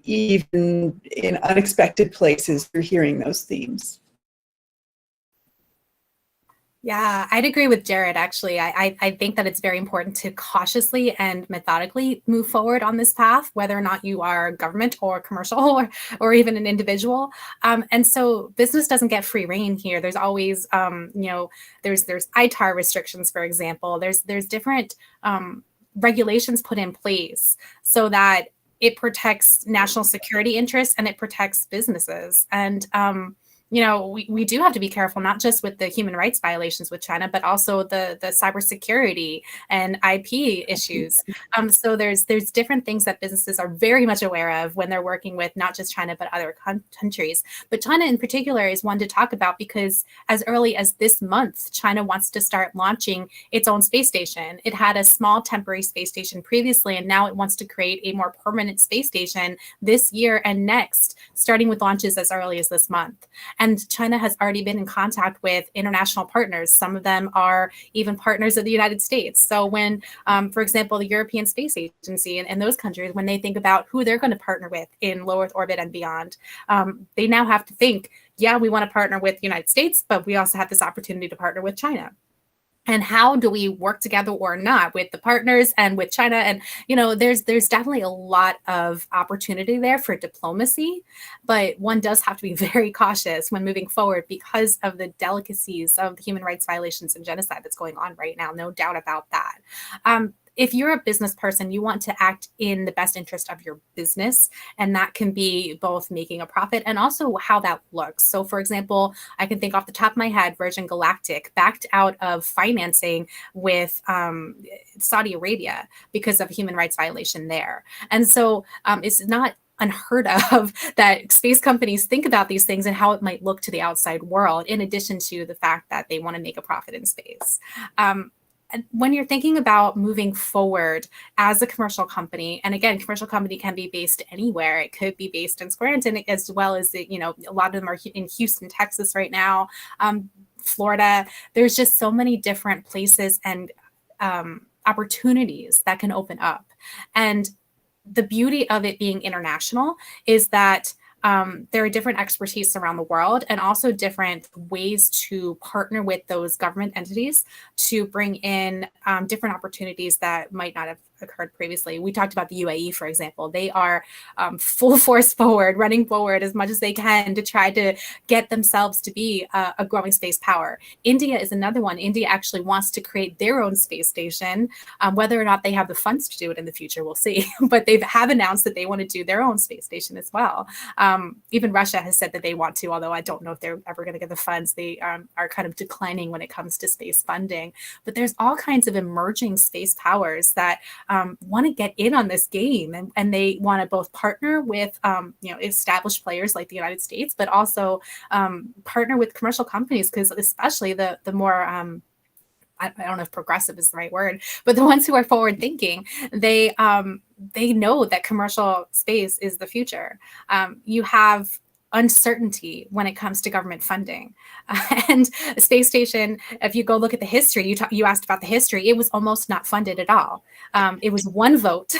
even in unexpected places, you're hearing those themes. Yeah, I'd agree with Jared, actually. I think that it's very important to cautiously and methodically move forward on this path, whether or not you are government or commercial or even an individual. And so business doesn't get free rein here. There's always, you know, there's ITAR restrictions, for example. There's different regulations put in place so that it protects national security interests and it protects businesses. And you know, we do have to be careful, not just with the human rights violations with China, but also the cybersecurity and IP issues. So there's different things that businesses are very much aware of when they're working with not just China, but other countries. But China in particular is one to talk about because as early as this month, China wants to start launching its own space station. It had a small temporary space station previously, and now it wants to create a more permanent space station this year and next, starting with launches as early as this month. And China has already been in contact with international partners. Some of them are even partners of the United States. So when, for example, the European Space Agency and those countries, when they think about who they're going to partner with in low Earth orbit and beyond, they now have to think, yeah, we want to partner with the United States, but we also have this opportunity to partner with China. And how do we work together or not with the partners and with China? And, you know, there's definitely a lot of opportunity there for diplomacy, but one does have to be very cautious when moving forward because of the delicacies of the human rights violations and genocide that's going on right now. No doubt about that. if you're a business person, you want to act in the best interest of your business. And that can be both making a profit and also how that looks. So for example, I can think off the top of my head, Virgin Galactic backed out of financing with Saudi Arabia because of human rights violation there. And so it's not unheard of that space companies think about these things and how it might look to the outside world, in addition to the fact that they want to make a profit in space. When you're thinking about moving forward as a commercial company, and again, commercial company can be based anywhere. It could be based in Scranton as well as, a lot of them are in Houston, Texas right now, Florida. There's just so many different places and opportunities that can open up. And the beauty of it being international is that there are different expertise around the world and also different ways to partner with those government entities to bring in different opportunities that might not have occurred previously. We talked about the UAE, for example. They are full force forward, running forward as much as they can to try to get themselves to be a growing space power. India is another one. India actually wants to create their own space station. Whether or not they have the funds to do it in the future, we'll see. But they have announced that they want to do their own space station as well. Even Russia has said that they want to, although I don't know if they're ever going to get the funds. They are kind of declining when it comes to space funding. But there's all kinds of emerging space powers that want to get in on this game, and they want to both partner with established players like the United States, but also partner with commercial companies, because especially the more I don't know if progressive is the right word, but the ones who are forward thinking, they know that commercial space is the future. You have uncertainty when it comes to government funding. And a space station, if you go look at the history, you asked about the history, it was almost not funded at all. It was one vote.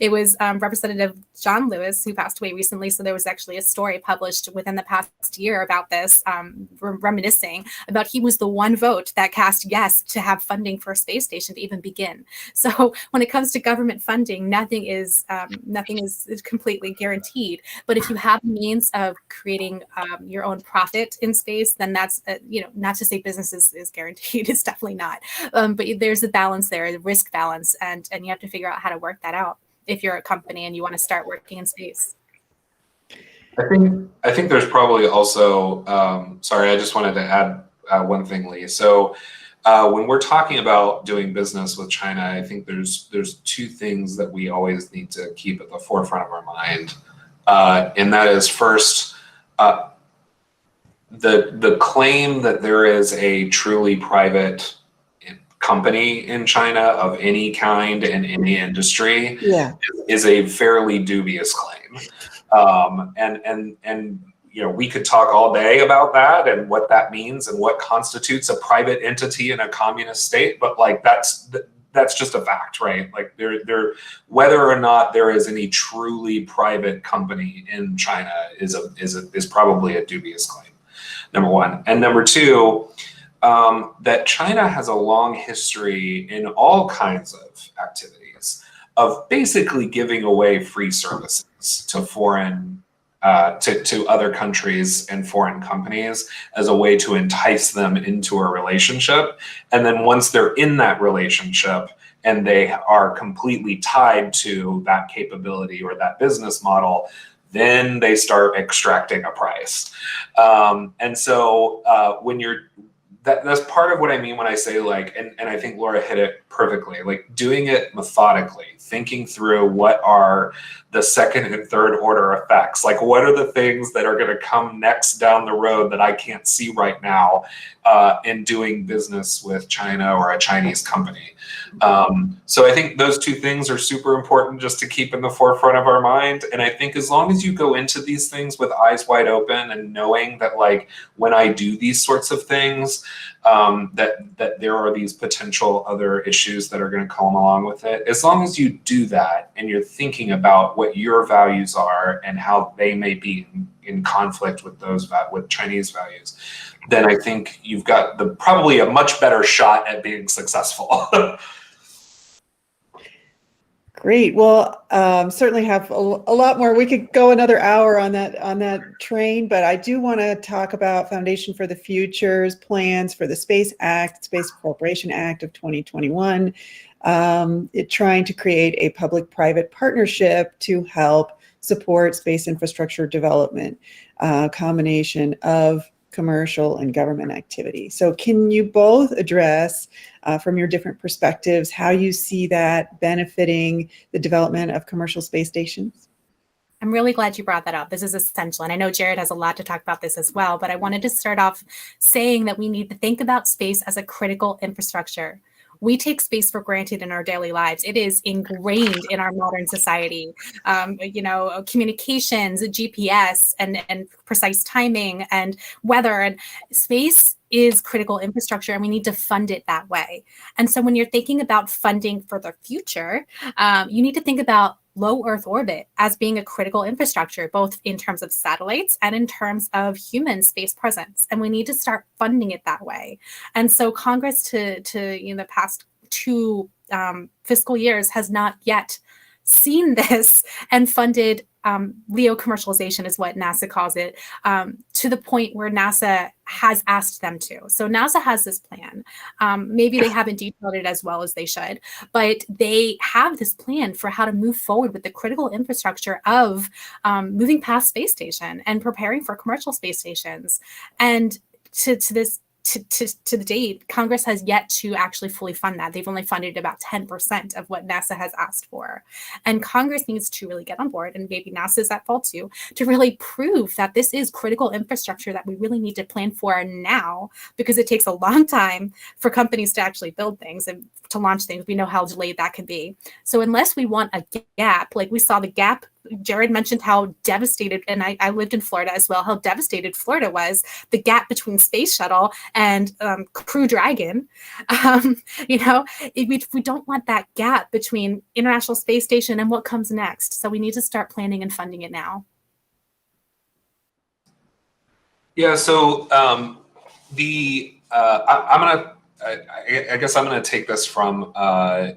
It was Representative John Lewis, who passed away recently. So there was actually a story published within the past year about this, reminiscing about he was the one vote that cast yes to have funding for a space station to even begin. So when it comes to government funding, nothing is completely guaranteed. But if you have means of creating your own profit in space, then that's not to say business is guaranteed. It's definitely not. But there's a balance there, a risk balance, and you have to figure out how to work that out if you're a company and you want to start working in space. I think there's probably also sorry, I just wanted to add one thing, Lee. So when we're talking about doing business with China, I think there's two things that we always need to keep at the forefront of our mind. And that is first, the claim that there is a truly private company in China of any kind in any industry is a fairly dubious claim. And we could talk all day about that and what that means and what constitutes a private entity in a communist state, but like that's just a fact, right? Like there, whether or not there is any truly private company in China is probably a dubious claim, number one. And number two, that China has a long history in all kinds of activities of basically giving away free services to foreign to other countries and foreign companies as a way to entice them into a relationship. And then once they're in that relationship and they are completely tied to that capability or that business model, then they start extracting a price. And so when that's part of what I mean when I say and I think Laura hit it perfectly, like doing it methodically, thinking through what are the second and third order effects, like what are the things that are going to come next down the road that I can't see right now in doing business with China or a Chinese company. So I think those two things are super important just to keep in the forefront of our mind. And I think as long as you go into these things with eyes wide open and knowing that like when I do these sorts of things, that there are these potential other issues that are going to come along with it. As long as you do that and you're thinking about what your values are and how they may be in conflict with with Chinese values, then I think you've got probably a much better shot at being successful. Great. Well, certainly have a lot more. We could go another hour on that train, but I do want to talk about Foundation for the Future's plans for the Space Act, Space Corporation Act of 2021. trying to create a public-private partnership to help support space infrastructure development, combination of commercial and government activity. So can you both address from your different perspectives how you see that benefiting the development of commercial space stations? I'm really glad you brought that up. This is essential. And I know Jared has a lot to talk about this as well, but I wanted to start off saying that we need to think about space as a critical infrastructure. We take space for granted in our daily lives. It is ingrained in our modern society. Communications, GPS, and precise timing, and weather, and space is critical infrastructure, and we need to fund it that way. And so when you're thinking about funding for the future, you need to think about low Earth orbit as being a critical infrastructure, both in terms of satellites and in terms of human space presence. And we need to start funding it that way. And so Congress to the past 2 fiscal years has not yet seen this and funded LEO commercialization is what NASA calls it, to the point where NASA has asked them to. So NASA has this plan. Maybe they haven't detailed it as well as they should, but they have this plan for how to move forward with the critical infrastructure of moving past space station and preparing for commercial space stations. And to the date, Congress has yet to actually fully fund that. They've only funded about 10% of what NASA has asked for. And Congress needs to really get on board, and maybe NASA is at fault too, to really prove that this is critical infrastructure that we really need to plan for now, because it takes a long time for companies to actually build things and to launch things. We know how delayed that can be. So unless we want a gap, like we saw the gap, Jared mentioned how devastated, and I lived in Florida as well, how devastated Florida was, the gap between Space Shuttle and Crew Dragon. We don't want that gap between International Space Station and what comes next. So we need to start planning and funding it now. Yeah, so I guess I'm gonna take this from a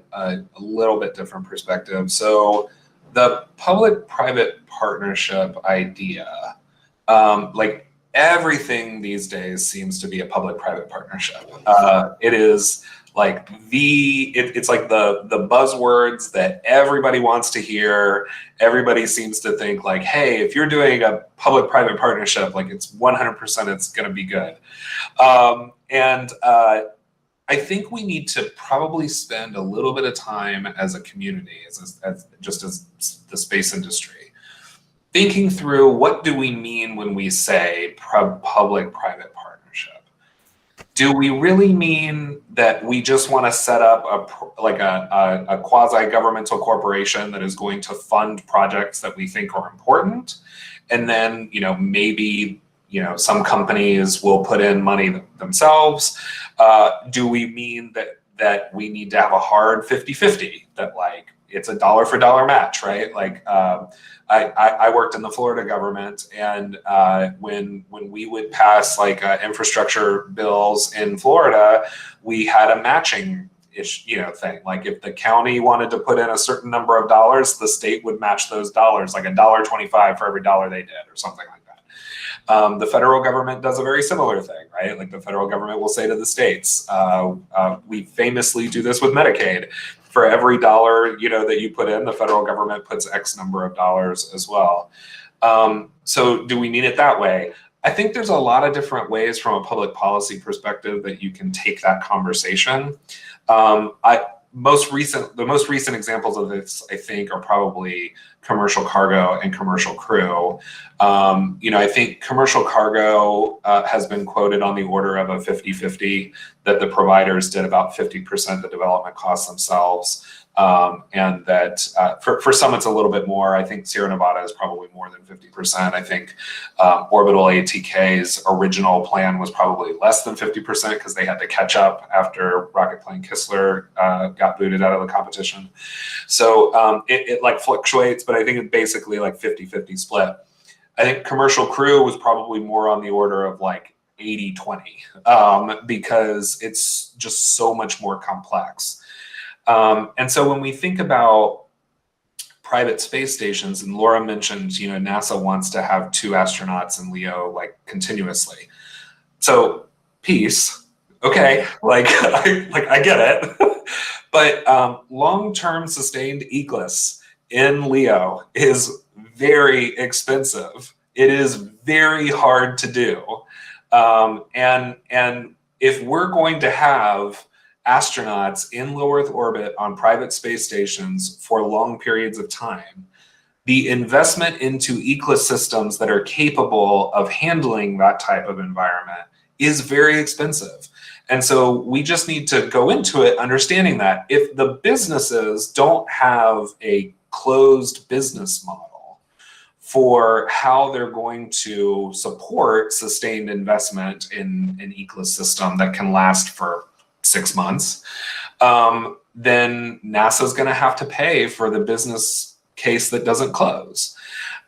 little bit different perspective. So the public-private partnership idea, like everything these days seems to be a public-private partnership. It is like it's like the buzzwords that everybody wants to hear. Everybody seems to think like, hey, if you're doing a public-private partnership, like it's 100% it's gonna be good. I think we need to probably spend a little bit of time as a community, as the space industry, thinking through what do we mean when we say public-private partnership. Do we really mean that we just want to set up a quasi-governmental corporation that is going to fund projects that we think are important, and then maybe some companies will put in money themselves? Do we mean that we need to have a hard 50-50, that like it's a dollar for dollar match, right? Like I worked in the Florida government, and when we would pass like infrastructure bills in Florida, we had a matching thing. Like if the county wanted to put in a certain number of dollars, the state would match those dollars, like $1.25 for every dollar they did, or something like that. The federal government does a very similar thing, right? Like the federal government will say to the states, we famously do this with Medicaid. For every dollar that you put in, the federal government puts X number of dollars as well. So do we mean it that way? I think there's a lot of different ways from a public policy perspective that you can take that conversation. The most recent examples of this, I think, are probably commercial cargo and commercial crew. I think commercial cargo has been quoted on the order of a 50-50, that the providers did about 50% of the development costs themselves. And that for some it's a little bit more. I think Sierra Nevada is probably more than 50%. I think Orbital ATK's original plan was probably less than 50% because they had to catch up after rocket plane Kistler got booted out of the competition. So it like fluctuates, but I think it's basically like 50-50 split. I think commercial crew was probably more on the order of like 80-20 because it's just so much more complex. And so when we think about private space stations, and Laura mentioned, NASA wants to have 2 astronauts in LEO like continuously. So peace, okay, like I get it. But long-term sustained eclipse in Leo is very expensive. It is very hard to do. And if we're going to have astronauts in low Earth orbit on private space stations for long periods of time, the investment into ecosystems that are capable of handling that type of environment is very expensive. And so we just need to go into it understanding that if the businesses don't have a closed business model for how they're going to support sustained investment in an ecosystem that can last for 6 months, then NASA's going to have to pay for the business case that doesn't close.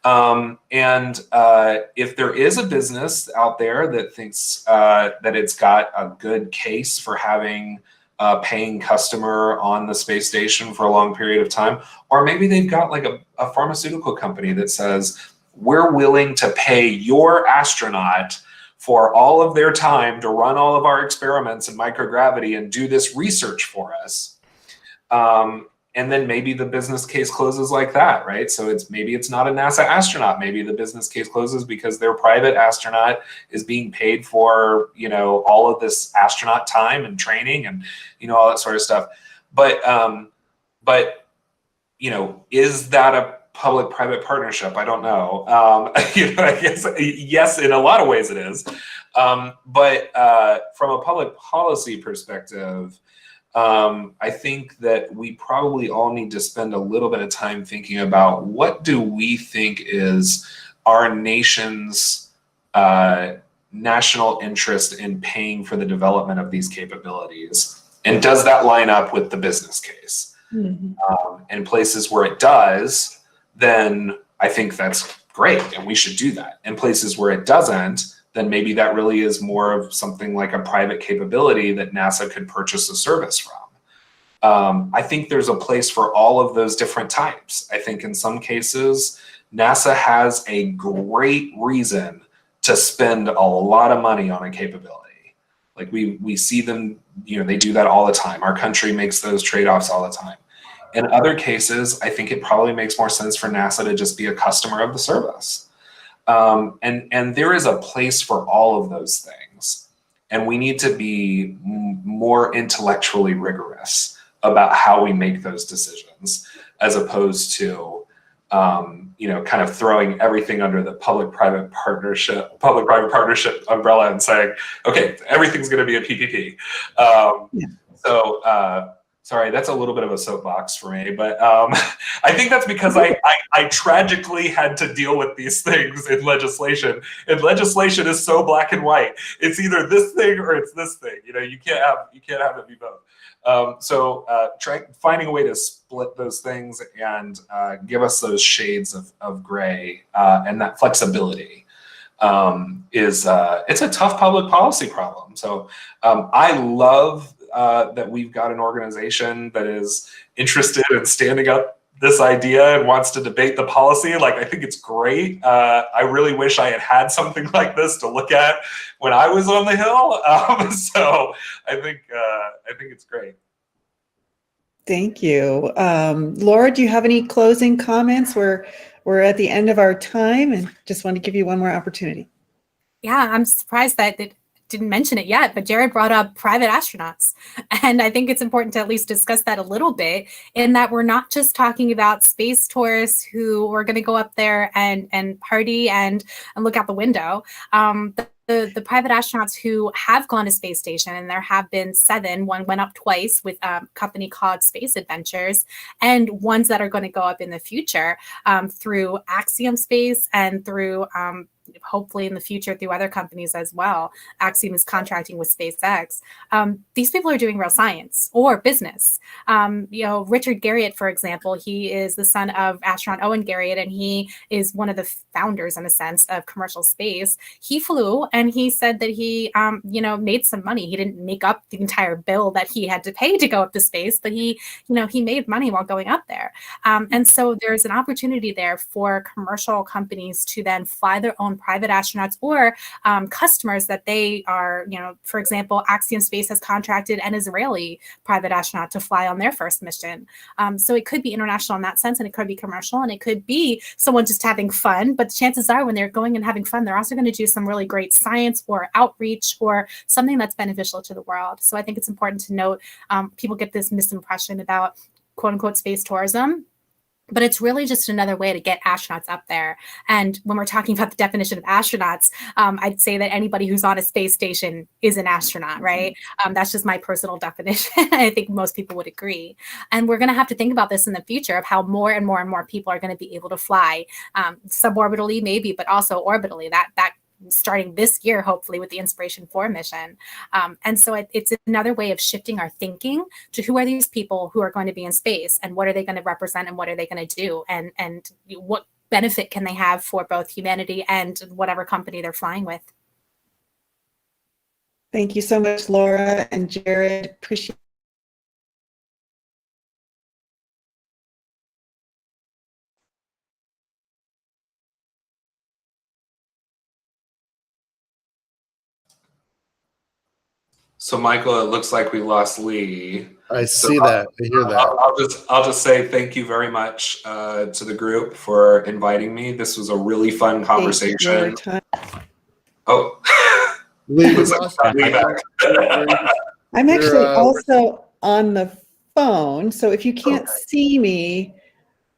If there is a business out there that thinks that it's got a good case for having a paying customer on the space station for a long period of time, or maybe they've got like a pharmaceutical company that says, we're willing to pay your astronaut for all of their time to run all of our experiments in microgravity and do this research for us. And then maybe the business case closes like that, right? So maybe it's not a NASA astronaut. Maybe the business case closes because their private astronaut is being paid for, all of this astronaut time and training and, all that sort of stuff. But is that a public-private partnership? I don't know. I guess yes, in a lot of ways it is. But from a public policy perspective, I think that we probably all need to spend a little bit of time thinking about what do we think is our nation's national interest in paying for the development of these capabilities, and does that line up with the business case? In places where it does, then I think that's great, and we should do that. In places where it doesn't, then maybe that really is more of something like a private capability that NASA could purchase a service from. I think there's a place for all of those different types. I think in some cases, NASA has a great reason to spend a lot of money on a capability. Like we see them, they do that all the time. Our country makes those trade-offs all the time. In other cases, I think it probably makes more sense for NASA to just be a customer of the service. And there is a place for all of those things. And we need to be more intellectually rigorous about how we make those decisions, as opposed to, kind of throwing everything under the public-private partnership umbrella and saying, okay, everything's going to be a PPP. Sorry, that's a little bit of a soapbox for me, but I think that's because I tragically had to deal with these things in legislation, and legislation is so black and white. It's either this thing or it's this thing. You can't have it be both. Try finding a way to split those things and give us those shades of gray and that flexibility. It's a tough public policy problem. So I love that we've got an organization that is interested in standing up this idea and wants to debate the policy. Like, I think it's great. I really wish I had something like this to look at when I was on the Hill. So I think it's great. Thank you. Laura, do you have any closing comments? We're at the end of our time and just want to give you one more opportunity. Yeah, I'm surprised that it didn't mention it yet, but Jared brought up private astronauts. And I think it's important to at least discuss that a little bit, in that we're not just talking about space tourists who are going to go up there and party and look out the window. The private astronauts who have gone to space station, and there have been 7, one went up twice with a company called Space Adventures, and ones that are going to go up in the future through Axiom Space and through hopefully in the future through other companies as well. Axiom is contracting with SpaceX. These people are doing real science or business. Richard Garriott, for example, he is the son of astronaut Owen Garriott, and he is one of the founders, in a sense, of commercial space. He flew, and he said that he, made some money. He didn't make up the entire bill that he had to pay to go up to space, but he made money while going up there. And so there's an opportunity there for commercial companies to then fly their own own private astronauts or customers that they are, for example, Axiom Space has contracted an Israeli private astronaut to fly on their first mission. So it could be international in that sense, and it could be commercial, and it could be someone just having fun. But the chances are when they're going and having fun, they're also going to do some really great science or outreach or something that's beneficial to the world. So I think it's important to note, people get this misimpression about quote unquote space tourism, but it's really just another way to get astronauts up there. And when we're talking about the definition of astronauts, I'd say that anybody who's on a space station is an astronaut, right? That's just my personal definition. I think most people would agree. And we're going to have to think about this in the future of how more and more and more people are going to be able to fly suborbitally, maybe, but also orbitally. That starting this year, hopefully, with the Inspiration 4 mission. And so it's another way of shifting our thinking to who are these people who are going to be in space, and what are they going to represent, and what are they going to do, and what benefit can they have for both humanity and whatever company they're flying with. Thank you so much, Laura and Jared. Appreciate So Michael, it looks like we lost Lee. I see that. I hear that. I'll just say thank you very much to the group for inviting me. This was a really fun conversation. Oh, Lee, I'm actually also on the phone, so if you can't see me,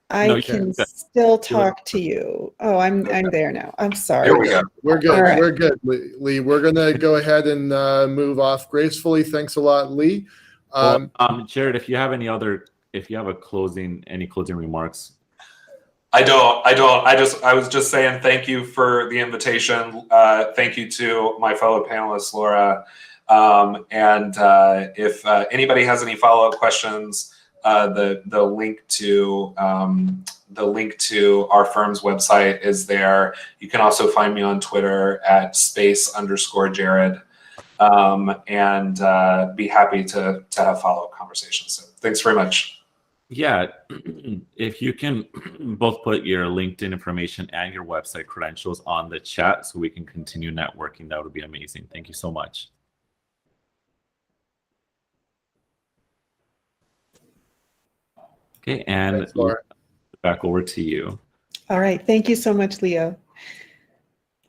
I can still talk to you. Oh, I'm there now. I'm sorry. There we go. We're good. Right. We're good, Lee. We're gonna go ahead and move off gracefully. Thanks a lot, Lee. Jared, if you have any closing remarks. I don't. I was just saying thank you for the invitation. Thank you to my fellow panelists, Laura. And if anybody has any follow-up questions, the link to our firm's website is there. You can also find me on Twitter at @space_Jared, and be happy to have follow-up conversations. So thanks very much. Yeah, if you can both put your LinkedIn information and your website credentials on the chat so we can continue networking, that would be amazing. Thank you so much. Okay, and Thanks, Laura. Back over to you. All right. Thank you so much, Leo.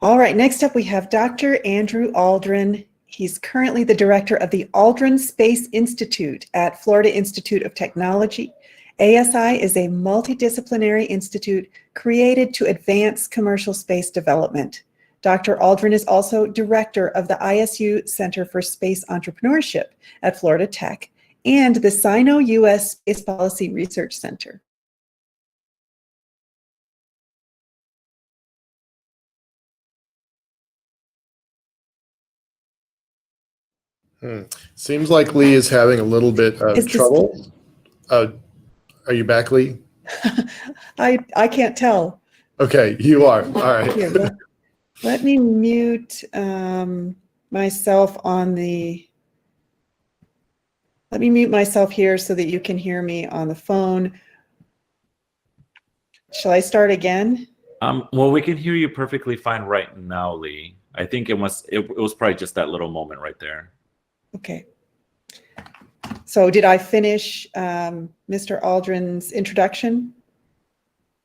All right. Next up, we have Dr. Andrew Aldrin. He's currently the director of the Aldrin Space Institute at Florida Institute of Technology. ASI is a multidisciplinary institute created to advance commercial space development. Dr. Aldrin is also director of the ISU Center for Space Entrepreneurship at Florida Tech and the Sino-US Space Policy Research Center. Seems like Lee is having a little bit of trouble. Are you back, Lee? I can't tell. Okay, you are. All right. Here, let me mute myself on the. Let me mute myself here so that you can hear me on the phone. Shall I start again? Well, we can hear you perfectly fine right now, Lee. I think it was probably just that little moment right there. Okay. So did I finish Mr. Aldrin's introduction?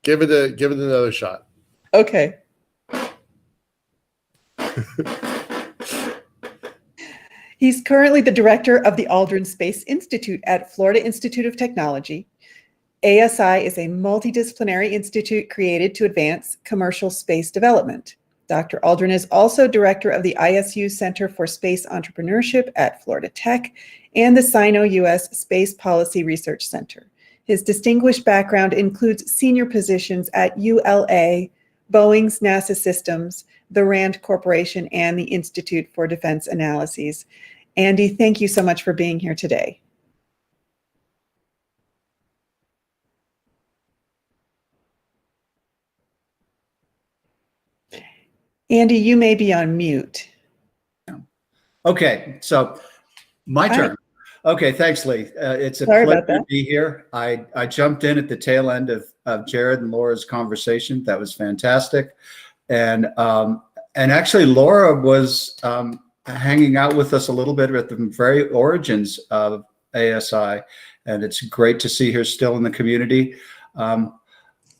Give it another shot. Okay. He's currently the director of the Aldrin Space Institute at Florida Institute of Technology. ASI is a multidisciplinary institute created to advance commercial space development. Dr. Aldrin is also director of the ISU Center for Space Entrepreneurship at Florida Tech and the Sino-US Space Policy Research Center. His distinguished background includes senior positions at ULA, Boeing's NASA Systems, the RAND Corporation, and the Institute for Defense Analyses. Andy, thank you so much for being here today. Andy, you may be on mute. Okay, so my turn. Okay, thanks, Lee. It's a Sorry pleasure about that. to be here. I jumped in at the tail end of Jared and Laura's conversation. That was fantastic. And actually, Laura was hanging out with us a little bit at the very origins of ASI, and it's great to see her still in the community.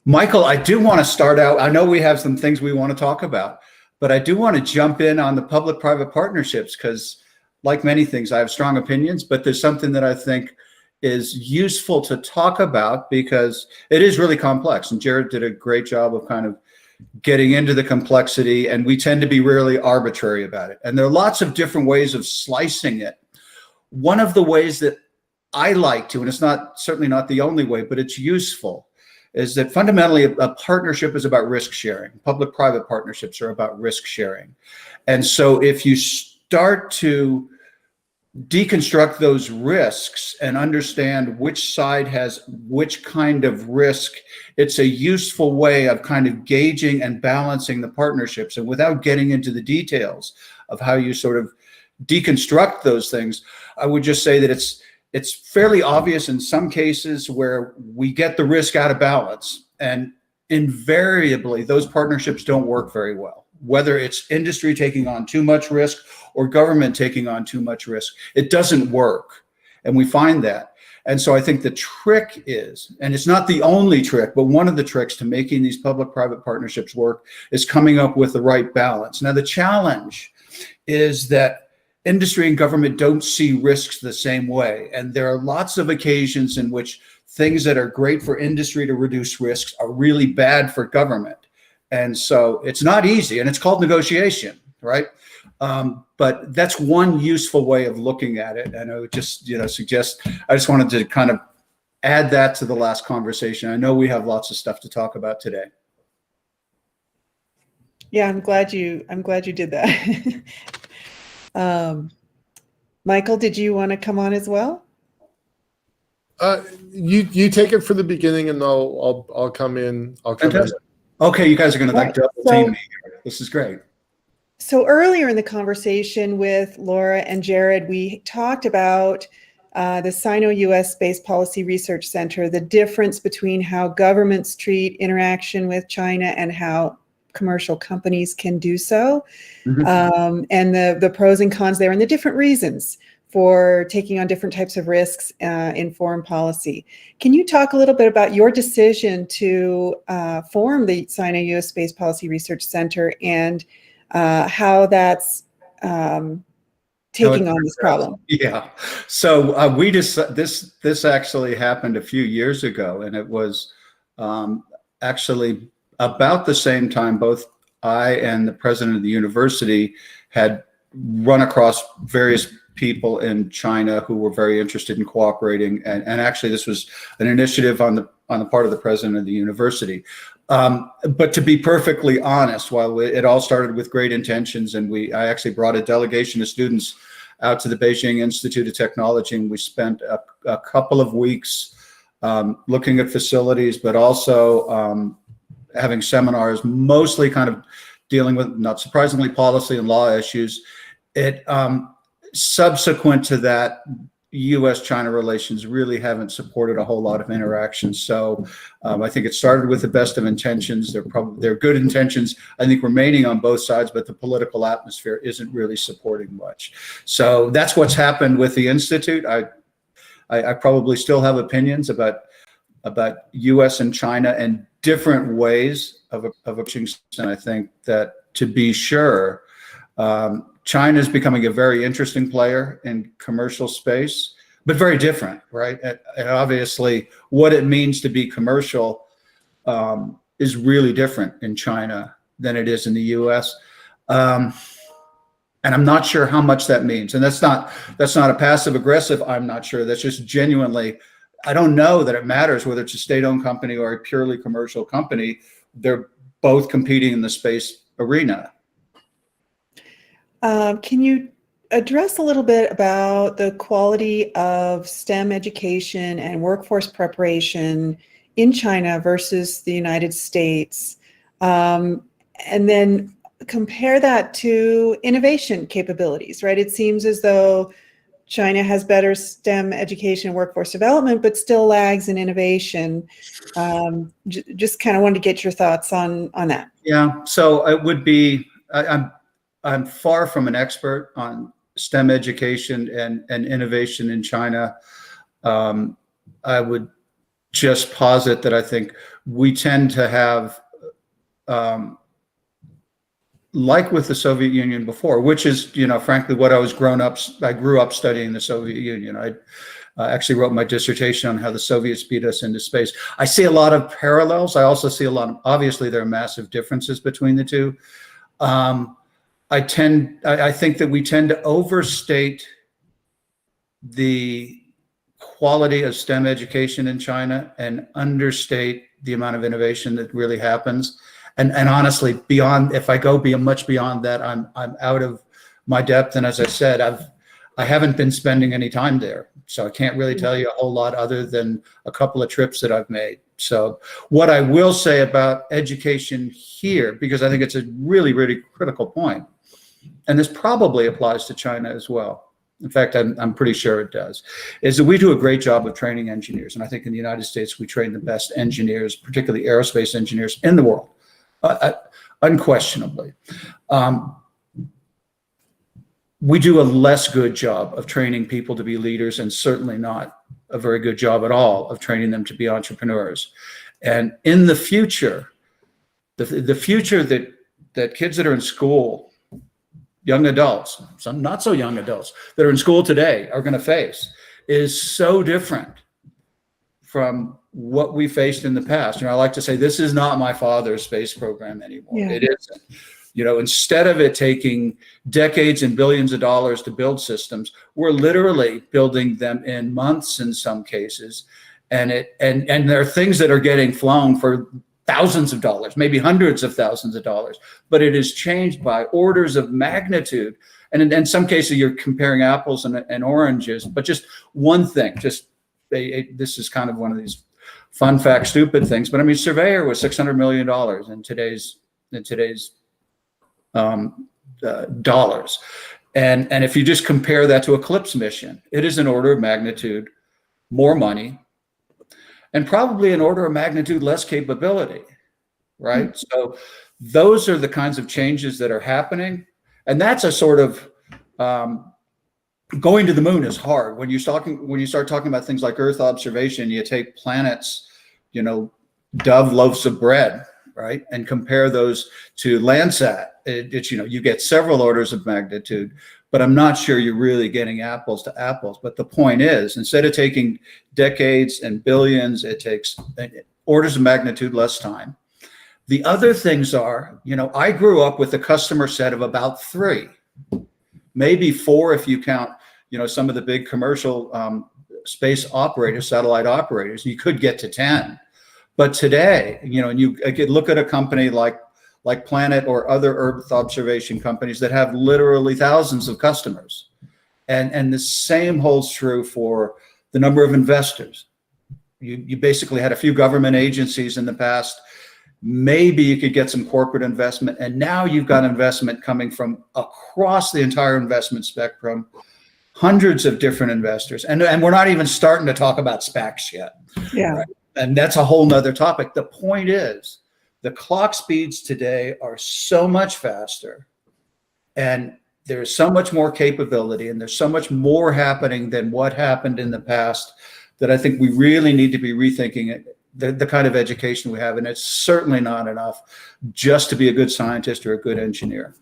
Michael, I do want to start out. I know we have some things we want to talk about, but I do want to jump in on the public-private partnerships because, like many things, I have strong opinions, but there's something that I think is useful to talk about because it is really complex. And Jared did a great job of kind of getting into the complexity, and we tend to be really arbitrary about it. And there are lots of different ways of slicing it. One of the ways that I like to, and it's not certainly not the only way, but it's useful, is that fundamentally a partnership is about risk sharing. Public-private partnerships are about risk sharing. And so if you start to deconstruct those risks and understand which side has which kind of risk, it's a useful way of kind of gauging and balancing the partnerships. And without getting into the details of how you sort of deconstruct those things, I would just say that it's fairly obvious in some cases where we get the risk out of balance, and invariably those partnerships don't work very well. Whether it's industry taking on too much risk or government taking on too much risk, it doesn't work. And we find that. And so I think the trick is, and it's not the only trick, but one of the tricks to making these public-private partnerships work is coming up with the right balance. Now, the challenge is that industry and government don't see risks the same way. And there are lots of occasions in which things that are great for industry to reduce risks are really bad for government. And so it's not easy, and it's called negotiation, right? But that's one useful way of looking at it. And I would just, suggest, I just wanted to kind of add that to the last conversation. I know we have lots of stuff to talk about today. Yeah, I'm glad you did that. Michael, did you want to come on as well? You take it for the beginning, and I'll come in. I'll come in. Okay, you guys are going to like double team me here. This is great. So earlier in the conversation with Laura and Jared, we talked about the Sino-US Space Policy Research Center, the difference between how governments treat interaction with China and how commercial companies can do so, and the pros and cons there, and the different reasons for taking on different types of risks in foreign policy. Can you talk a little bit about your decision to form the Sino-US Space Policy Research Center and how that's taking on this problem? Yeah. So we just this actually happened a few years ago, and it was actually about the same time both I and the president of the university had run across various people in China who were very interested in cooperating, and actually this was an initiative on the part of the president of the university. But to be perfectly honest, while it all started with great intentions, and I actually brought a delegation of students out to the Beijing Institute of Technology, and we spent a couple of weeks looking at facilities, but also having seminars, mostly kind of dealing with, not surprisingly, policy and law issues. Subsequent to that, U.S.-China relations really haven't supported a whole lot of interaction. So I think it started with the best of intentions. They're good intentions, I think, remaining on both sides, but the political atmosphere isn't really supporting much. So that's what's happened with the Institute. I probably still have opinions about U.S. and China and different ways of approaching, and I think that, to be sure, China is becoming a very interesting player in commercial space, but very different, right? And obviously, what it means to be commercial is really different in China than it is in the U.S. And I'm not sure how much that means. And that's not a passive aggressive. I'm not sure. That's just genuinely, I don't know that it matters whether it's a state-owned company or a purely commercial company. They're both competing in the space arena. Can you address a little bit about the quality of STEM education and workforce preparation in China versus the United States? And then compare that to innovation capabilities, right? It seems as though China has better STEM education and workforce development, but still lags in innovation. Just kind of wanted to get your thoughts on that. Yeah, so it would be, I'm far from an expert on STEM education and innovation in China. I would just posit that I think we tend to have, like with the Soviet Union before, which is, you know, frankly, what I grew up studying the Soviet Union. I actually wrote my dissertation on how the Soviets beat us into space. I see a lot of parallels. I also see obviously there are massive differences between the two. I think that we tend to overstate the quality of STEM education in China and understate the amount of innovation that really happens. And honestly, if I go much beyond that, I'm out of my depth. And as I said, I haven't been spending any time there, so I can't really tell you a whole lot other than a couple of trips that I've made. So what I will say about education here, because I think it's a really, really critical point, and this probably applies to China as well. In fact, I'm pretty sure it does, is that we do a great job of training engineers. And I think in the United States, we train the best engineers, particularly aerospace engineers in the world, unquestionably. We do a less good job of training people to be leaders, and certainly not a very good job at all of training them to be entrepreneurs. And in the future, the future that kids that are in school, young adults, some not so young adults that are in school today are going to face is so different from what we faced in the past. And I like to say, this is not my father's space program anymore. Yeah. It isn't. You know, instead of it taking decades and billions of dollars to build systems, we're literally building them in months in some cases. And there are things that are getting flown for thousands of dollars, maybe hundreds of thousands of dollars, but it is changed by orders of magnitude. And in some cases, you're comparing apples and oranges, but just one thing, this is kind of one of these fun fact, stupid things. But I mean, Surveyor was $600 million in today's dollars. And if you just compare that to Eclipse mission, it is an order of magnitude more money and probably an order of magnitude less capability, right? Mm-hmm. So those are the kinds of changes that are happening. And that's a sort of, going to the moon is hard. When you start talking about things like Earth observation, you take planets, you know, dove loaves of bread, right? And compare those to Landsat. It's, you know, you get several orders of magnitude, but I'm not sure you're really getting apples to apples. But the point is, instead of taking decades and billions, it takes orders of magnitude less time. The other things are, you know, I grew up with a customer set of about 3, maybe 4 if you count, you know, some of the big commercial space operators, satellite operators. You could get to 10. But today, you know, and you could look at a company like Planet or other Earth observation companies that have literally thousands of customers. And the same holds true for the number of investors. You basically had a few government agencies in the past. Maybe you could get some corporate investment. And now you've got investment coming from across the entire investment spectrum, hundreds of different investors. And we're not even starting to talk about SPACs yet. Yeah. Right? And that's a whole nother topic. The point is, the clock speeds today are so much faster, and there's so much more capability, and there's so much more happening than what happened in the past, that I think we really need to be rethinking the kind of education we have. And it's certainly not enough just to be a good scientist or a good engineer.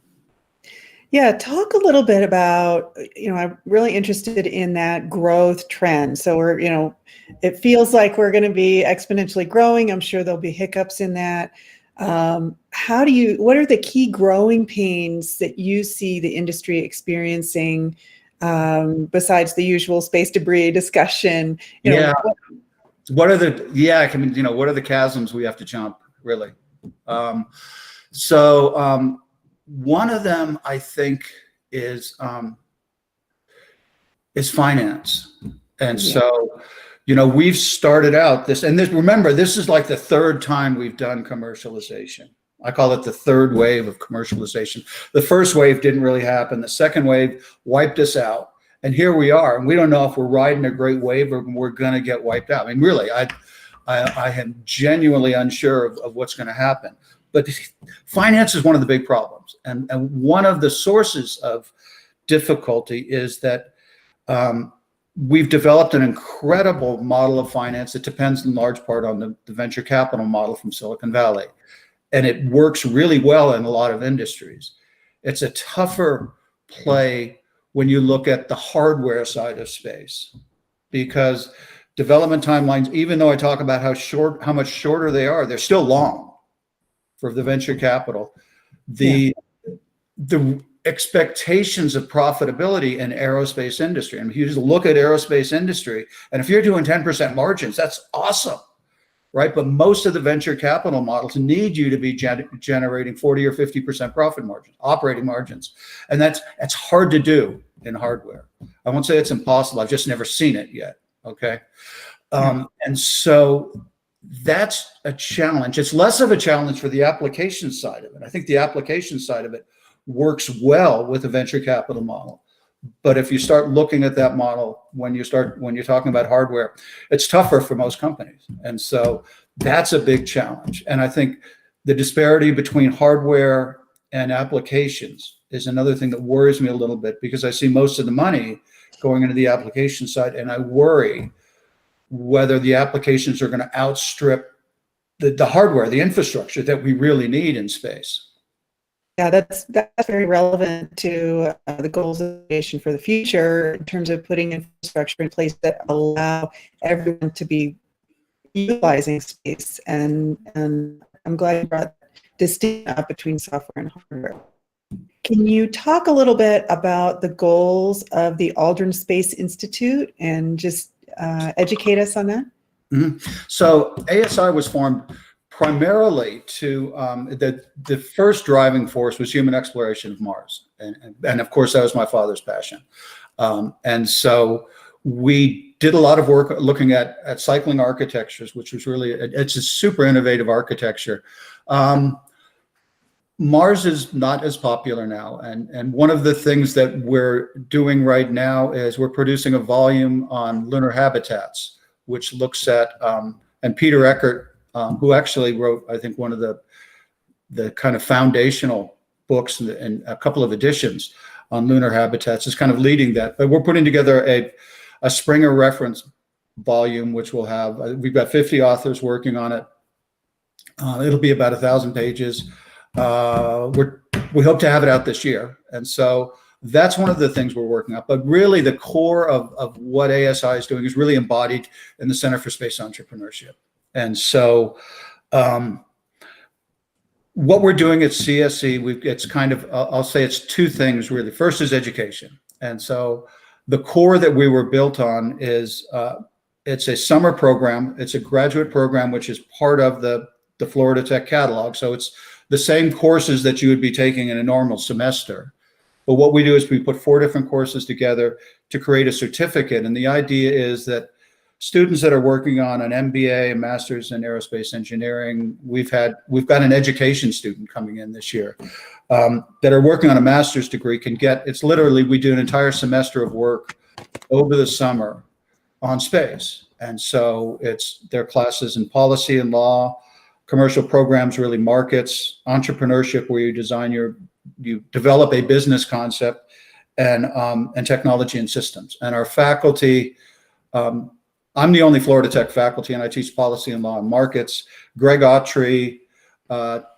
Yeah, talk a little bit about, you know, I'm really interested in that growth trend. So we're, you know, it feels like we're going to be exponentially growing. I'm sure there'll be hiccups in that. What are the key growing pains that you see the industry experiencing, besides the usual space debris discussion? You know, what are the chasms we have to jump, really? One of them, I think, is finance. And so, you know, we've started out remember, this is like the 3rd time we've done commercialization. I call it the 3rd wave of commercialization. The first wave didn't really happen. The second wave wiped us out. And here we are, and we don't know if we're riding a great wave or we're going to get wiped out. I mean, really, I am genuinely unsure of what's going to happen. But finance is one of the big problems. And one of the sources of difficulty is that we've developed an incredible model of finance that depends in large part on the venture capital model from Silicon Valley. And it works really well in a lot of industries. It's a tougher play when you look at the hardware side of space, because development timelines, even though I talk about how much shorter they are, they're still long for the venture capital. The expectations of profitability in aerospace industry, and if you just look at aerospace industry, and if you're doing 10% margins, that's awesome, right? But most of the venture capital models need you to be generating 40 or 50% profit margins, operating margins. And that's hard to do in hardware. I won't say it's impossible. I've just never seen it yet. Okay. And so that's a challenge. It's less of a challenge for the application side of it. I think the application side of it works well with a venture capital model. But if you start looking at that model, when you're talking about hardware, it's tougher for most companies. And so that's a big challenge. And I think the disparity between hardware and applications is another thing that worries me a little bit, because I see most of the money going into the application side, and I worry whether the applications are going to outstrip the hardware, the infrastructure that we really need in space. Yeah, that's very relevant to the goals of the nation for the future in terms of putting infrastructure in place that allow everyone to be utilizing space. And I'm glad you brought this distinction up between software and hardware. Can you talk a little bit about the goals of the Aldrin Space Institute and just educate us on that? Mm-hmm. So ASI was formed primarily to, the first driving force was human exploration of Mars. And of course, that was my father's passion. And so we did a lot of work looking at cycling architectures, which was really, it's a super innovative architecture. Mars is not as popular now. And one of the things that we're doing right now is we're producing a volume on lunar habitats, which looks at, and Peter Eckert, who actually wrote, I think, one of the kind of foundational books and a couple of editions on lunar habitats, is kind of leading that. But we're putting together a Springer reference volume, which will have, we've got 50 authors working on it. It'll be about 1,000 pages. We hope to have it out this year. And so that's one of the things we're working on. But really the core of what ASI is doing is really embodied in the Center for Space Entrepreneurship. And so what we're doing at CSE, it's kind of, I'll say it's two things really. First is education. And so the core that we were built on is, it's a summer program. It's a graduate program, which is part of the Florida Tech catalog. So it's the same courses that you would be taking in a normal semester. But what we do is we put 4 different courses together to create a certificate. And the idea is that students that are working on an MBA, a master's in aerospace engineering, we've got an education student coming in this year that are working on a master's degree can get, it's literally, we do an entire semester of work over the summer on space. And so it's their classes in policy and law, commercial programs, really markets, entrepreneurship, where you develop a business concept, and technology and systems. And our faculty, I'm the only Florida Tech faculty, and I teach policy and law and markets. Greg Autry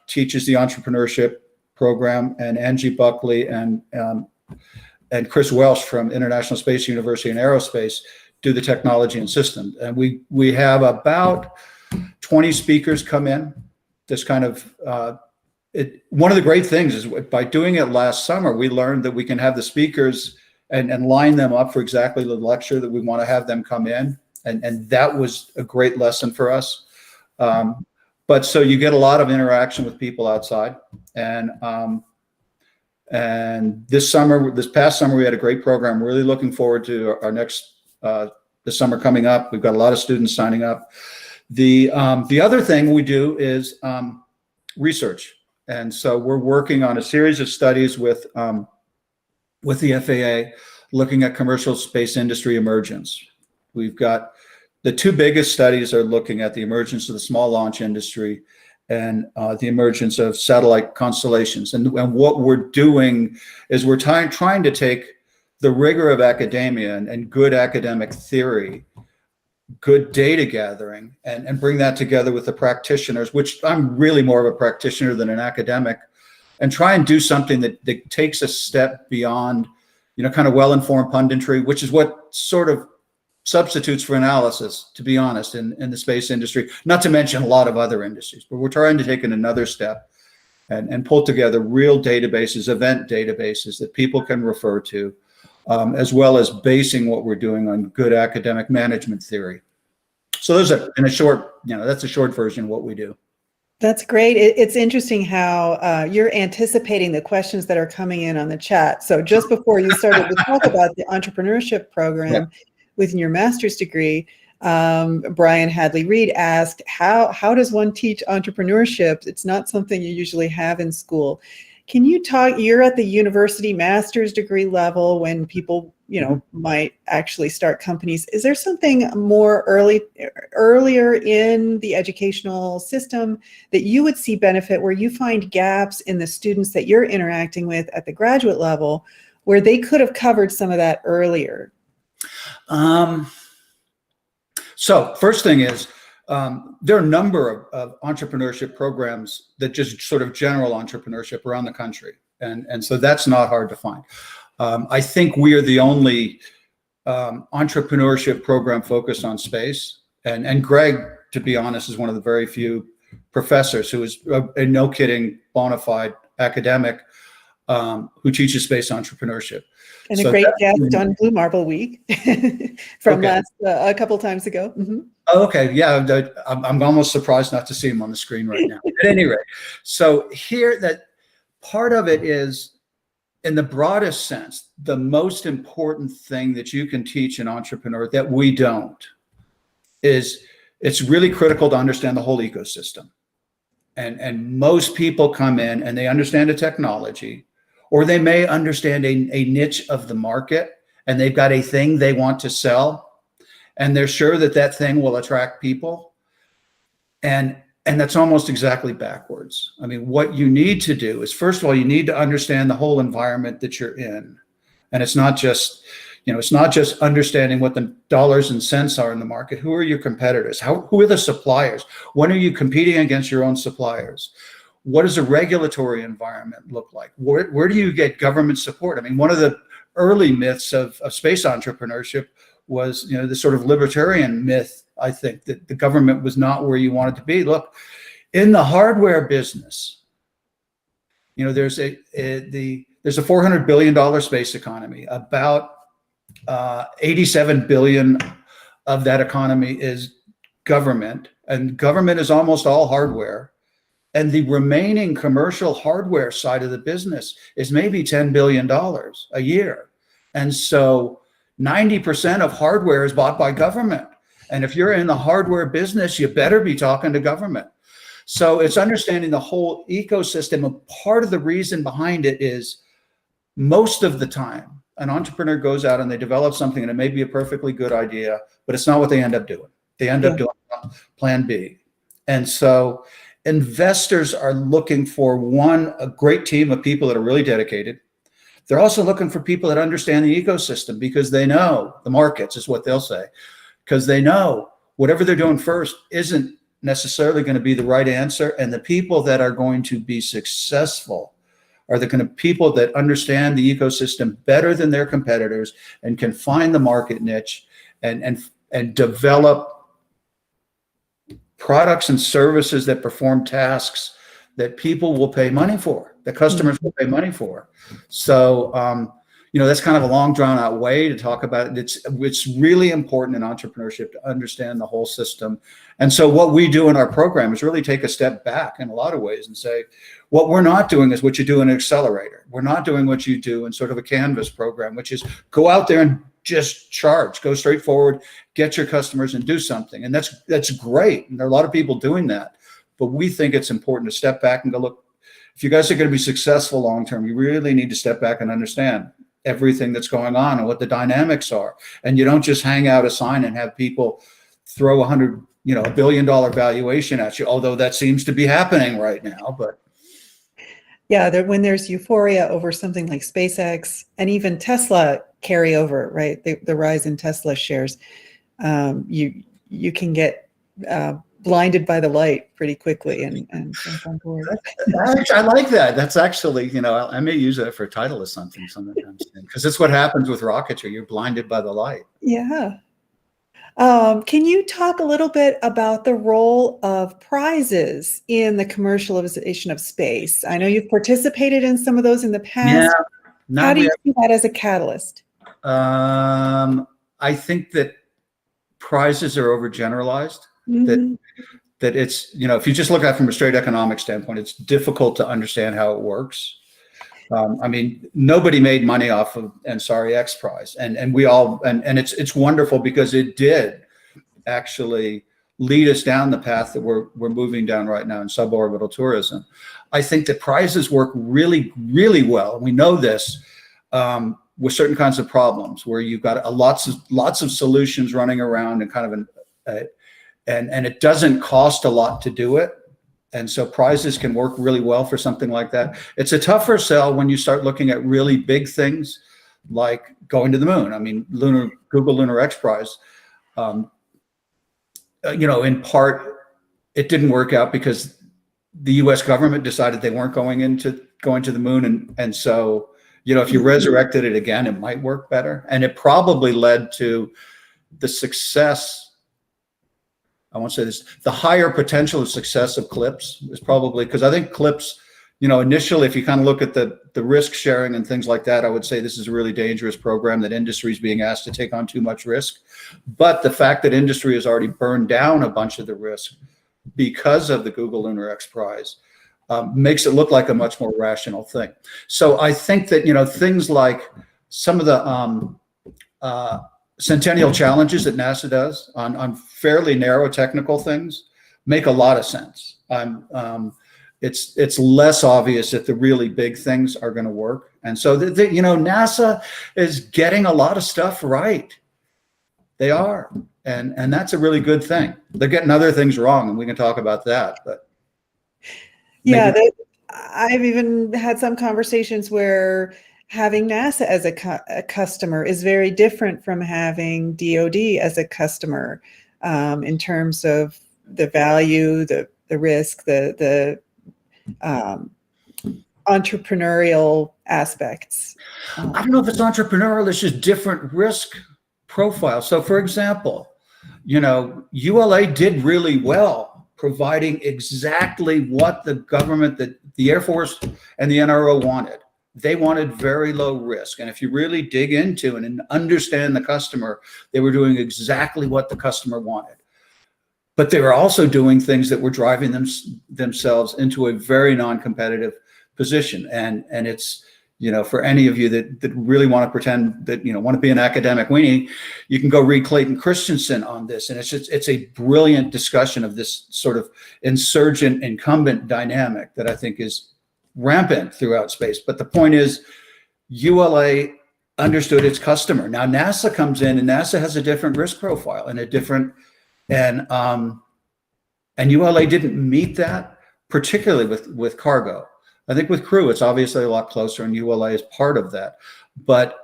teaches the entrepreneurship program, and Angie Buckley and Chris Welsh from International Space University and Aerospace do the technology and systems. And we have about 20 speakers come in. This kind of, one of the great things is by doing it last summer, we learned that we can have the speakers and line them up for exactly the lecture that we want to have them come in. And that was a great lesson for us. But so you get a lot of interaction with people outside. And this past summer, we had a great program. We're really looking forward to our next, this summer coming up. We've got a lot of students signing up. The other thing we do is research. And so we're working on a series of studies with the FAA, looking at commercial space industry emergence. We've got the two biggest studies are looking at the emergence of the small launch industry and the emergence of satellite constellations. And what we're doing is we're trying to take the rigor of academia and good academic theory, good data gathering, and bring that together with the practitioners, which I'm really more of a practitioner than an academic, and try and do something that takes a step beyond, kind of well-informed punditry, which is what sort of substitutes for analysis, to be honest, in the space industry, not to mention a lot of other industries. But we're trying to take it another step and pull together real databases, event databases that people can refer to, as well as basing what we're doing on good academic management theory. So there's that's a short version of what we do. That's great. It's interesting how you're anticipating the questions that are coming in on the chat. So just before you started to talk about the entrepreneurship program within your master's degree, Brian Hadley Reed asked, how does one teach entrepreneurship? It's not something you usually have in school. Can you talk, you're at the university master's degree level when people, might actually start companies. Is there something more earlier in the educational system that you would see benefit, where you find gaps in the students that you're interacting with at the graduate level where they could have covered some of that earlier? So first thing is, there are a number of entrepreneurship programs that just sort of general entrepreneurship around the country. And so that's not hard to find. I think we are the only entrepreneurship program focused on space. And Greg, to be honest, is one of the very few professors who is a no kidding bona fide academic who teaches space entrepreneur's. And a great guest on Blue Marble Week from a couple times ago. Mm-hmm. Oh, okay, yeah, I'm almost surprised not to see him on the screen right now. At any rate, so here, that part of it is, in the broadest sense, the most important thing that you can teach an entrepreneur that we don't is it's really critical to understand the whole ecosystem. And most people come in and they understand a technology, or they may understand a niche of the market, and they've got a thing they want to sell, and they're sure that that thing will attract people. And that's almost exactly backwards. I mean, what you need to do is, first of all, you need to understand the whole environment that you're in. And it's not just, it's not just understanding what the dollars and cents are in the market. Who are your competitors? Who are the suppliers? When are you competing against your own suppliers? What does a regulatory environment look like? Where do you get government support? I mean, one of the early myths of space entrepreneurship was, the sort of libertarian myth, I think, that the government was not where you wanted to be. Look, in the hardware business, there's a $400 billion space economy. About 87 billion of that economy is government, and government is almost all hardware. And the remaining commercial hardware side of the business is maybe $10 billion a year. And so 90% of hardware is bought by government. And if you're in the hardware business, you better be talking to government. So it's understanding the whole ecosystem. And part of the reason behind it is, most of the time, an entrepreneur goes out and they develop something, and it may be a perfectly good idea, but it's not what they end up doing. They end up doing plan B. And so investors are looking for, a great team of people that are really dedicated. They're also looking for people that understand the ecosystem, because they know the markets, is what they'll say, because they know whatever they're doing first isn't necessarily going to be the right answer. And the people that are going to be successful are the kind of people that understand the ecosystem better than their competitors and can find the market niche and develop products and services that perform tasks that people will pay money for, that customers will pay money for. So, that's kind of a long, drawn out way to talk about it. It's really important in entrepreneurship to understand the whole system. And so what we do in our program is really take a step back in a lot of ways and say, what we're not doing is what you do in an accelerator. We're not doing what you do in sort of a Canvas program, which is go out there and just charge, go straight forward, get your customers and do something. And that's great. And there are a lot of people doing that. But we think it's important to step back and go, look, if you guys are going to be successful long-term, you really need to step back and understand everything that's going on and what the dynamics are. And you don't just hang out a sign and have people throw $1 billion valuation at you, although that seems to be happening right now. But yeah, when there's euphoria over something like SpaceX and even Tesla carryover, right? The rise in Tesla shares, you can get blinded by the light pretty quickly and jump on board. I like that. That's actually, I may use that for a title of something sometimes, because it's what happens with rocketry. You're blinded by the light. Yeah. Can you talk a little bit about the role of prizes in the commercialization of space? I know you've participated in some of those in the past. Yeah. How do you see that as a catalyst? I think that prizes are overgeneralized. Mm-hmm. That it's, if you just look at it from a straight economic standpoint, it's difficult to understand how it works. I mean, nobody made money off of Ansari X Prize, and we all, and it's wonderful because it did actually lead us down the path that we're moving down right now in suborbital tourism. I think that prizes work really, really well. We know this with certain kinds of problems where you've got lots of solutions running around and kind of and it doesn't cost a lot to do it. And so prizes can work really well for something like that. It's a tougher sell when you start looking at really big things like going to the moon. I mean, Google Lunar X Prize, in part, it didn't work out because the US government decided they weren't going to the moon. And so, if you resurrected it again, it might work better. And it probably led to the success, I won't say this, the higher potential of success of CLIPS is probably, because I think CLIPS, initially, if you kind of look at the risk sharing and things like that, I would say this is a really dangerous program that industry is being asked to take on too much risk. But the fact that industry has already burned down a bunch of the risk because of the Google Lunar X Prize makes it look like a much more rational thing. So I think that, things like some of the centennial challenges that NASA does on fairly narrow technical things make a lot of sense. It's less obvious that the really big things are going to work. And so, NASA is getting a lot of stuff right. They are. And that's a really good thing. They're getting other things wrong, and we can talk about that. But yeah, I've even had some conversations where having NASA as a customer is very different from having DoD as a customer in terms of the value, the risk, the entrepreneurial aspects. I don't know if it's entrepreneurial, it's just different risk profile. So for example, ULA did really well providing exactly what the government, the Air Force and the NRO wanted. They wanted very low risk. And if you really dig into and understand the customer, they were doing exactly what the customer wanted. But they were also doing things that were driving themselves into a very non-competitive position. And it's, for any of you that really want to pretend that, want to be an academic weenie, you can go read Clayton Christensen on this. And it's a brilliant discussion of this sort of insurgent incumbent dynamic that I think is rampant throughout space. But the point is, ULA understood its customer. Now NASA comes in, and NASA has a different risk profile and and ULA didn't meet that, particularly with cargo. I think with crew, it's obviously a lot closer, and ULA is part of that. But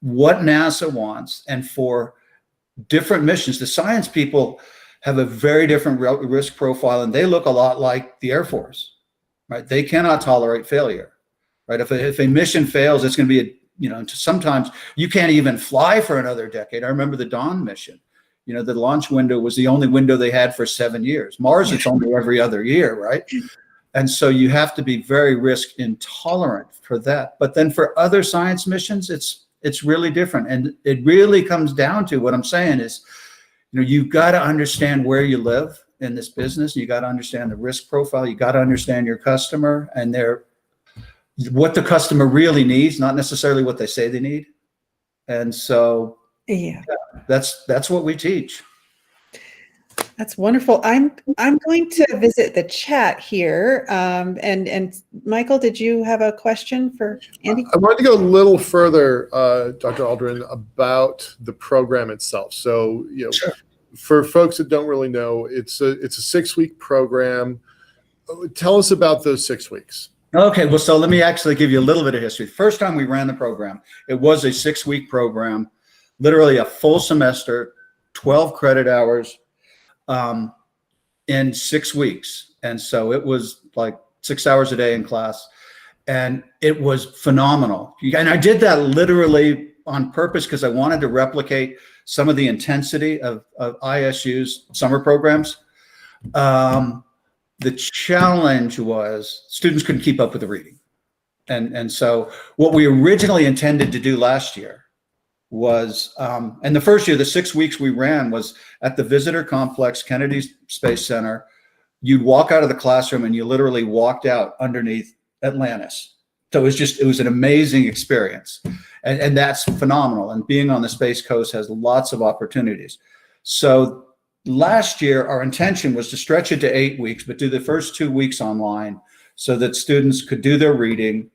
what NASA wants, and for different missions, the science people have a very different risk profile, and they look a lot like the Air Force. Right? They cannot tolerate failure, right? If a mission fails, it's going to be, sometimes you can't even fly for another decade. I remember the Dawn mission. The launch window was the only window they had for 7 years. Mars, it's only every other year, right? And so you have to be very risk intolerant for that. But then for other science missions, it's really different. And it really comes down to what I'm saying is, you've got to understand where you live in this business. You got to understand the risk profile. You got to understand your customer and what the customer really needs, not necessarily what they say they need. And so, yeah, that's what we teach. That's wonderful. I'm going to visit the chat here. And Michael, did you have a question for Andy? I wanted to go a little further, Dr. Aldrin, about the program itself. So, Sure. For folks that don't really know, it's a 6-week program. Tell us about those 6 weeks. Okay, well, so let me actually give you a little bit of history. The first time we ran the program, it was a 6-week program, literally a full semester, 12 credit hours. In 6 weeks. And so it was like 6 hours a day in class, and it was phenomenal. And I did that literally on purpose because I wanted to replicate some of the intensity of ISU's summer programs. The challenge was students couldn't keep up with the reading. And so what we originally intended to do last year was, and the first year, the 6 weeks we ran was at the Visitor Complex, Kennedy Space Center. You'd walk out of the classroom and you literally walked out underneath Atlantis. So it was an amazing experience. And that's phenomenal. And being on the Space Coast has lots of opportunities. So last year, our intention was to stretch it to 8 weeks, but do the first 2 weeks online so that students could do their reading,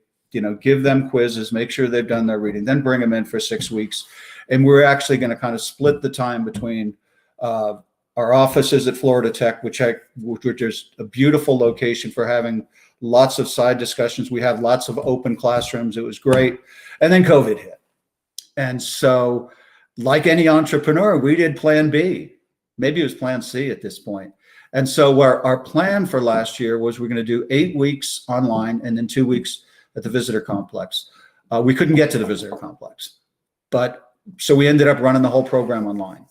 give them quizzes, make sure they've done their reading, then bring them in for 6 weeks. And we're actually going to kind of split the time between our offices at Florida Tech, which is a beautiful location for having lots of side discussions. We have lots of open classrooms. It was great. And then COVID hit. And so like any entrepreneur, we did plan B. Maybe it was plan C at this point. And so our plan for last year was we're going to do 8 weeks online and then 2 weeks at the Visitor Complex. We couldn't get to the Visitor Complex, so we ended up running the whole program online.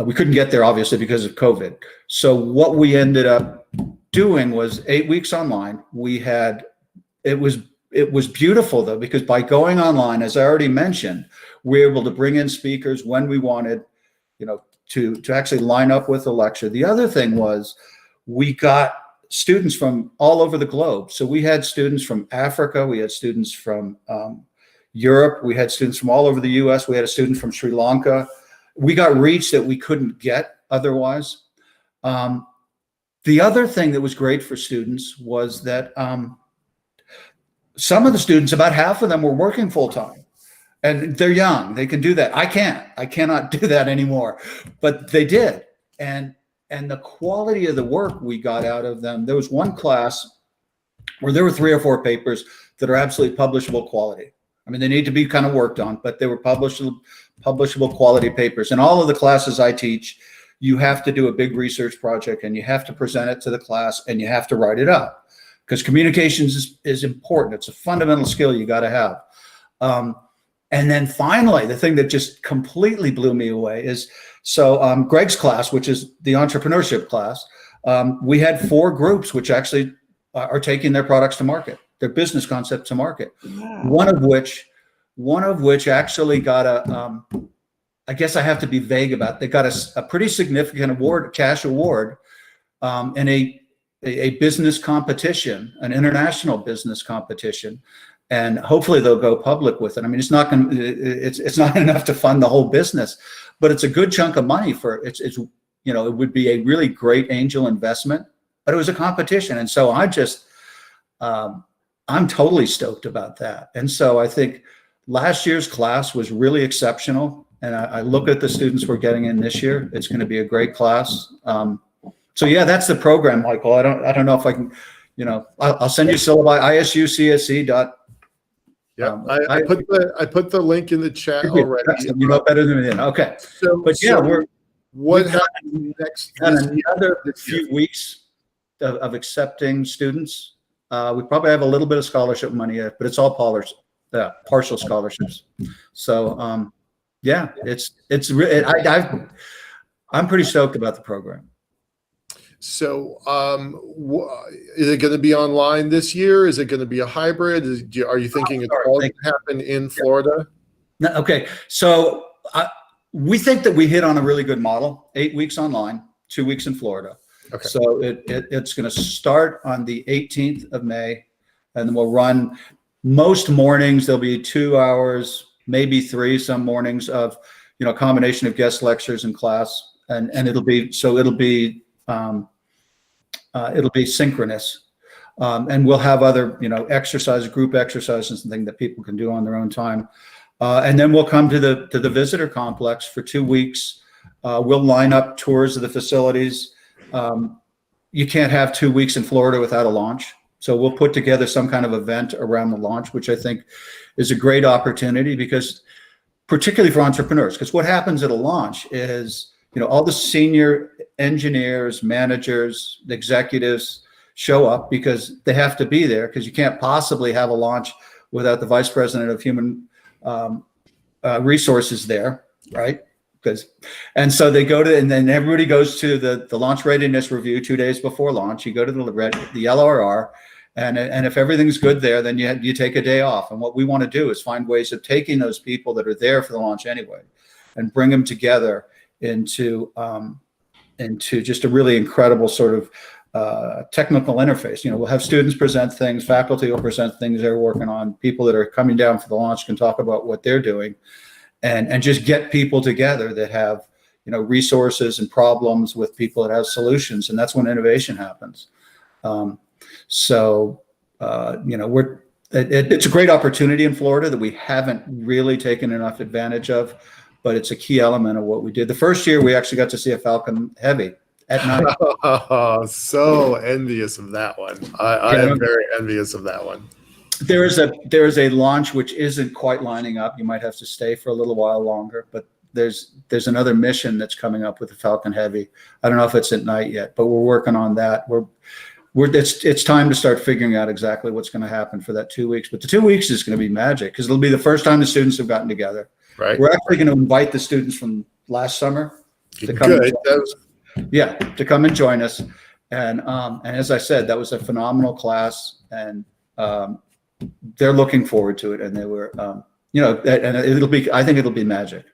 We couldn't get there obviously because of COVID. So what we ended up doing was 8 weeks online. It was beautiful though, because by going online, as I already mentioned, we were able to bring in speakers when we wanted, to actually line up with the lecture. The other thing was we got students from all over the globe. So we had students from Africa, we had students from Europe, we had students from all over the US, we had a student from Sri Lanka. We got reach that we couldn't get otherwise. The other thing that was great for students was that some of the students, about half of them, were working full time. And they're young, they can do that. I cannot do that anymore, but they did. And the quality of the work we got out of them, there was one class where there were 3 or 4 papers that are absolutely publishable quality. I mean, they need to be kind of worked on, but they were publishable quality papers. And all of the classes I teach, you have to do a big research project and you have to present it to the class and you have to write it up because communications is important. It's a fundamental skill you got to have. And then finally, the thing that just completely blew me away is, so Greg's class, which is the entrepreneurship class, we had 4 groups which actually are taking their products to market, their business concept to market. Wow. One of which actually got a, I guess I have to be vague about, they got a pretty significant award, cash award, in a business competition, an international business competition. And hopefully they'll go public with it. I mean, it's not enough to fund the whole business, but it's a good chunk of money for it's it would be a really great angel investment, but it was a competition. And so I'm totally stoked about that. And so I think last year's class was really exceptional. And I look at the students we're getting in this year, it's going to be a great class. So yeah, that's the program, Michael. I don't know if I can, I'll send you syllabi, ISUCSE. Yeah, I put the link in the chat already. You know better than me. Okay. What happens next? Another few weeks of accepting students. We probably have a little bit of scholarship money, but it's all partial scholarships. So yeah, I'm pretty stoked about the program. So is it going to be online this year? Is it going to be a hybrid? Are you thinking it's all going to happen in Florida? No, okay. So we think that we hit on a really good model, 8 weeks online, 2 weeks in Florida. Okay. So it's going to start on the 18th of May, and then we'll run most mornings. There'll be 2 hours, maybe 3 some mornings of, a combination of guest lectures and class. and it'll be synchronous. And we'll have other, group exercises and things that people can do on their own time. And then we'll come to the visitor complex for 2 weeks. We'll line up tours of the facilities. You can't have 2 weeks in Florida without a launch. So we'll put together some kind of event around the launch, which I think is a great opportunity, because particularly for entrepreneurs, because what happens at a launch is, all the senior engineers, managers, executives show up because they have to be there, because you can't possibly have a launch without the vice president of human resources there, right? And so they go to, and then everybody goes to the launch readiness review 2 days before launch. You go to the LRR, and if everything's good there, then you take a day off. And what we want to do is find ways of taking those people that are there for the launch anyway, and bring them together into just a really incredible sort of technical interface. We'll have students present things, faculty will present things they're working on, people that are coming down for the launch can talk about what they're doing, and just get people together that have, resources and problems with people that have solutions. And that's when innovation happens. It's a great opportunity in Florida that we haven't really taken enough advantage of, but it's a key element of what we did. The first year we actually got to see a Falcon Heavy at night. Oh, so envious of that one. I am very envious of that one. There is a launch which isn't quite lining up. You might have to stay for a little while longer, but there's another mission that's coming up with the Falcon Heavy. I don't know if it's at night yet, but we're working on that. It's time to start figuring out exactly what's going to happen for that 2 weeks. But the 2 weeks is going to be magic, because it'll be the first time the students have gotten together. Right. We're actually going to invite the students from last summer to come. To come and join us. And as I said, that was a phenomenal class, and they're looking forward to it. And they were, and I think it'll be magic.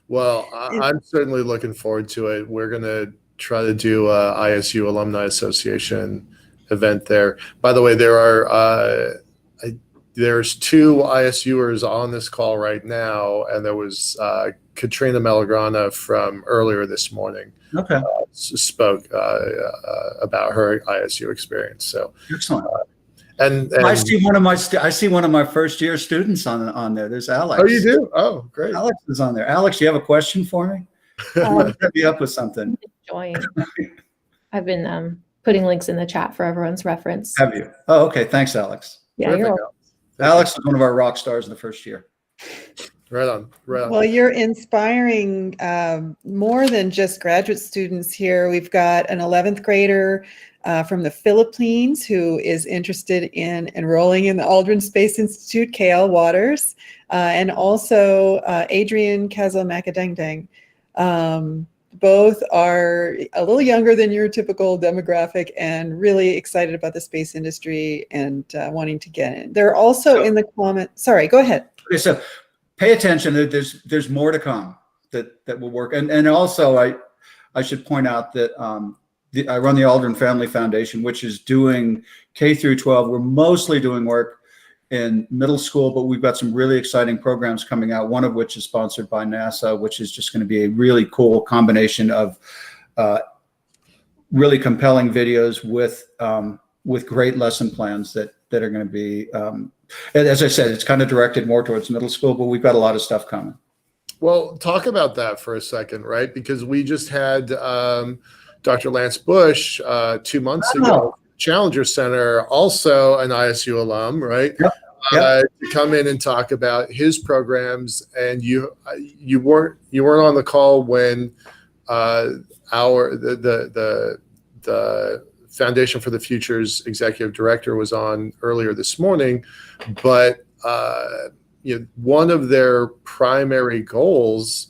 Well, I'm certainly looking forward to it. We're going to try to do a ISU Alumni Association event there. By the way, there's 2 ISUers on this call right now, and there was Katrina Malagrana from earlier this morning. Okay. Spoke about her ISU experience. So excellent. And I see one of my first year students on there. There's Alex. Oh, you do? Oh, great. Alex is on there. Alex, you have a question for me? I want to set me up with something. I've been putting links in the chat for everyone's reference. Have you? Oh, okay. Thanks, Alex. Yeah, you're welcome. Alex was one of our rock stars in the first year. Right on. Well, you're inspiring more than just graduate students here. We've got an 11th grader from the Philippines who is interested in enrolling in the Aldrin Space Institute, KL Waters, and also Adrian Kazo-Makadengdeng. Both are a little younger than your typical demographic and really excited about the space industry and wanting to get in. They're also in the comment. Sorry, go ahead. Okay, so pay attention. There's more to come that will work. And also I should point out that I run the Aldrin Family Foundation, which is doing K through 12. We're mostly doing work in middle school, but we've got some really exciting programs coming out, one of which is sponsored by NASA, which is just going to be a really cool combination of really compelling videos with great lesson plans that are going to be, as I said, it's kind of directed more towards middle school, but we've got a lot of stuff coming. Well, talk about that for a second, right? Because we just had Dr. Lance Bush 2 months ago, Challenger Center, also an ISU alum, right? Yep. To come in and talk about his programs, and you weren't on the call when the Foundation for the Future's executive director was on earlier this morning, but one of their primary goals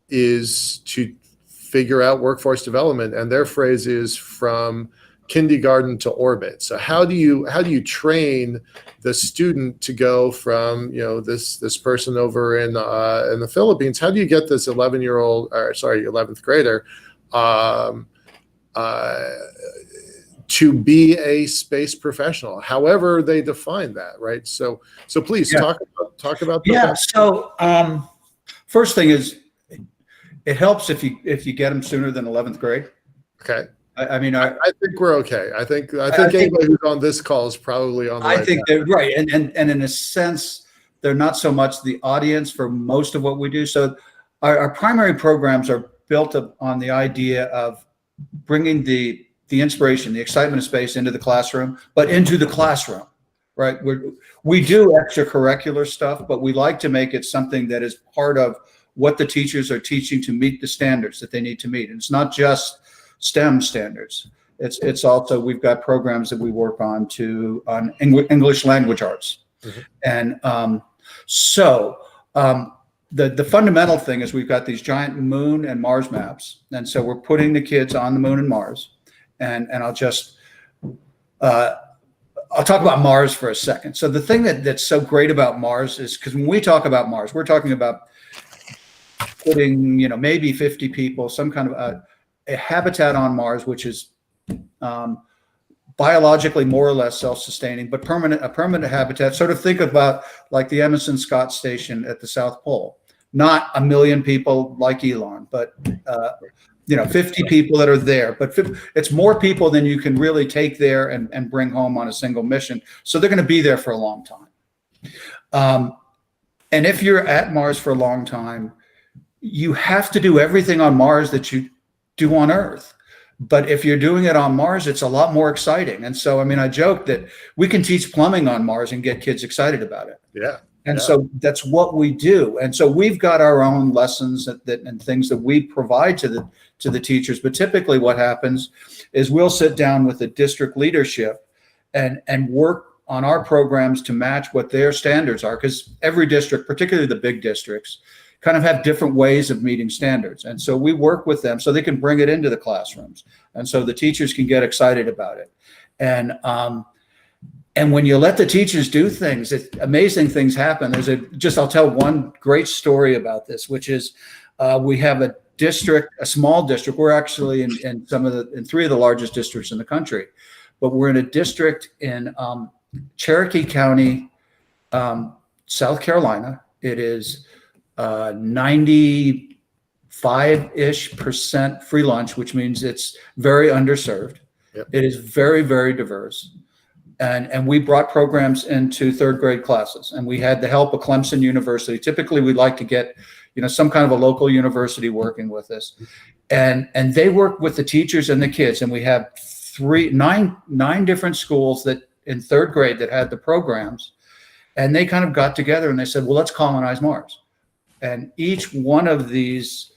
is to figure out workforce development, and their phrase is from kindergarten to orbit. So how do you train the student to go from this person over in the Philippines? How do you get this 11th grader to be a space professional, however they define that, right? So please talk about that. Yeah. So first thing is, it helps if you get them sooner than 11th grade. Okay. I mean, I think we're okay. I think anybody who's on this call is probably on the right I think path. they're right, and in a sense, they're not so much the audience for most of what we do. So our primary programs are built up on the idea of bringing the inspiration, the excitement of space into the classroom, but into the classroom, right? We do extracurricular stuff, but we like to make it something that is part of what the teachers are teaching to meet the standards that they need to meet. And it's not just STEM standards. It's also, we've got programs that we work on English language arts. Mm-hmm. And the fundamental thing is we've got these giant moon and Mars maps. And so we're putting the kids on the moon and Mars. And I'll talk about Mars for a second. So the thing that's so great about Mars is, because when we talk about Mars, we're talking about putting, maybe 50 people, some kind of a habitat on Mars, which is biologically more or less self-sustaining, but a permanent habitat. Sort of think about like the Emerson Scott Station at the South Pole. Not a million people like Elon, but 50 people that are there. But it's more people than you can really take there and bring home on a single mission. So they're going to be there for a long time. And if you're at Mars for a long time, you have to do everything on Mars that you do on Earth. But if you're doing it on Mars, it's a lot more exciting. And so, I mean, I joke that we can teach plumbing on Mars and get kids excited about it. Yeah. And so that's what we do. And so we've got our own lessons and things that we provide to the teachers. But typically what happens is we'll sit down with the district leadership and work on our programs to match what their standards are. Because every district, particularly the big districts, kind of have different ways of meeting standards. And so we work with them so they can bring it into the classrooms. And so the teachers can get excited about it. And when you let the teachers do things, amazing things happen. I'll tell one great story about this, which is we have a small district. We're actually in three of the largest districts in the country, but we're in a district in Cherokee County, South Carolina. It is 95-ish% free lunch, which means it's very underserved. Yep. It is very, very diverse. And we brought programs into third grade classes, and we had the help of Clemson University. Typically, we'd like to get, some kind of a local university working with us. And they work with the teachers and the kids. And we have nine different schools that in third grade that had the programs. And they kind of got together and they said, well, let's colonize Mars. And each one of these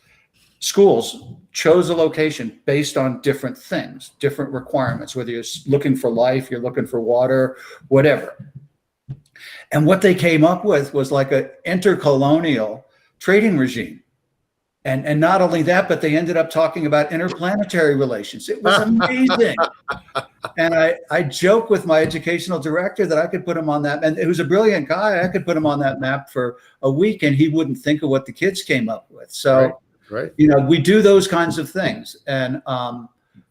schools chose a location based on different things, different requirements, whether you're looking for life, you're looking for water, whatever. And what they came up with was like an intercolonial trading regime. And not only that, but they ended up talking about interplanetary relations. It was amazing. And I joke with my educational director that I could put him on that, and it was a brilliant guy. I could put him on that map for a week and he wouldn't think of what the kids came up with. So, right. We do those kinds of things. And,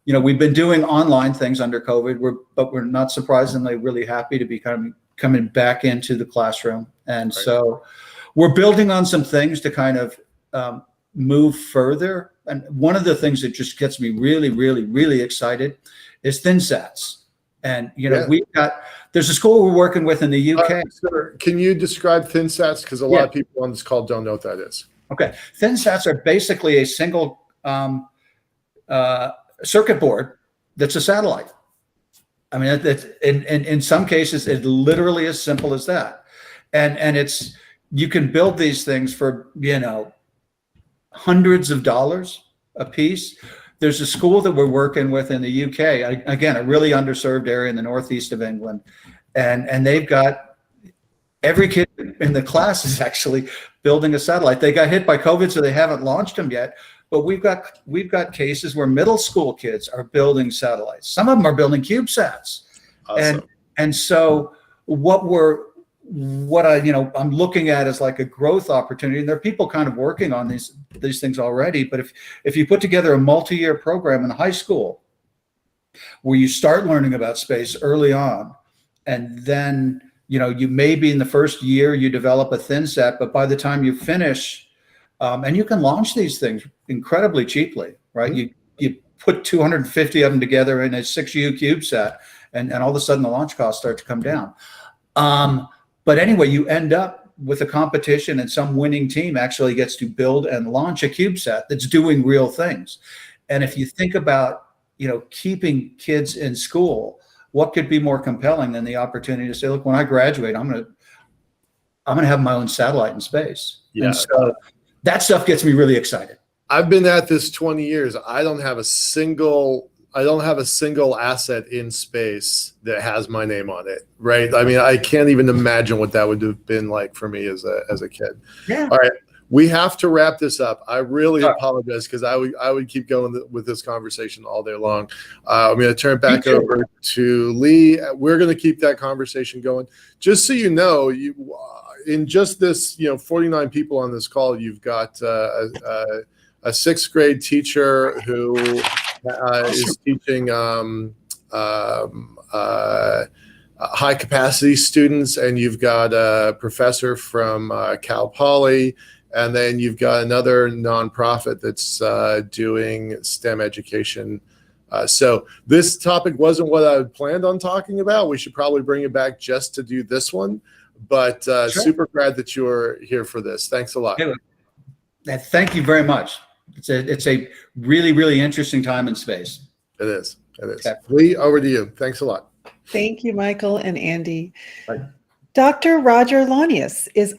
we've been doing online things under COVID, but we're not surprisingly really happy to be coming back into the classroom. And so we're building on some things to kind of move further. And one of the things that just gets me really, really, really excited is ThinSats. And, there's a school we're working with in the UK. Sir, can you describe ThinSats? Because a lot of people on this call don't know what that is. Okay. ThinSats are basically a single circuit board that's a satellite. I mean, in some cases, it's literally as simple as that. And you can build these things for, hundreds of dollars a piece. There's a school that we're working with in the UK, again, a really underserved area in the northeast of England. And they've got every kid in the class is actually building a satellite. They got hit by COVID, so they haven't launched them yet. But we've got cases where middle school kids are building satellites. Some of them are building CubeSats. Awesome. And so I'm looking at as like a growth opportunity. And there are people kind of working on these things already. But if you put together a multi-year program in high school where you start learning about space early on, and then you maybe in the first year you develop a ThinSat, but by the time you finish, And you can launch these things incredibly cheaply, right? You put 250 of them together in a 6U CubeSat, and all of a sudden the launch costs start to come down. But anyway, you end up with a competition, and some winning team actually gets to build and launch a CubeSat that's doing real things. And if you think about, keeping kids in school, what could be more compelling than the opportunity to say, look, when I graduate, I'm going to have my own satellite in space. Yeah. And so that stuff gets me really excited. I've been at this 20 years. I don't have a single asset in space that has my name on it, right? I mean, I can't even imagine what that would have been like for me as a kid. Yeah. All right, we have to wrap this up. I really apologize, because I would keep going with this conversation all day long. I'm going to turn it back over to Lee. We're going to keep that conversation going. Just so you know, in just this, 49 people on this call, you've got a sixth grade teacher who is teaching high capacity students, and you've got a professor from Cal Poly, and then you've got another nonprofit that's doing STEM education. So this topic wasn't what I had planned on talking about. We should probably bring it back just to do this one, but Sure. Super glad that you're here for this. Thanks a lot. Thank you very much. It's a really, really interesting time in space. It is. Okay. Lee, over to you. Thanks a lot. Thank you, Michael and Andy. Bye. Dr. Roger Launius is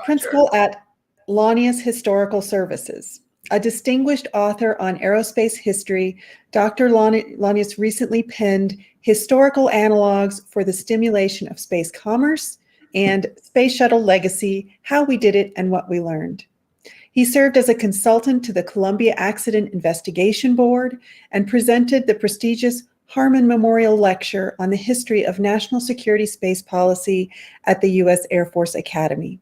principal at Launius Historical Services. A distinguished author on aerospace history, Dr. Launius recently penned Historical Analogs for the Stimulation of Space Commerce and Space Shuttle Legacy, How We Did It and What We Learned. He served as a consultant to the Columbia Accident Investigation Board and presented the prestigious Harmon Memorial Lecture on the history of national security space policy at the U.S. Air Force Academy.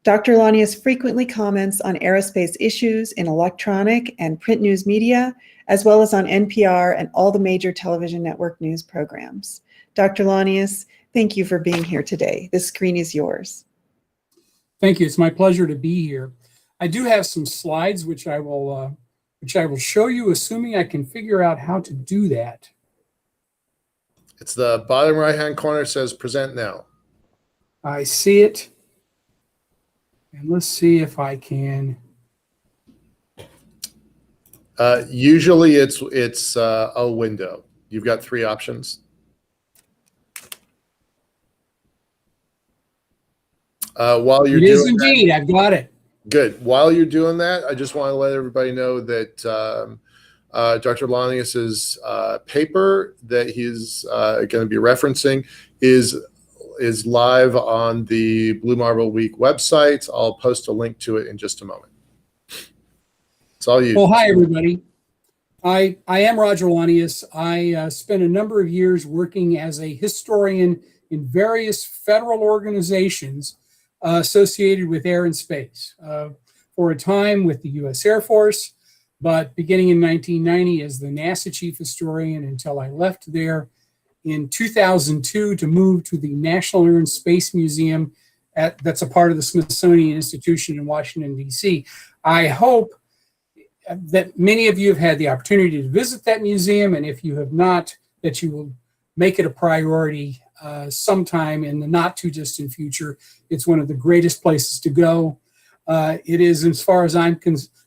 Dr. Launius frequently comments on aerospace issues in electronic and print news media, as well as on NPR and all the major television network news programs. Dr. Launius, thank you for being here today. The screen is yours. Thank you. It's my pleasure to be here. I do have some slides which I will show you, assuming I can figure out how to do that. It's the bottom right-hand corner, says present now. I see it. And let's see if I can. Usually it's a window. You've got three options. While you're It is doing indeed. I've got it. Good. While you're doing that, I just want to let everybody know that Dr. Launius's paper that he's going to be referencing is live on the Blue Marble Week website. I'll post a link to it in just a moment. It's all you. Well, hi, everybody. I am Roger Launius. I spent a number of years working as a historian in various federal organizations associated with air and space. For a time with the U.S. Air Force, but beginning in 1990 as the NASA chief historian until I left there in 2002 to move to the National Air and Space Museum that's a part of the Smithsonian Institution in Washington, D.C. I hope that many of you have had the opportunity to visit that museum, and if you have not, that you will make it a priority sometime in the not too distant future. It's one of the greatest places to go. It is, as far as I'm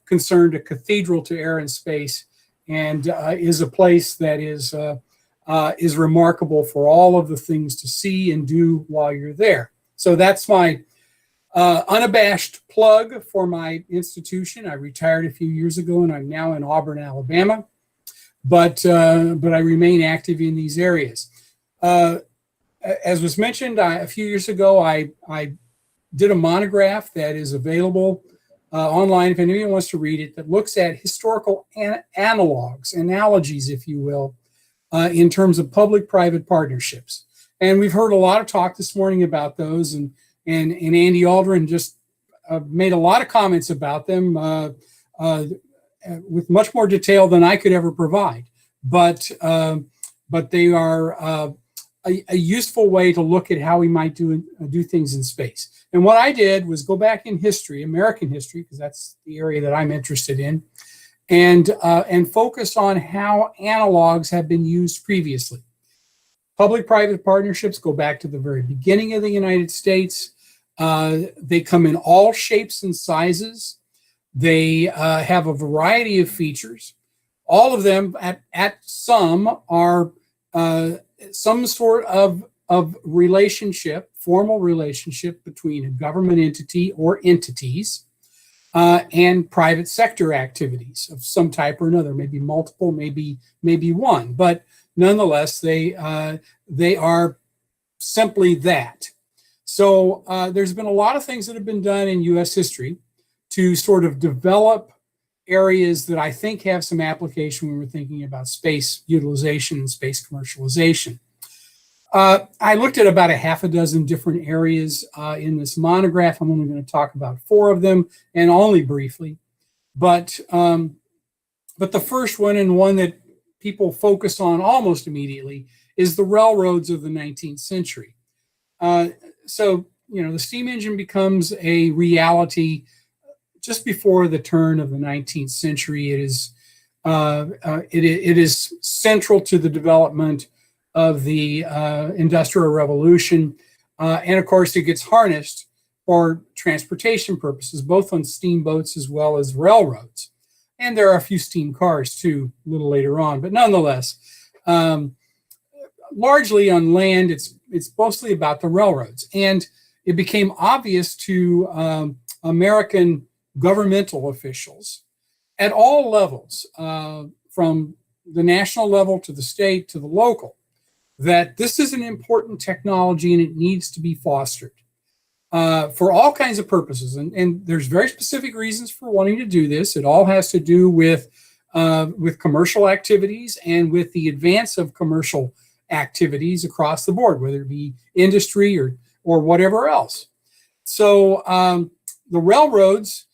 concerned, a cathedral to air and space, and is a place that is remarkable for all of the things to see and do while you're there. So that's my unabashed plug for my institution. I retired a few years ago, and I'm now in Auburn, Alabama, but I remain active in these areas. As was mentioned, a few years ago, I did a monograph that is available online if anyone wants to read it, that looks at historical analogies, if you will, in terms of public-private partnerships. And we've heard a lot of talk this morning about those, and Andy Aldrin just made a lot of comments about them with much more detail than I could ever provide. But they are a useful way to look at how we might do things in space. And what I did was go back in history, American history, because that's the area that I'm interested in, and focus on how analogs have been used previously. Public-private partnerships go back to the very beginning of the United States. They come in all shapes and sizes. They have a variety of features. All of them at some are some sort of relationship, formal relationship between a government entity or entities and private sector activities of some type or another, maybe multiple, maybe one, but nonetheless, they are simply that. So there's been a lot of things that have been done in U.S. history to sort of develop areas that I think have some application when we're thinking about space utilization and space commercialization. I looked at about a half a dozen different areas in this monograph. I'm only going to talk about 4 of them, and only briefly. But the first one, and one that people focus on almost immediately, is the railroads of the 19th century. So, the steam engine becomes a reality just before the turn of the 19th century. It is central to the development of the Industrial Revolution. And of course, it gets harnessed for transportation purposes, both on steamboats as well as railroads. And there are a few steam cars too, a little later on, but nonetheless, largely on land, it's mostly about the railroads. And it became obvious to American governmental officials at all levels, from the national level to the state to the local, that this is an important technology and it needs to be fostered for all kinds of purposes. And there's very specific reasons for wanting to do this. It all has to do with commercial activities and with the advance of commercial activities across the board, whether it be industry or whatever else. So the railroads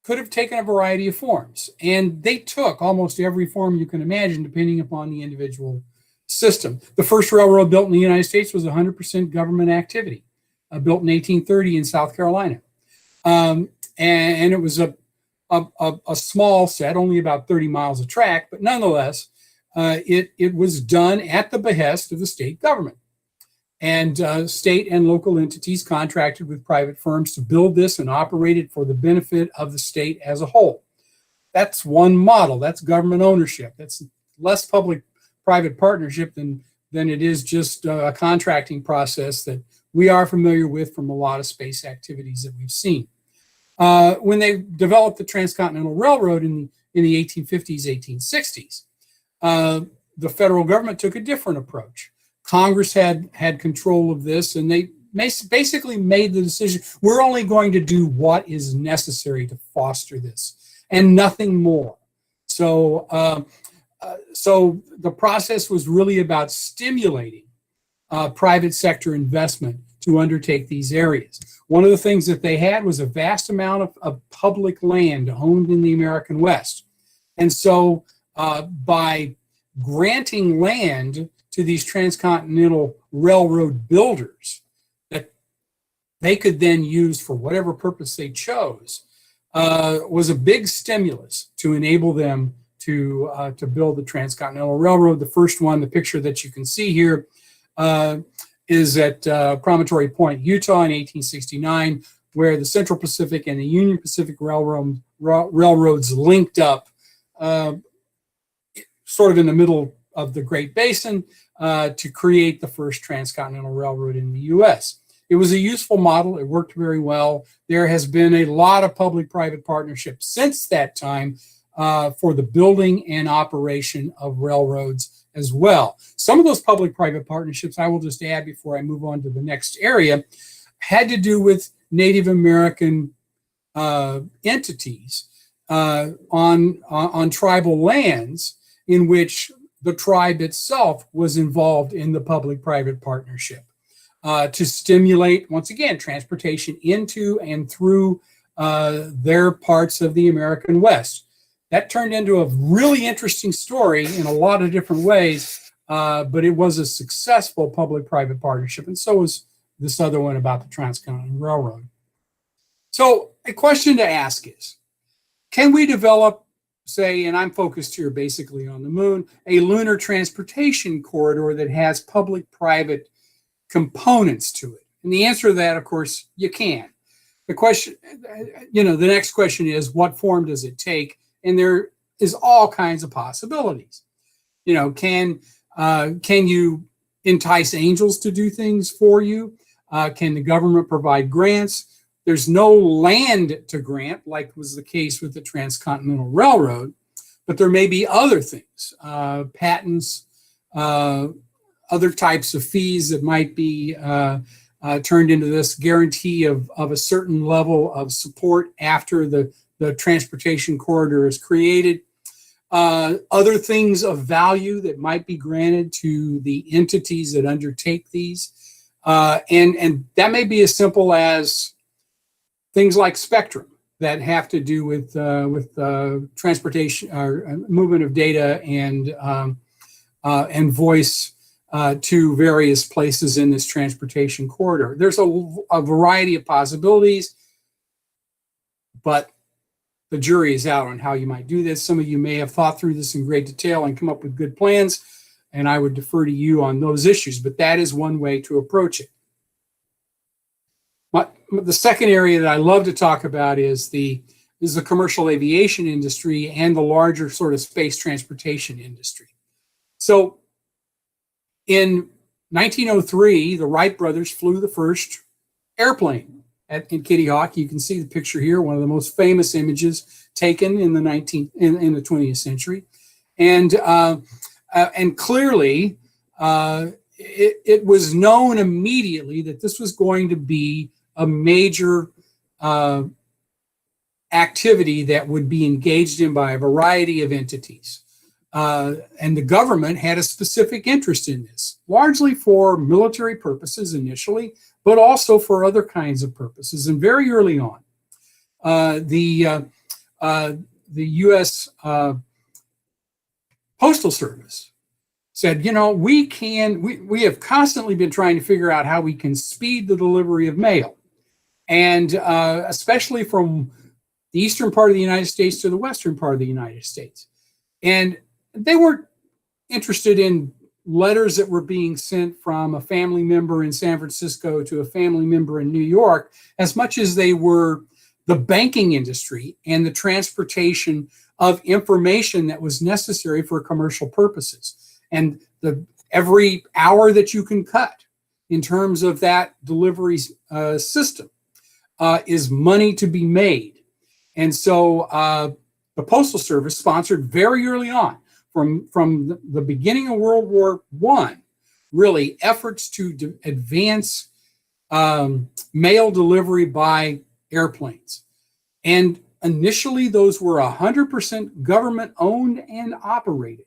could have taken a variety of forms, and they took almost every form you can imagine, depending upon the individual system. The first railroad built in the United States was 100% government activity, built in 1830 in South Carolina. And it was a small set, only about 30 miles of track, but nonetheless, it was done at the behest of the state government. And state and local entities contracted with private firms to build this and operate it for the benefit of the state as a whole. That's one model. That's government ownership. That's less public-private partnership than it is just a contracting process that we are familiar with from a lot of space activities that we've seen. When they developed the Transcontinental Railroad in the 1850s, 1860s, the federal government took a different approach. Congress had control of this, and they basically made the decision, we're only going to do what is necessary to foster this and nothing more. So the process was really about stimulating private sector investment to undertake these areas. One of the things that they had was a vast amount of public land owned in the American West. And so by granting land to these transcontinental railroad builders that they could then use for whatever purpose they chose, was a big stimulus to enable them to build the Transcontinental Railroad. The first one, the picture that you can see here, is at Promontory Point, Utah in 1869, where the Central Pacific and the Union Pacific railroads linked up sort of in the middle of the Great Basin to create the first transcontinental railroad in the U.S. It was a useful model. It worked very well. There has been a lot of public-private partnership since that time for the building and operation of railroads as well. Some of those public-private partnerships, I will just add before I move on to the next area, had to do with Native American entities on tribal lands in which the tribe itself was involved in the public-private partnership to stimulate, once again, transportation into and through their parts of the American West. That turned into a really interesting story in a lot of different ways but it was a successful public-private partnership, and so was this other one about the Transcontinental Railroad. So a question to ask is, can we develop, say, and I'm focused here basically on the moon, a lunar transportation corridor that has public-private components to it? And the answer to that, of course, you can. The question, the next question is, what form does it take? And there is all kinds of possibilities. Can you entice angels to do things for you? Can the government provide grants? There's no land to grant, like was the case with the Transcontinental Railroad, but there may be other things, patents, other types of fees that might be turned into this guarantee of a certain level of support after the transportation corridor is created. Other things of value that might be granted to the entities that undertake these. And that may be as simple as things like spectrum that have to do with transportation or movement of data and voice to various places in this transportation corridor. There's a variety of possibilities, but the jury is out on how you might do this. Some of you may have thought through this in great detail and come up with good plans, and I would defer to you on those issues, but that is one way to approach it. The second area that I love to talk about is the commercial aviation industry and the larger sort of space transportation industry. So in 1903, the Wright brothers flew the first airplane in Kitty Hawk. You can see the picture here, one of the most famous images taken in the 20th century. And clearly, it was known immediately that this was going to be a major activity that would be engaged in by a variety of entities. And the government had a specific interest in this, largely for military purposes initially, but also for other kinds of purposes. And very early on, the U.S. Postal Service said, we have constantly been trying to figure out how we can speed the delivery of mail. And especially from the eastern part of the United States to the western part of the United States. And they weren't interested in letters that were being sent from a family member in San Francisco to a family member in New York, as much as they were the banking industry and the transportation of information that was necessary for commercial purposes. And every hour that you can cut in terms of that delivery system is money to be made. And so the Postal Service sponsored very early on, from the beginning of World War I, really efforts to advance mail delivery by airplanes. And initially, those were 100% government owned and operated.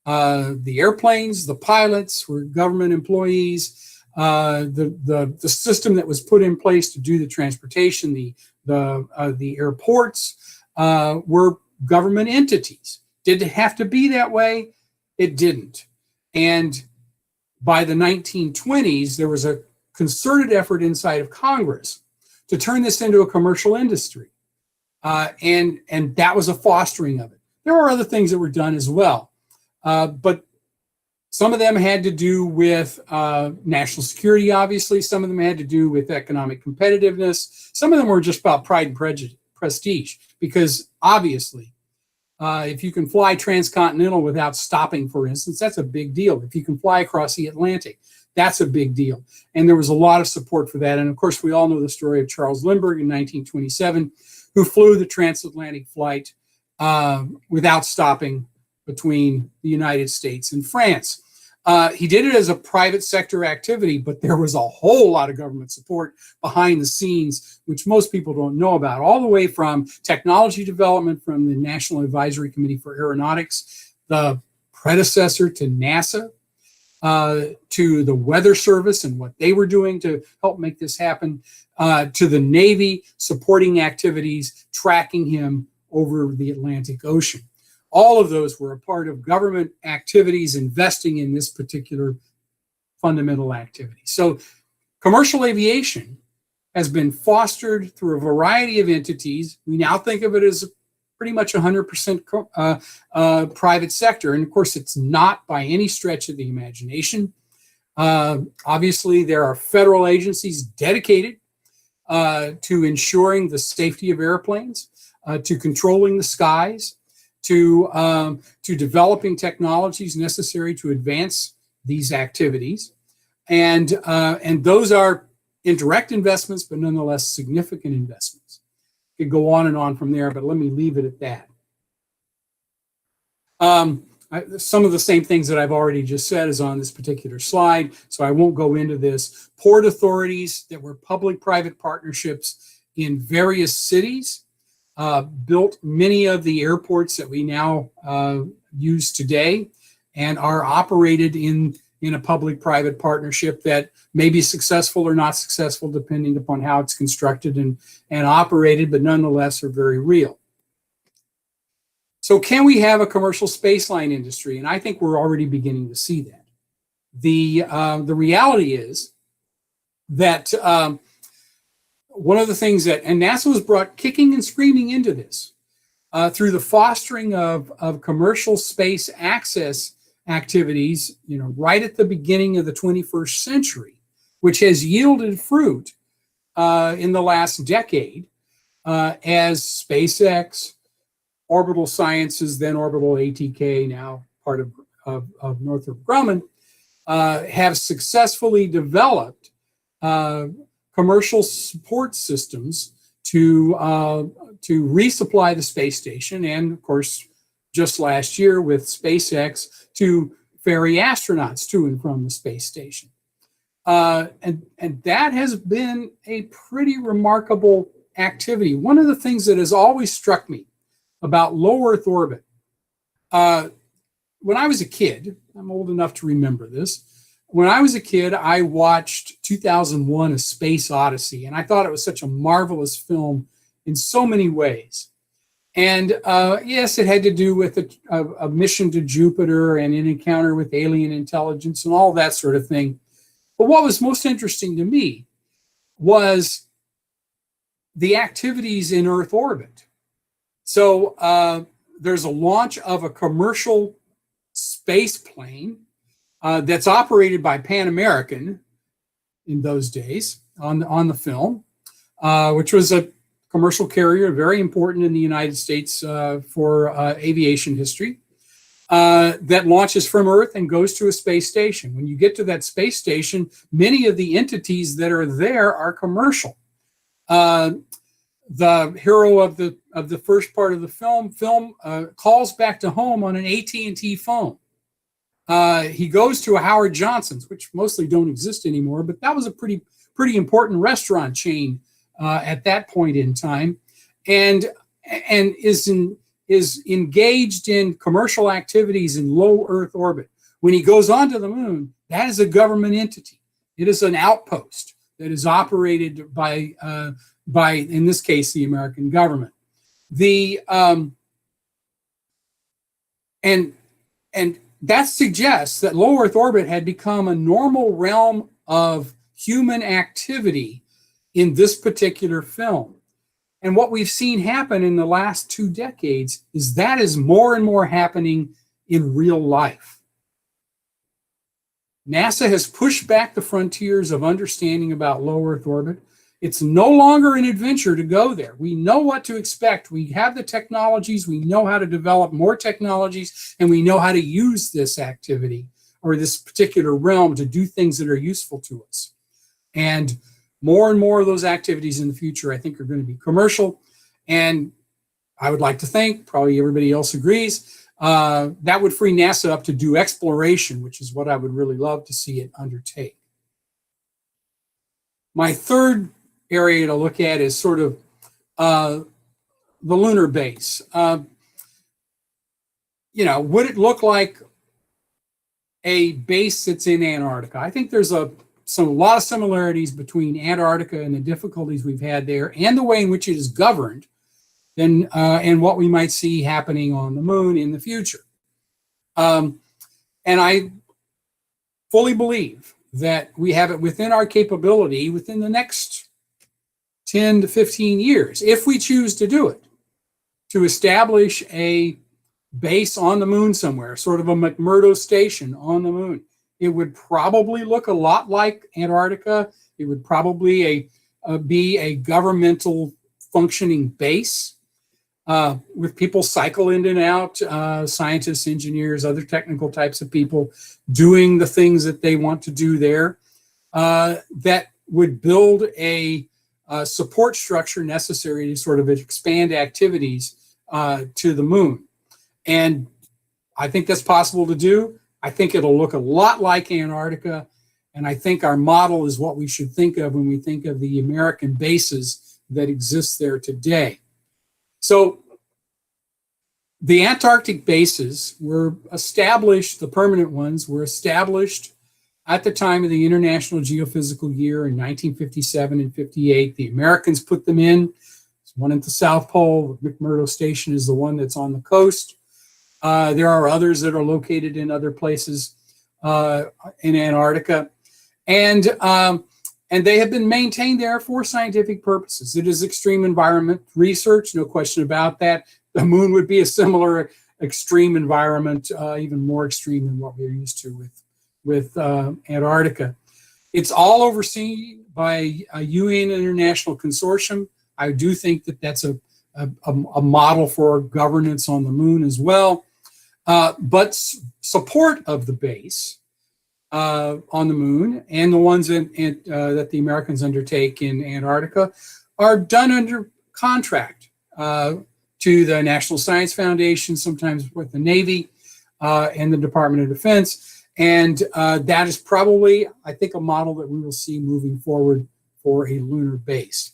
The airplanes, the pilots were government employees. The system that was put in place to do the transportation, the airports were government entities. Did it have to be that way? It didn't. And by the 1920s, there was a concerted effort inside of Congress to turn this into a commercial industry. And that was a fostering of it. There were other things that were done as well. But some of them had to do with national security, obviously. Some of them had to do with economic competitiveness. Some of them were just about pride and prestige, because obviously, if you can fly transcontinental without stopping, for instance, that's a big deal. If you can fly across the Atlantic, that's a big deal. And there was a lot of support for that. And of course, we all know the story of Charles Lindbergh in 1927, who flew the transatlantic flight without stopping between the United States and France. He did it as a private sector activity, but there was a whole lot of government support behind the scenes, which most people don't know about, all the way from technology development from the National Advisory Committee for Aeronautics, the predecessor to NASA, to the Weather Service and what they were doing to help make this happen, to the Navy supporting activities, tracking him over the Atlantic Ocean. All of those were a part of government activities investing in this particular fundamental activity. So commercial aviation has been fostered through a variety of entities. We now think of it as pretty much 100% private sector. And of course, it's not by any stretch of the imagination. Obviously, there are federal agencies dedicated to ensuring the safety of airplanes, to controlling the skies, to developing technologies necessary to advance these activities. And those are indirect investments, but nonetheless significant investments. Could go on and on from there, but let me leave it at that. Some of the same things that I've already just said is on this particular slide, so I won't go into this. Port authorities that were public-private partnerships in various cities built many of the airports that we now use today and are operated in a public-private partnership that may be successful or not successful depending upon how it's constructed and operated, but nonetheless are very real. So can we have a commercial spaceline industry? And I think we're already beginning to see that. The reality is that one of the things that, and NASA was brought kicking and screaming into this through the fostering of commercial space access activities, right at the beginning of the 21st century, which has yielded fruit in the last decade as SpaceX, Orbital Sciences, then Orbital ATK, now part of Northrop Grumman, have successfully developed commercial support systems to resupply the space station, and of course, just last year with SpaceX to ferry astronauts to and from the space station. And that has been a pretty remarkable activity. One of the things that has always struck me about low Earth orbit, when I was a kid, I'm old enough to remember this, when I was a kid, I watched 2001: A Space Odyssey, and I thought it was such a marvelous film in so many ways. And yes, it had to do with a mission to Jupiter and an encounter with alien intelligence and all that sort of thing. But what was most interesting to me was the activities in Earth orbit. So there's a launch of a commercial space plane that's operated by Pan American in those days on the film, which was a commercial carrier, very important in the United States for aviation history, that launches from Earth and goes to a space station. When you get to that space station, many of the entities that are there are commercial. The hero of the first part of the film calls back to home on an AT&T phone. He goes to a Howard Johnson's, which mostly don't exist anymore, but that was a pretty important restaurant chain at that point in time, and is engaged in commercial activities in low Earth orbit. When he goes onto the moon, that is a government entity. It is an outpost that is operated by in this case, the American government. And that suggests that low Earth orbit had become a normal realm of human activity in this particular film. And what we've seen happen in the last 2 decades is that is more and more happening in real life. NASA has pushed back the frontiers of understanding about low Earth orbit. It's no longer an adventure to go there. We know what to expect. We have the technologies. We know how to develop more technologies, and we know how to use this activity or this particular realm to do things that are useful to us. And more of those activities in the future, I think, are going to be commercial. And I would like to think, probably everybody else agrees, that would free NASA up to do exploration, which is what I would really love to see it undertake. My third area to look at is sort of the lunar base. Would it look like a base that's in Antarctica? I think there's a lot of similarities between Antarctica and the difficulties we've had there and the way in which it is governed than and what we might see happening on the moon in the future. And I fully believe that we have it within our capability within the next 10 to 15 years, if we choose to do it, to establish a base on the moon somewhere, sort of a McMurdo station on the moon. It would probably look a lot like Antarctica. It would probably be a governmental functioning base with people cycle in and out, scientists, engineers, other technical types of people doing the things that they want to do there, that would build a support structure necessary to sort of expand activities to the moon. And I think that's possible to do. I think it'll look a lot like Antarctica. And I think our model is what we should think of when we think of the American bases that exist there today. So the Antarctic bases were established, the permanent ones were established at the time of the International Geophysical Year in 1957 and 58. The Americans put them in. There's one at the South Pole. The McMurdo Station is the one that's on the coast. There are others that are located in other places in Antarctica. And they have been maintained there for scientific purposes. It is extreme environment research, no question about that. The moon would be a similar extreme environment, even more extreme than what we're used to with Antarctica. It's all overseen by a UN International Consortium. I do think that that's a model for governance on the moon as well. But support of the base on the moon and the ones that the Americans undertake in Antarctica are done under contract to the National Science Foundation, sometimes with the Navy and the Department of Defense. And that is probably, I think, a model that we will see moving forward for a lunar base.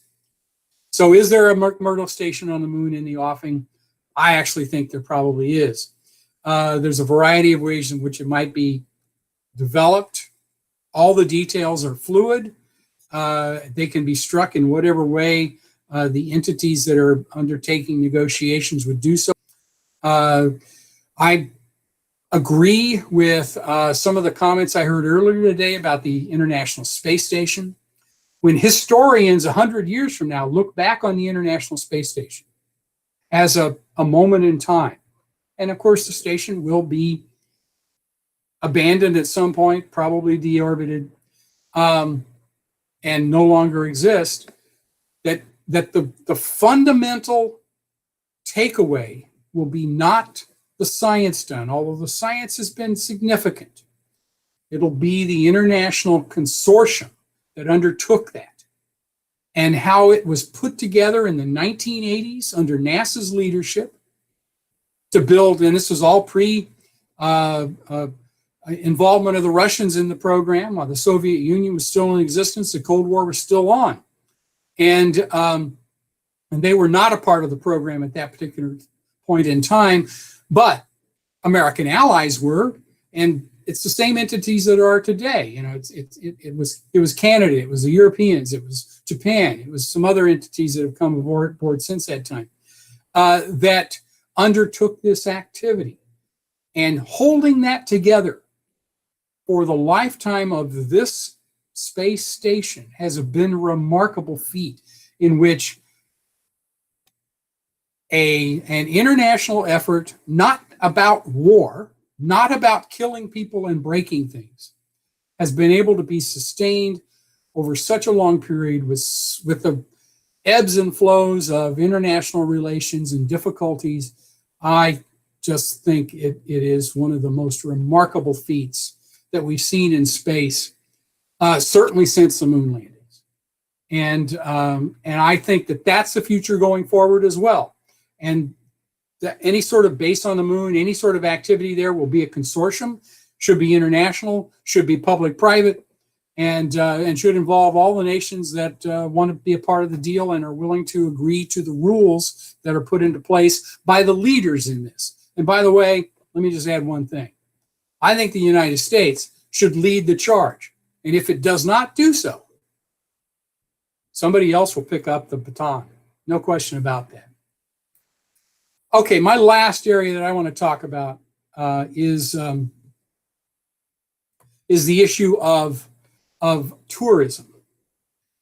So is there a McMurdo station on the moon in the offing? I actually think there probably is. There's a variety of ways in which it might be developed. All the details are fluid. They can be struck in whatever way the entities that are undertaking negotiations would do so. I agree with some of the comments I heard earlier today about the International Space Station. When historians 100 years from now look back on the International Space Station as a moment in time, and of course the station will be abandoned at some point, probably deorbited, and no longer exist, that the fundamental takeaway will be not the science done, although the science has been significant. It'll be the international consortium that undertook that and how it was put together in the 1980s under NASA's leadership to build, and this was all involvement of the Russians in the program while the Soviet Union was still in existence, the Cold War was still on. And they were not a part of the program at that particular point in time, but American allies were, and it's the same entities that are today. You know, it was Canada, it was the Europeans, it was Japan, it was some other entities that have come aboard since that time that undertook this activity. And holding that together for the lifetime of this space station has been a remarkable feat in which an international effort, not about war, not about killing people and breaking things, has been able to be sustained over such a long period with the ebbs and flows of international relations and difficulties. I just think it is one of the most remarkable feats that we've seen in space, certainly since the moon landings. And I think that that's the future going forward as well. And that any sort of base on the moon, any sort of activity there will be a consortium, should be international, should be public-private, and should involve all the nations that want to be a part of the deal and are willing to agree to the rules that are put into place by the leaders in this. And by the way, let me just add one thing. I think the United States should lead the charge. And if it does not do so, somebody else will pick up the baton. No question about that. Okay, my last area that I want to talk about is the issue of tourism,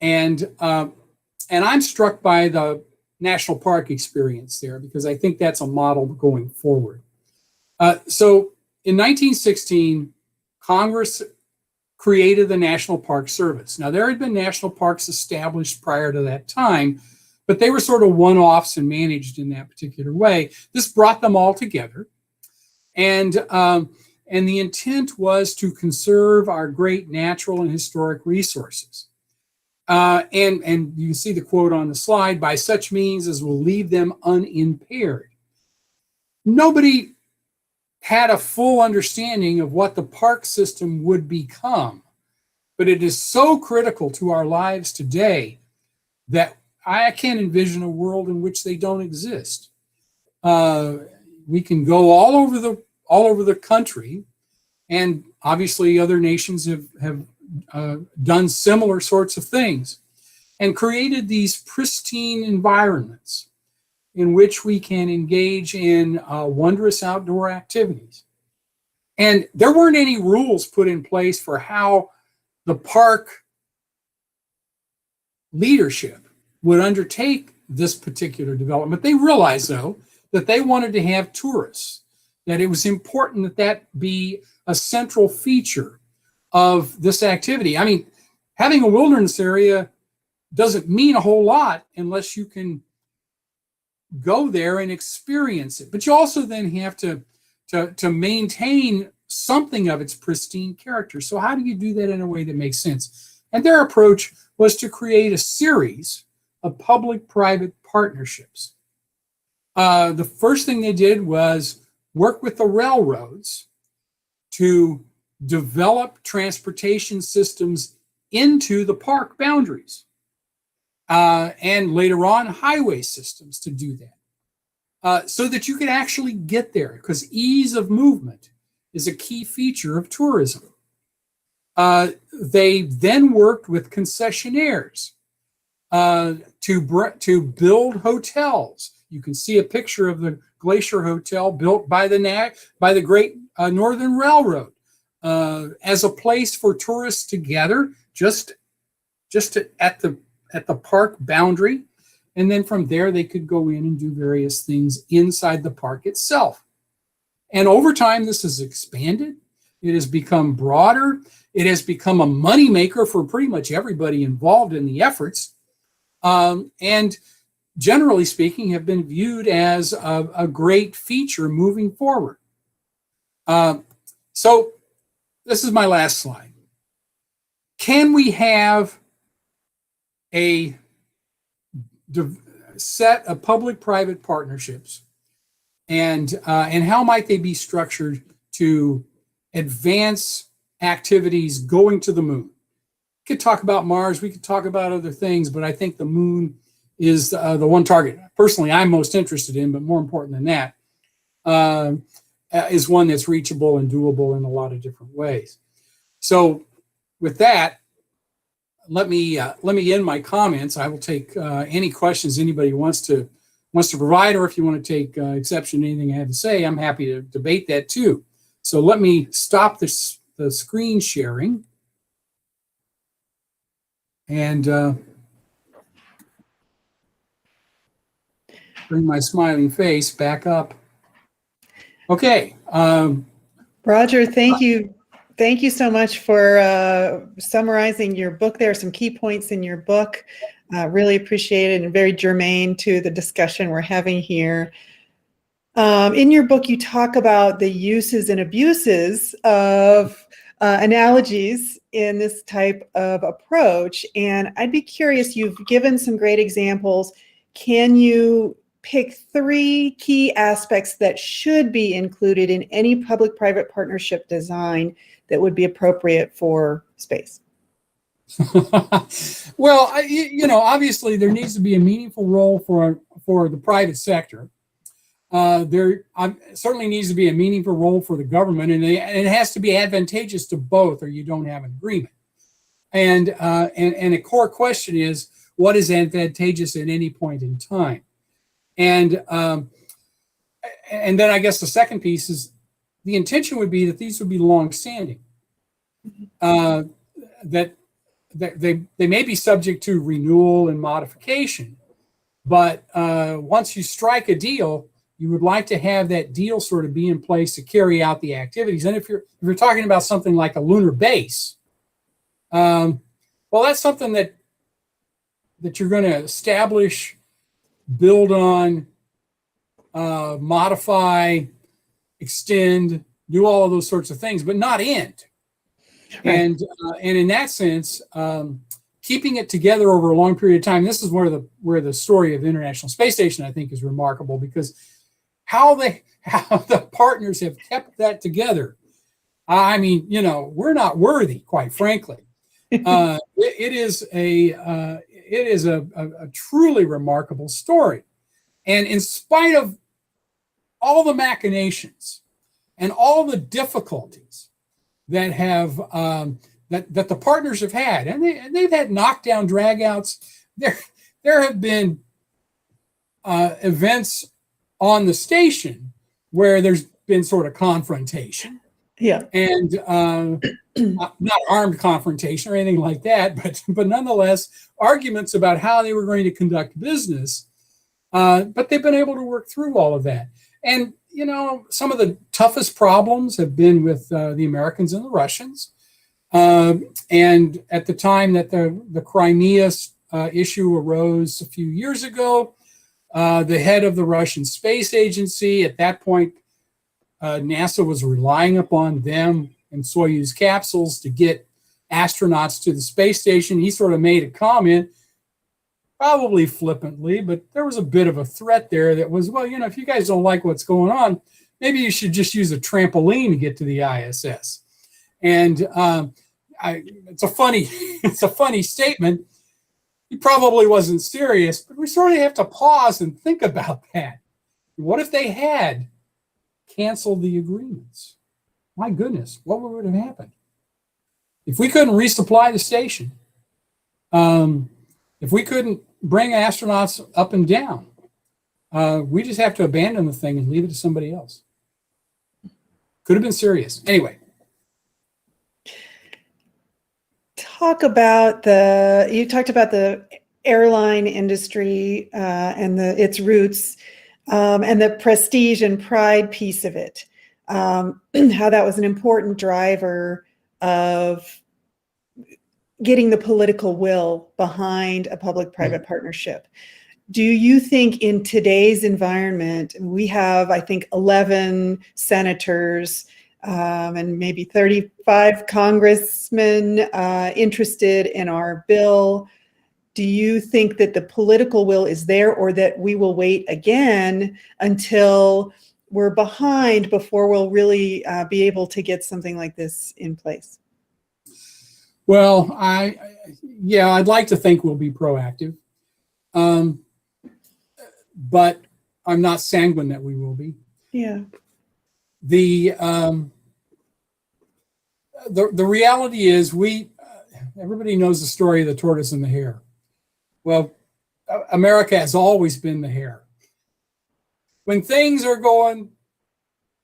and I'm struck by the national park experience there because I think that's a model going forward. So in 1916, Congress created the National Park Service. Now, there had been national parks established prior to that time, but they were sort of one-offs and managed in that particular way. This brought them all together, and the intent was to conserve our great natural and historic resources. And you can see the quote on the slide, by such means as will leave them unimpaired. Nobody had a full understanding of what the park system would become, but it is so critical to our lives today that I can't envision a world in which they don't exist. We can go all over the country, and obviously other nations have done similar sorts of things and created these pristine environments in which we can engage in wondrous outdoor activities. And there weren't any rules put in place for how the park leadership would undertake this particular development. They realized, though, that they wanted to have tourists, that it was important that that be a central feature of this activity. I mean, having a wilderness area doesn't mean a whole lot unless you can go there and experience it. But you also then have to maintain something of its pristine character. So how do you do that in a way that makes sense? And their approach was to create a series of public-private partnerships. The first thing they did was work with the railroads to develop transportation systems into the park boundaries. And later on, highway systems to do that, so that you can actually get there, because ease of movement is a key feature of tourism. They then worked with concessionaires to build hotels. You can see a picture of the Glacier Hotel built by the Great Northern Railroad as a place for tourists to gather just at the park boundary, and then from there they could go in and do various things inside the park itself. And over time, this has expanded. It has become broader. It has become a moneymaker for pretty much everybody involved in the efforts, and generally speaking, have been viewed as a great feature moving forward. So this is my last slide. Can we have a set of public-private partnerships, and how might they be structured to advance activities going to the moon? We could talk about Mars, we could talk about other things, but I think the moon is the one target personally I'm most interested in, but more important than that, is one that's reachable and doable in a lot of different ways. So with that, let me end my comments. I will take any questions anybody wants to provide, or if you want to take exception to anything I have to say, I'm happy to debate that too. So let me stop the screen sharing and bring my smiling face back up. Okay. Roger, thank you. Thank you so much for summarizing your book. There are some key points in your book. Really appreciate it, and very germane to the discussion we're having here. In your book, you talk about the uses and abuses of analogies in this type of approach. And I'd be curious, you've given some great examples. Can you pick 3 key aspects that should be included in any public-private partnership design that would be appropriate for space? Well, obviously there needs to be a meaningful role for the private sector. There certainly needs to be a meaningful role for the government, and it has to be advantageous to both, or you don't have an agreement. And a core question is, what is advantageous at any point in time? And and then I guess the second piece is the intention would be that these would be long-standing, that they may be subject to renewal and modification, but once you strike a deal, you would like to have that deal sort of be in place to carry out the activities. And if you're talking about something like a lunar base, well, that's something that you're going to establish, build on, modify, extend, do all of those sorts of things, but not end. Right. And in that sense, keeping it together over a long period of time. This is where the story of the International Space Station, I think, is remarkable, because how the partners have kept that together. I mean, we're not worthy, quite frankly. It is a truly remarkable story. And in spite of all the machinations and all the difficulties that have that the partners have had, and they've had knockdown dragouts. There have been events on the station where there's been sort of confrontation. Yeah. And not armed confrontation or anything like that, but nonetheless, arguments about how they were going to conduct business. But they've been able to work through all of that. And, some of the toughest problems have been with the Americans and the Russians. And at the time that the Crimea issue arose a few years ago, the head of the Russian Space Agency, at that point, NASA was relying upon them and Soyuz capsules to get astronauts to the space station. He sort of made a comment, probably flippantly, but there was a bit of a threat there that was, well, if you guys don't like what's going on, maybe you should just use a trampoline to get to the ISS. And it's a funny statement. He probably wasn't serious, but we sort of have to pause and think about that. What if they had canceled the agreements? My goodness, what would have happened? If we couldn't resupply the station, if we couldn't bring astronauts up and down, we just have to abandon the thing and leave it to somebody else. Could have been serious. Anyway. You talked about the airline industry and its roots and the prestige and pride piece of it, how that was an important driver of getting the political will behind a public-private partnership. Do you think in today's environment, we have, I think, 11 senators and maybe 35 congressmen interested in our bill? Do you think that the political will is there, or that we will wait again until we're behind before we'll really be able to get something like this in place? Well, I'd like to think we'll be proactive, but I'm not sanguine that we will be. Yeah. The reality is everybody knows the story of the tortoise and the hare. Well, America has always been the hare. When things are going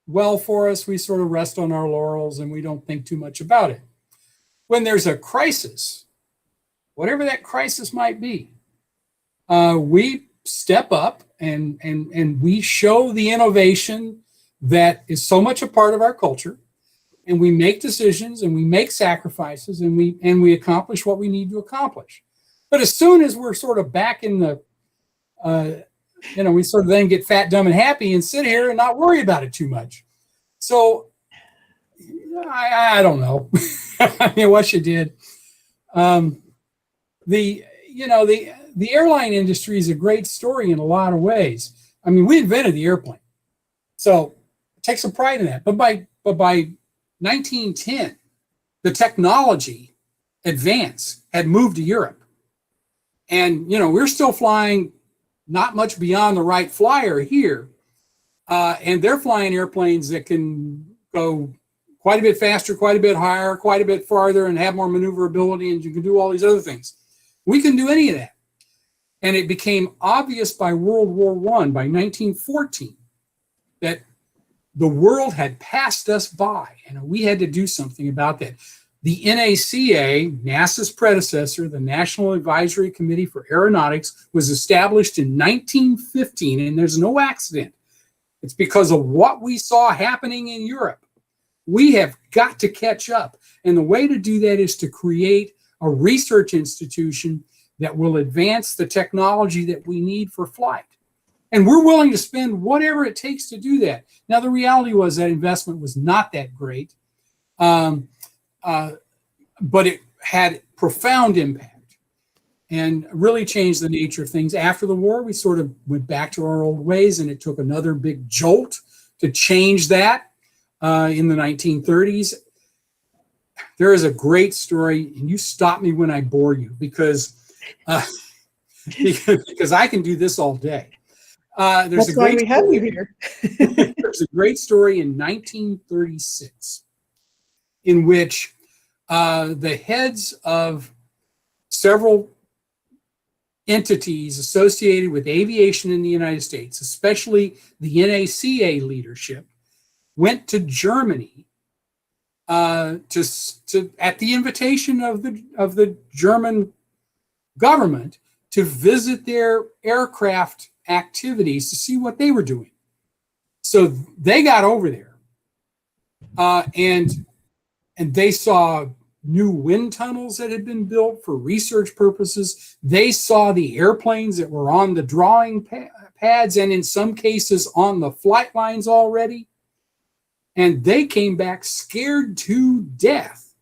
well for us, we sort of rest on our laurels and we don't think too much about it. When there's a crisis, whatever that crisis might be, we step up and we show the innovation that is so much a part of our culture, and we make decisions and we make sacrifices and we accomplish what we need to accomplish. But as soon as we're sort of back in the, we sort of then get fat, dumb, and happy and sit here and not worry about it too much. So I don't know. I mean, what you did. The airline industry is a great story in a lot of ways. I mean, we invented the airplane, so take some pride in that. But by 1910, the technology advance had moved to Europe, and we're still flying not much beyond the Wright Flyer here, and they're flying airplanes that can go quite a bit faster, quite a bit higher, quite a bit farther, and have more maneuverability, and you can do all these other things. We can do any of that. And it became obvious by World War I, by 1914, that the world had passed us by, and we had to do something about that. The NACA, NASA's predecessor, the National Advisory Committee for Aeronautics, was established in 1915, and there's no accident. It's because of what we saw happening in Europe. We have got to catch up, and the way to do that is to create a research institution that will advance the technology that we need for flight. And we're willing to spend whatever it takes to do that. Now, the reality was that investment was not that great, but it had profound impact and really changed the nature of things. After the war, we sort of went back to our old ways, and it took another big jolt to change that in the 1930s. There is a great story, and you stop me when I bore you, because I can do this all day. There's That's why we have you here. There's a great story in 1936 in which the heads of several entities associated with aviation in the United States, especially the NACA leadership, went to Germany to at the invitation of the German government to visit their aircraft activities to see what they were doing. So they got over there and they saw new wind tunnels that had been built for research purposes. They saw the airplanes that were on the drawing pads and in some cases on the flight lines already. And they came back scared to death.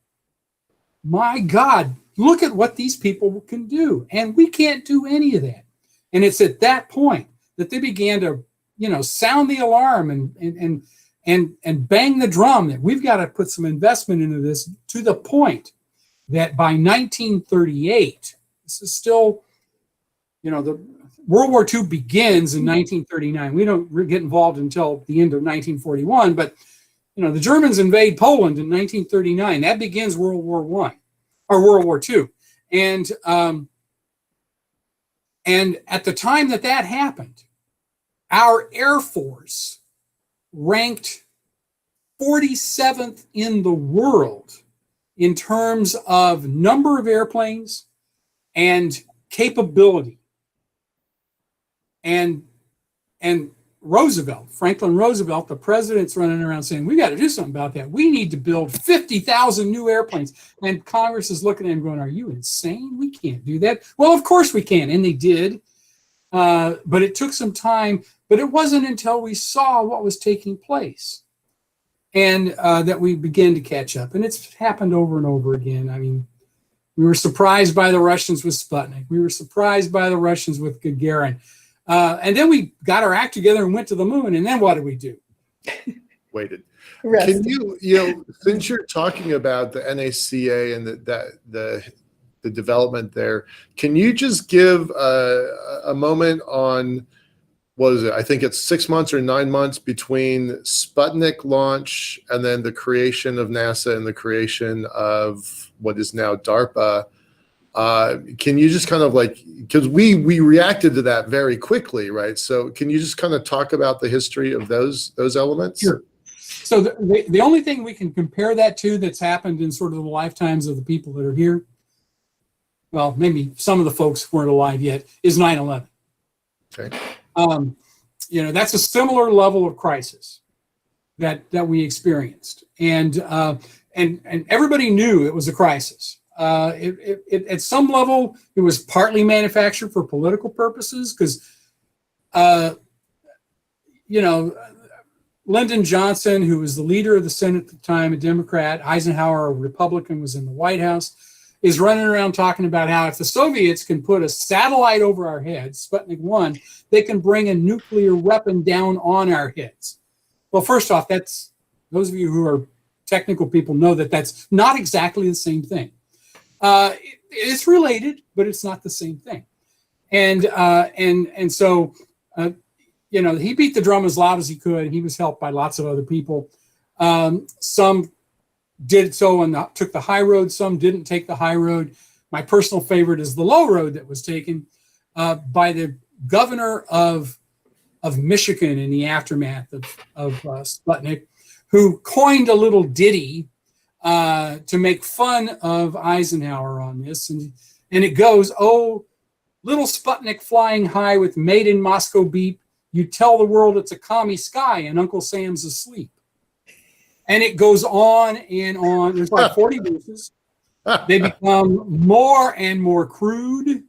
My God, look at what these people can do. And we can't do any of that. And it's at that point that they began to, sound the alarm and bang the drum that we've got to put some investment into this, to the point that by 1938, this is still, the World War II begins in 1939. We don't get involved until the end of 1941, but the Germans invade Poland in 1939. That begins World War I or World War II. And at the time that happened, our Air Force ranked 47th in the world in terms of number of airplanes and capability. And Franklin Roosevelt, the president's running around saying, we got to do something about that. We need to build 50,000 new airplanes. And Congress is looking at him going, are you insane? We can't do that. Well, of course we can. And they did. But it took some time. But it wasn't until we saw what was taking place and that we began to catch up. And it's happened over and over again. I mean, we were surprised by the Russians with Sputnik. We were surprised by the Russians with Gagarin. And then we got our act together and went to the moon. And then what did we do? Waited. Rested. Can you, since you're talking about the NACA and the development there, can you just give a moment on, what is it? I think it's 6 months or 9 months between Sputnik launch and then the creation of NASA and the creation of what is now DARPA. Can you just kind of because we reacted to that very quickly, right? So can you just kind of talk about the history of those elements? Sure. So the only thing we can compare that to that's happened in sort of the lifetimes of the people that are here, well, maybe some of the folks weren't alive yet, is 9/11. Okay. That's a similar level of crisis that we experienced, and everybody knew it was a crisis. At some level, it was partly manufactured for political purposes because, Lyndon Johnson, who was the leader of the Senate at the time, a Democrat, Eisenhower, a Republican, was in the White House, is running around talking about how if the Soviets can put a satellite over our heads, Sputnik 1, they can bring a nuclear weapon down on our heads. Well, first off, those of you who are technical people know that that's not exactly the same thing. It's related, but it's not the same thing. And so he beat the drum as loud as he could. He was helped by lots of other people. Some did so and took the high road. Some didn't take the high road. My personal favorite is the low road that was taken by the governor of of Michigan in the aftermath of Sputnik, who coined a little ditty to make fun of Eisenhower on this. And it goes, "Oh, little Sputnik flying high with made in Moscow beep, you tell the world it's a commie sky and Uncle Sam's asleep." And it goes on and on. There's like 40 verses. They become more and more crude.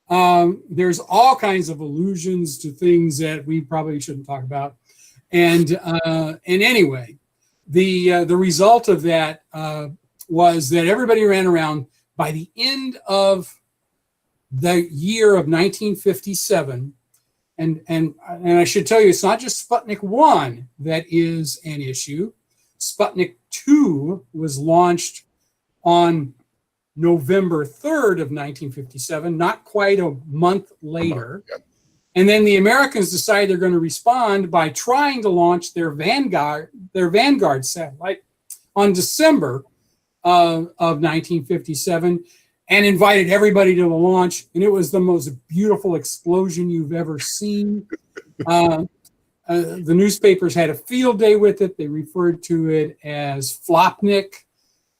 There's all kinds of allusions to things that we probably shouldn't talk about. And anyway, the result of that was that everybody ran around. By the end of the year of 1957, and I should tell you, it's not just Sputnik 1 that is an issue. Sputnik 2 was launched on November 3rd of 1957, not quite a month later. And then the Americans decide they're going to respond by trying to launch their Vanguard satellite on December of 1957, and invited everybody to the launch. And it was the most beautiful explosion you've ever seen. The newspapers had a field day with it. They referred to it as Flopnik,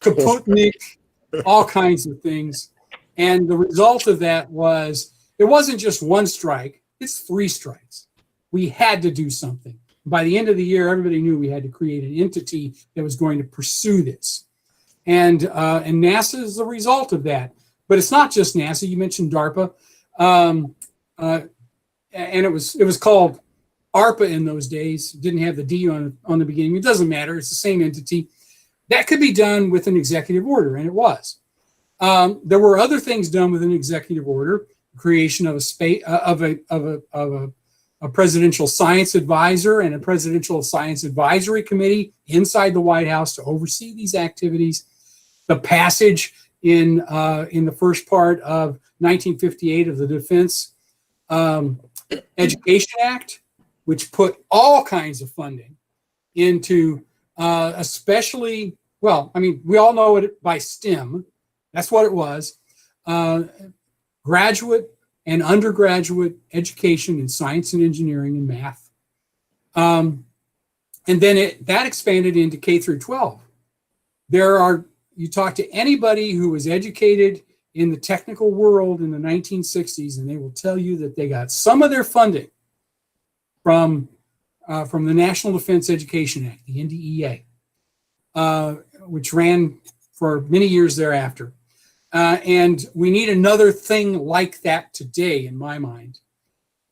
Kaputnik, all kinds of things. And the result of that was, it wasn't just one strike, it's 3 strikes. We had to do something. By the end of the year, everybody knew we had to create an entity that was going to pursue this. And NASA is the result of that. But it's not just NASA. You mentioned DARPA. And it was called ARPA in those days. It didn't have the D on the beginning. It doesn't matter. It's the same entity. That could be done with an executive order, and it was. There were other things done with an executive order: creation of a presidential science advisor and a presidential science advisory committee inside the White House to oversee these activities. The passage in the first part of 1958 of the Defense Education Act, which put all kinds of funding into especially, well, I mean, we all know it by STEM. That's what it was. Graduate and undergraduate education in science and engineering and math. And then that expanded into K through 12. You talk to anybody who was educated in the technical world in the 1960s, and they will tell you that they got some of their funding from the National Defense Education Act, the NDEA, which ran for many years thereafter. And we need another thing like that today, in my mind.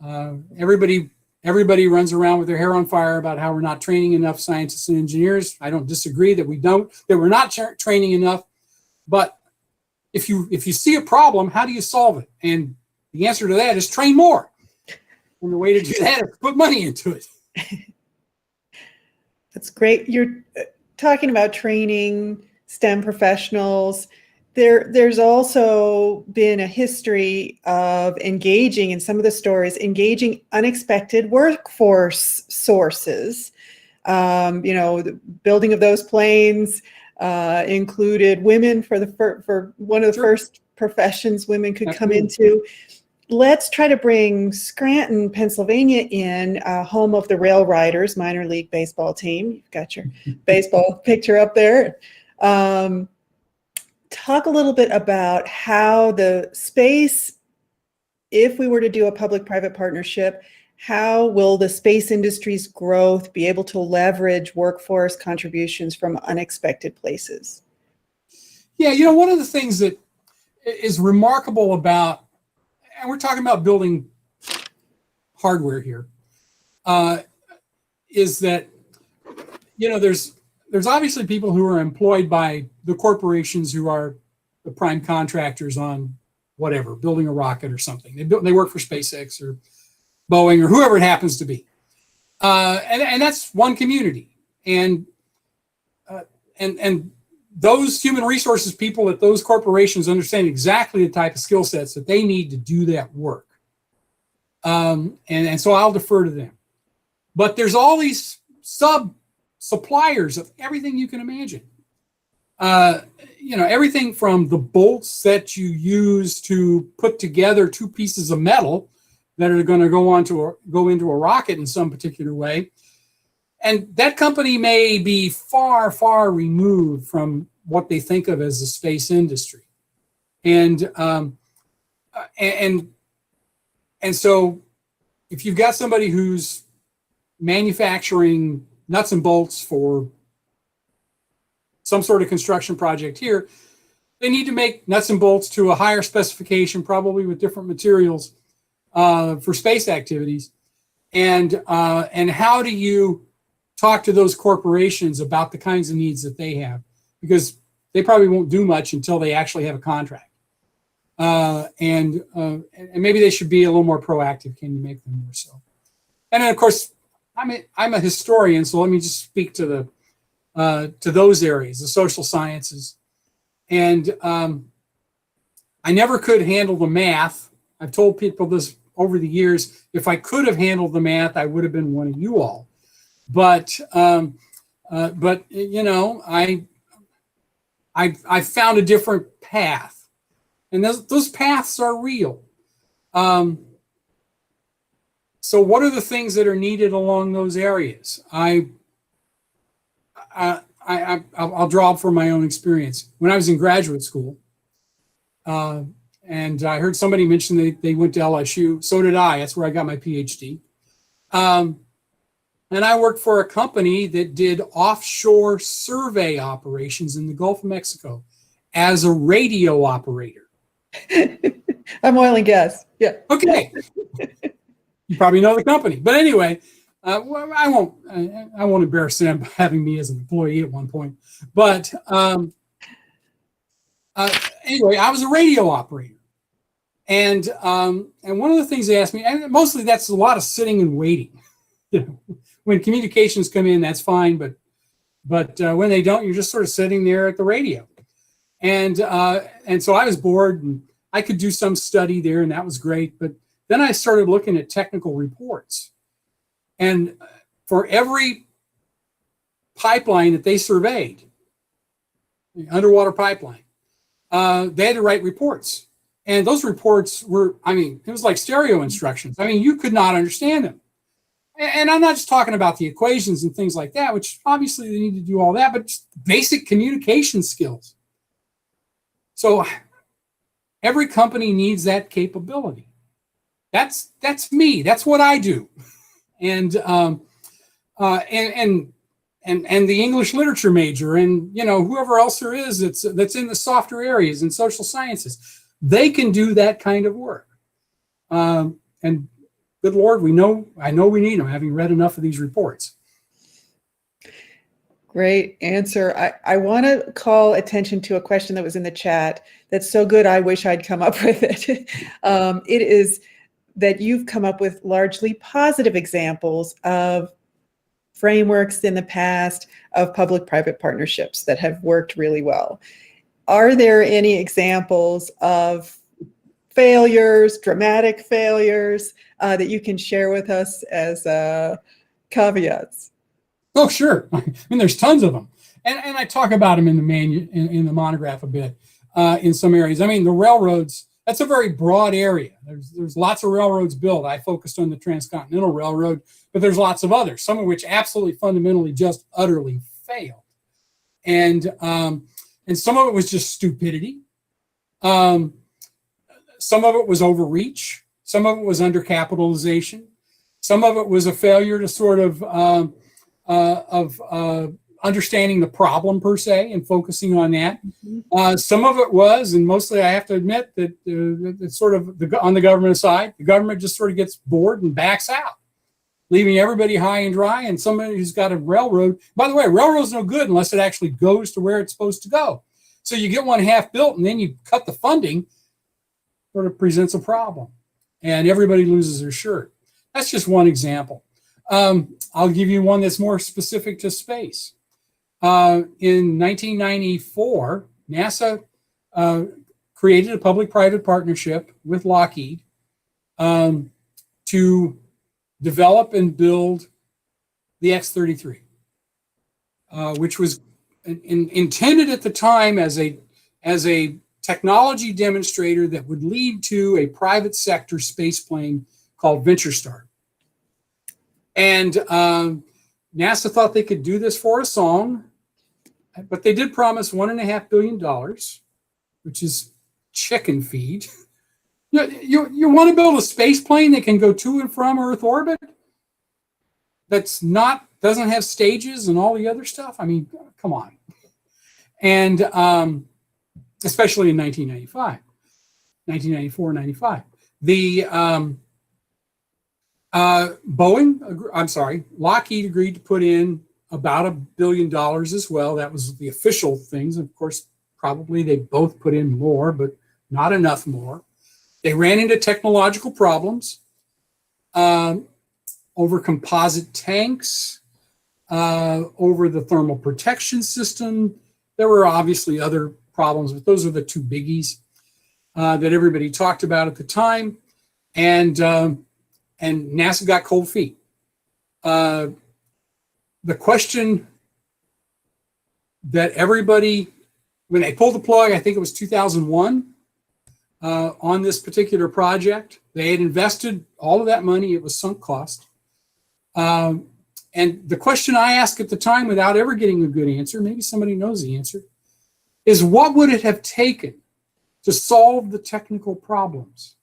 Everybody runs around with their hair on fire about how we're not training enough scientists and engineers. I don't disagree that we're not training enough. But if you see a problem, how do you solve it? And the answer to that is train more. And the way to do that is put money into it. That's great. You're talking about training STEM professionals. There's also been a history of engaging, in some of the stories, engaging unexpected workforce sources. The building of those planes included women for one of the first professions women could come into. Let's try to bring Scranton, Pennsylvania in, home of the Rail Riders minor league baseball team. You've got your baseball picture up there. Talk a little bit about how the space, if we were to do a public-private partnership, how will the space industry's growth be able to leverage workforce contributions from unexpected places? Yeah, one of the things that is remarkable about, and we're talking about building hardware here, is that, there's obviously people who are employed by the corporations who are the prime contractors on whatever, building a rocket or something. They work for SpaceX or Boeing or whoever it happens to be. And that's one community. And those human resources people at those corporations understand exactly the type of skill sets that they need to do that work. And so I'll defer to them. But there's all these suppliers of everything you can imagine. Everything from the bolts that you use to put together 2 pieces of metal that are going to go into a rocket in some particular way. And that company may be far, far removed from what they think of as the space industry. And so if you've got somebody who's manufacturing nuts and bolts for some sort of construction project here, they need to make nuts and bolts to a higher specification, probably with different materials for space activities. And how do you talk to those corporations about the kinds of needs that they have? Because they probably won't do much until they actually have a contract. And maybe they should be a little more proactive. Can you make them more so? And then, of course, I'm a historian, so let me just speak to those areas, the social sciences. And I never could handle the math. I've told people this over the years. If I could have handled the math, I would have been one of you all. But you know, I found a different path, and those paths are real. So what are the things that are needed along those areas? I'll draw from my own experience. When I was in graduate school, and I heard somebody mention they went to LSU. So did I. That's where I got my PhD. And I worked for a company that did offshore survey operations in the Gulf of Mexico as a radio operator. I'm oil and gas. Yeah. Okay. You probably know the company. But anyway, well, I won't embarrass them by having me as an employee at one point. But anyway, I was a radio operator. And one of the things they asked me, and mostly that's a lot of sitting and waiting. You know, when communications come in, that's fine, but when they don't, you're just sort of sitting there at the radio. And so I was bored, and I could do some study there, and that was great. But then I started looking at technical reports, and for every pipeline that they surveyed, the underwater pipeline, they had to write reports. And those reports were, it was like stereo instructions. You could not understand them. And I'm not just talking about the equations and things like that, which obviously they need to do all that, but just basic communication skills. So every company needs that capability. That's me. That's what I do. And the English literature major, and whoever else there is that's in the softer areas in social sciences, they can do that kind of work. And good Lord, I know we need them, having read enough of these reports. Great answer. I want to call attention to a question that was in the chat that's so good, I wish I'd come up with it. It is that you've come up with largely positive examples of frameworks in the past of public-private partnerships that have worked really well. Are there any examples of failures, dramatic failures, that you can share with us as caveats? Oh, sure. There's tons of them, and I talk about them in the monograph a bit in some areas. The railroads. That's a very broad area. There's lots of railroads built. I focused on the Transcontinental Railroad, but there's lots of others. Some of which absolutely fundamentally just utterly failed, and some of it was just stupidity. Some of it was overreach. Some of it was undercapitalization. Some of it was a failure to sort of understanding the problem per se and focusing on that. Some of it was, and mostly I have to admit that it's sort of on the government side. The government just sort of gets bored and backs out, leaving everybody high and dry. And somebody who's got a railroad, by the way, railroad's no good unless it actually goes to where it's supposed to go. So you get one half built and then you cut the funding, sort of presents a problem, and everybody loses their shirt. That's just one example. I'll give you one that's more specific to space. In 1994, NASA created a public-private partnership with Lockheed to develop and build the X-33, which was intended at the time as a technology demonstrator that would lead to a private sector space plane called VentureStar. And NASA thought they could do this for a song, but they did promise $1.5 billion, which is chicken feed. You want to build a space plane that can go to and from Earth orbit? Doesn't have stages and all the other stuff? I mean, come on. And especially in 1994, 95. Lockheed agreed to put in about $1 billion as well. That was the official things. Of course, probably they both put in more, but not enough more. They ran into technological problems over composite tanks, over the thermal protection system. There were obviously other problems, but those are the two biggies that everybody talked about at the time. And NASA got cold feet. The question that everybody, when they pulled the plug, I think it was 2001, on this particular project, they had invested all of that money. It was sunk cost. And the question I asked at the time, without ever getting a good answer, maybe somebody knows the answer, is what would it have taken to solve the technical problems?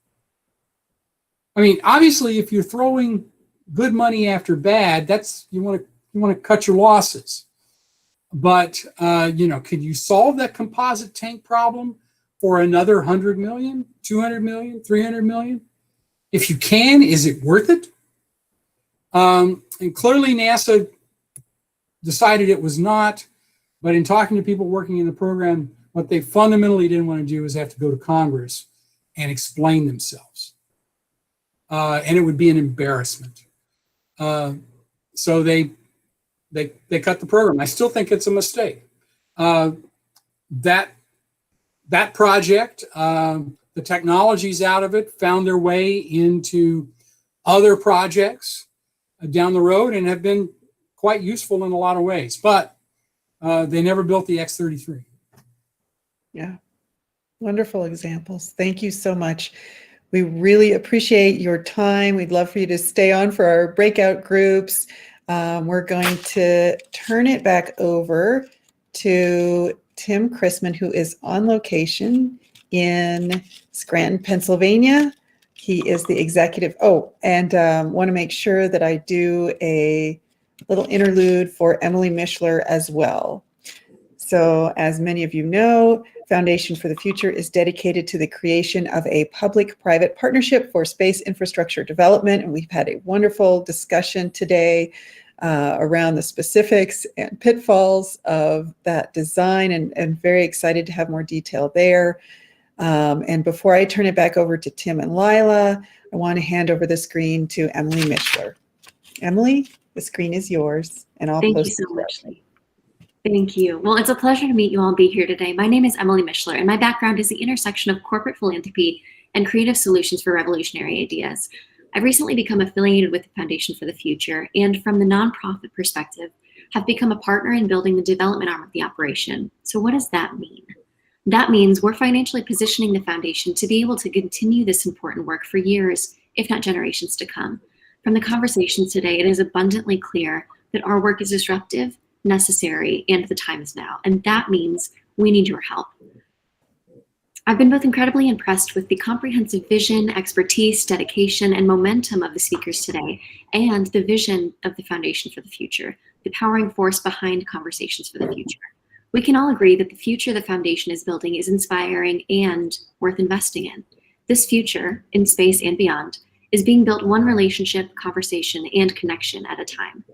I mean, obviously, if you're throwing good money after bad, that's you want to cut your losses. But could you solve that composite tank problem for another 100 million, 200 million, 300 million? If you can, is it worth it? And clearly NASA decided it was not, but in talking to people working in the program, what they fundamentally didn't want to do is have to go to Congress and explain themselves. And it would be an embarrassment. So they cut the program. I still think it's a mistake. That project, the technologies out of it found their way into other projects down the road and have been quite useful in a lot of ways, but they never built the X-33. Yeah, wonderful examples. Thank you so much. We really appreciate your time. We'd love for you to stay on for our breakout groups. We're going to turn it back over to Tim Chrisman, who is on location in Scranton, Pennsylvania. He is the executive. Want to make sure that I do a little interlude for Emily Mishler as well. So as many of you know, Foundation for the Future is dedicated to the creation of a public-private partnership for space infrastructure development. And we've had a wonderful discussion today around the specifics and pitfalls of that design, and very excited to have more detail there. And before I turn it back over to Tim and Lila, I want to hand over the screen to Emily Mishler. Emily, the screen is yours, and I'll Thank you post so much, Lee. Thank you. Well, it's a pleasure to meet you all and be here today. My name is Emily Mishler, and my background is the intersection of corporate philanthropy and creative solutions for revolutionary ideas. I've recently become affiliated with the Foundation for the Future, and from the nonprofit perspective, have become a partner in building the development arm of the operation. So what does that mean? That means we're financially positioning the foundation to be able to continue this important work for years, if not generations to come. From the conversations today, it is abundantly clear that our work is disruptive, necessary, and the time is now. And that means we need your help. I've been both incredibly impressed with the comprehensive vision, expertise, dedication, and momentum of the speakers today, and the vision of the Foundation for the Future, the powering force behind Conversations for the Future. We can all agree that the future the Foundation is building is inspiring and worth investing in. This future, in space and beyond, is being built one relationship, conversation, and connection at a time.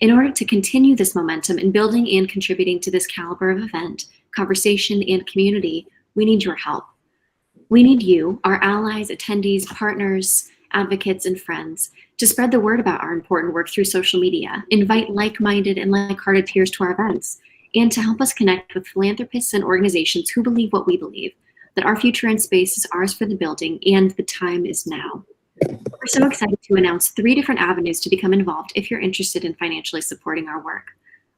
In order to continue this momentum in building and contributing to this caliber of event, conversation, and community, we need your help. We need you, our allies, attendees, partners, advocates, and friends, to spread the word about our important work through social media, invite like-minded and like-hearted peers to our events, and to help us connect with philanthropists and organizations who believe what we believe, that our future in space is ours for the building, and the time is now. We're so excited to announce 3 different avenues to become involved if you're interested in financially supporting our work.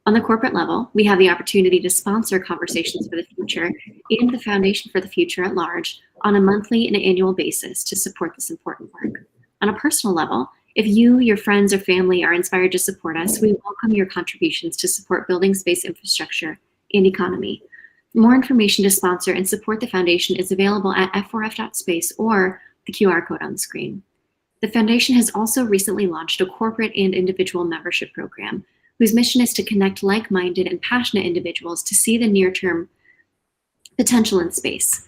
On the corporate level, we have the opportunity to sponsor Conversations for the Future and the Foundation for the Future at large on a monthly and annual basis to support this important work. On a personal level, if you, your friends, or family are inspired to support us, we welcome your contributions to support building space infrastructure and economy. More information to sponsor and support the foundation is available at f4f.space or the QR code on the screen. The foundation has also recently launched a corporate and individual membership program whose mission is to connect like-minded and passionate individuals to see the near-term potential in space.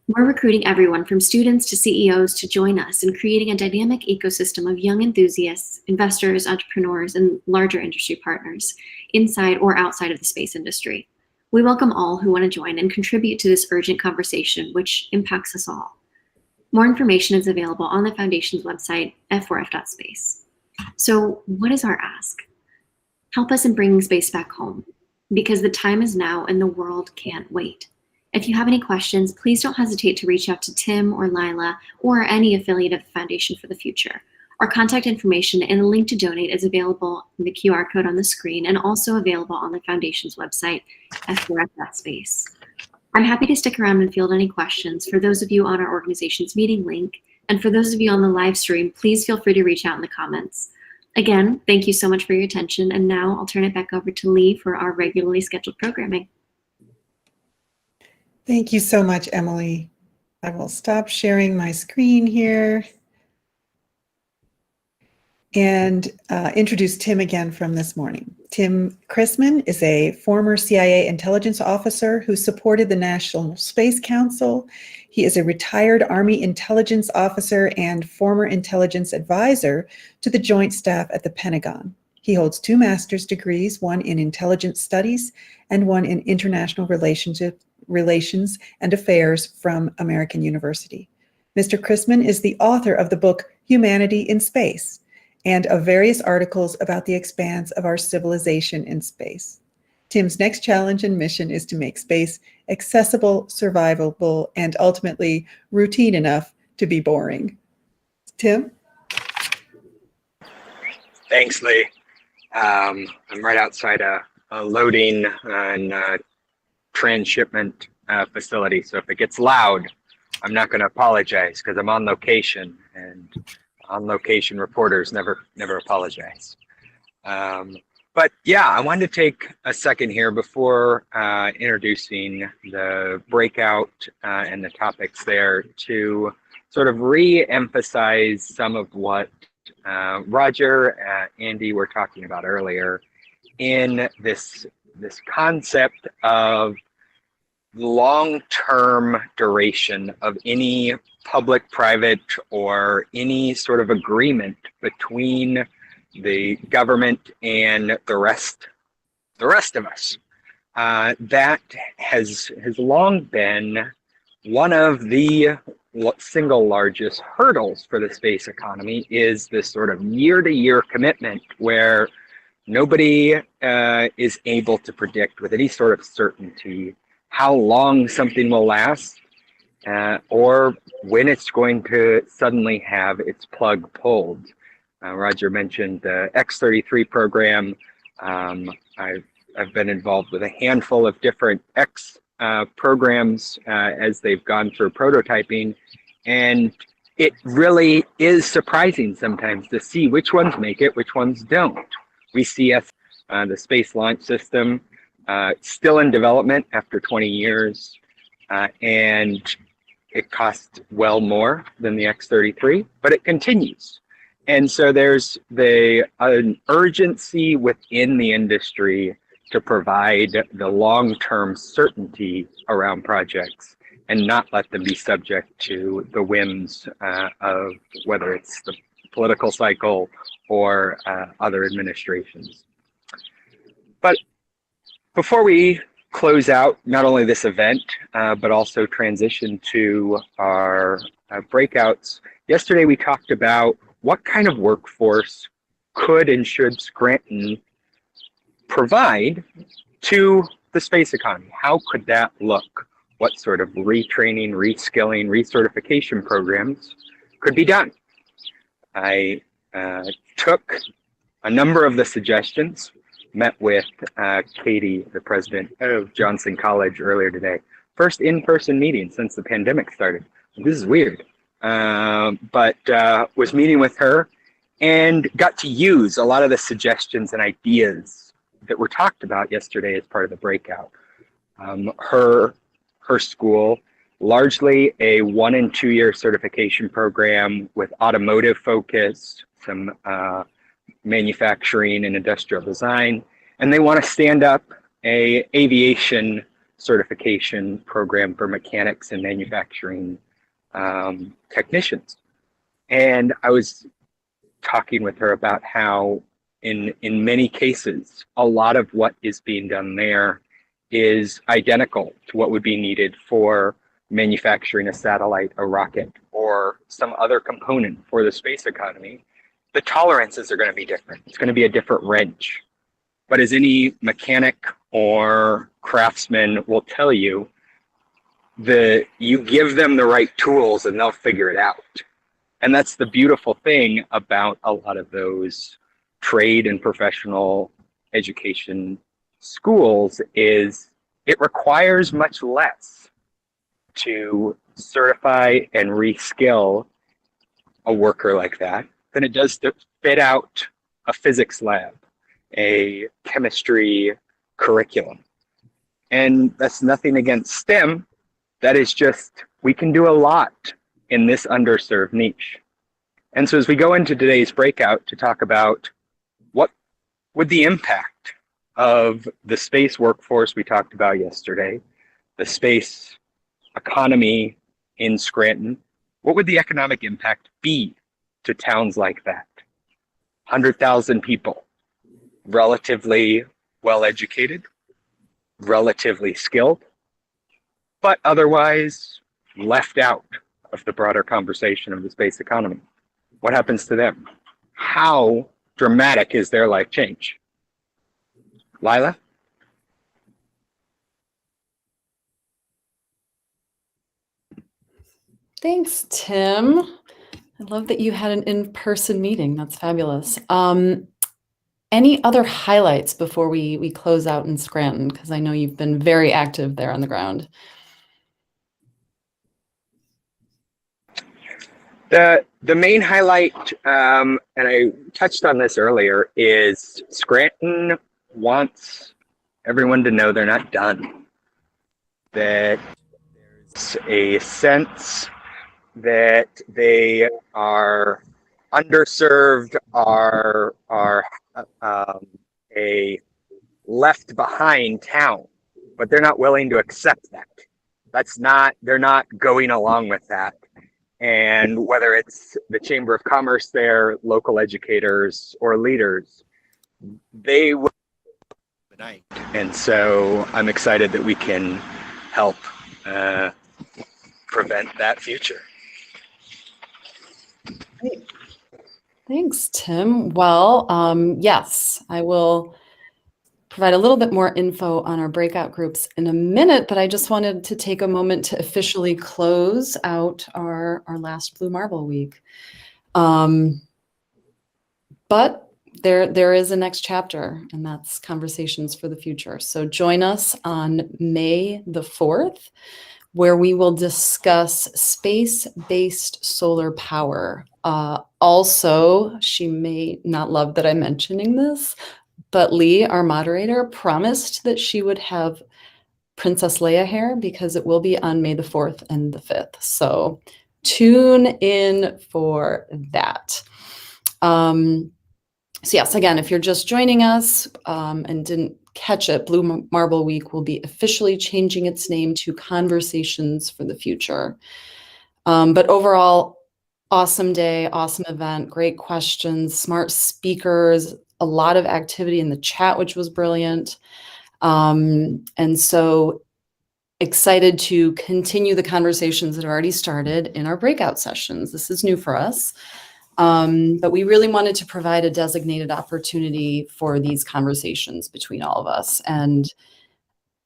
We're recruiting everyone from students to CEOs to join us in creating a dynamic ecosystem of young enthusiasts, investors, entrepreneurs, and larger industry partners inside or outside of the space industry. We welcome all who want to join and contribute to this urgent conversation, which impacts us all. More information is available on the Foundation's website, f4f.space. So what is our ask? Help us in bringing space back home, because the time is now and the world can't wait. If you have any questions, please don't hesitate to reach out to Tim or Lila or any affiliate of the Foundation for the Future. Our contact information and a link to donate is available in the QR code on the screen and also available on the Foundation's website, f4f.space. I'm happy to stick around and field any questions for those of you on our organization's meeting link, and for those of you on the live stream, please feel free to reach out in the comments. Again, thank you so much for your attention, and now I'll turn it back over to Lee for our regularly scheduled programming. Thank you so much, Emily. I will stop sharing my screen here and introduce Tim again from this morning. Tim Chrisman is a former CIA intelligence officer who supported the National Space Council. He is a retired Army intelligence officer and former intelligence advisor to the Joint Staff at the Pentagon. He holds 2 master's degrees, one in intelligence studies and one in international relations and affairs from American University. Mr. Chrisman is the author of the book Humanity in Space and of various articles about the expanse of our civilization in space. Tim's next challenge and mission is to make space accessible, survivable, and ultimately routine enough to be boring. Tim? Thanks, Lee. I'm right outside a loading and transshipment facility, so if it gets loud, I'm not going to apologize because I'm on location, and on-location reporters never apologize. But yeah, I wanted to take a second here before introducing the breakout and the topics there to sort of re-emphasize some of what Roger, Andy were talking about earlier in this concept of long-term duration of any public-private or any sort of agreement between the government and the rest of us. That has long been one of the single largest hurdles for the space economy, is this sort of year-to-year commitment where nobody is able to predict with any sort of certainty how long something will last, or when it's going to suddenly have its plug pulled. Roger mentioned the X-33 program. I've been involved with a handful of different X programs as they've gone through prototyping, and it really is surprising sometimes to see which ones make it, which ones don't. We see the Space Launch System still in development after 20 years, and it costs well more than the X-33, but it continues. And so there's an urgency within the industry to provide the long-term certainty around projects and not let them be subject to the whims of whether it's the political cycle or other administrations. But before we close out not only this event, but also transition to our breakouts, yesterday we talked about what kind of workforce could and should Scranton provide to the space economy? How could that look? What sort of retraining, reskilling, recertification programs could be done? I took a number of the suggestions, met with Katie, the president of Johnson College, earlier today. First in-person meeting since the pandemic started. This is weird. but was meeting with her and got to use a lot of the suggestions and ideas that were talked about yesterday as part of the breakout. Her school, largely a 1 and 2 year certification program with automotive focus, some manufacturing and industrial design, and they want to stand up a aviation certification program for mechanics and manufacturing technicians. And I was talking with her about how in many cases, a lot of what is being done there is identical to what would be needed for manufacturing a satellite, a rocket, or some other component for the space economy. The tolerances are going to be different. It's going to be a different wrench. But as any mechanic or craftsman will tell you, you give them the right tools and they'll figure it out. And that's the beautiful thing about a lot of those trade and professional education schools is it requires much less to certify and reskill a worker like that than it does to fit out a physics lab, a chemistry curriculum. And that's nothing against STEM. That is just, we can do a lot in this underserved niche. And so as we go into today's breakout to talk about what would the impact of the space workforce we talked about yesterday, the space economy in Scranton, what would the economic impact be to towns like that? 100,000 people, relatively well-educated, relatively skilled, but otherwise left out of the broader conversation of the space economy. What happens to them? How dramatic is their life change? Lila? Thanks, Tim. I love that you had an in-person meeting. That's fabulous. Any other highlights before we close out in Scranton? Because I know you've been very active there on the ground. The main highlight, and I touched on this earlier, is Scranton wants everyone to know they're not done. That there's a sense that they are underserved, are a left behind town, but they're not willing to accept that. They're not going along with that. And whether it's the Chamber of Commerce there, local educators, or leaders, they will tonight. And so I'm excited that we can help prevent that future. Great. Thanks, Tim. Well, yes, I will provide a little bit more info on our breakout groups in a minute, but I just wanted to take a moment to officially close out our last Blue Marble Week. But there is a next chapter, and that's Conversations for the Future. So join us on May the 4th, where we will discuss space-based solar power. Also, she may not love that I'm mentioning this, but Lee, our moderator, promised that she would have Princess Leia hair because it will be on May the 4th and the 5th. So tune in for that. So yes, again, if you're just joining us and didn't catch it, Blue Marble Week will be officially changing its name to Conversations for the Future. But overall, awesome day, awesome event, great questions, smart speakers, a lot of activity in the chat, which was brilliant. And so excited to continue the conversations that have already started in our breakout sessions. This is new for us. But we really wanted to provide a designated opportunity for these conversations between all of us. And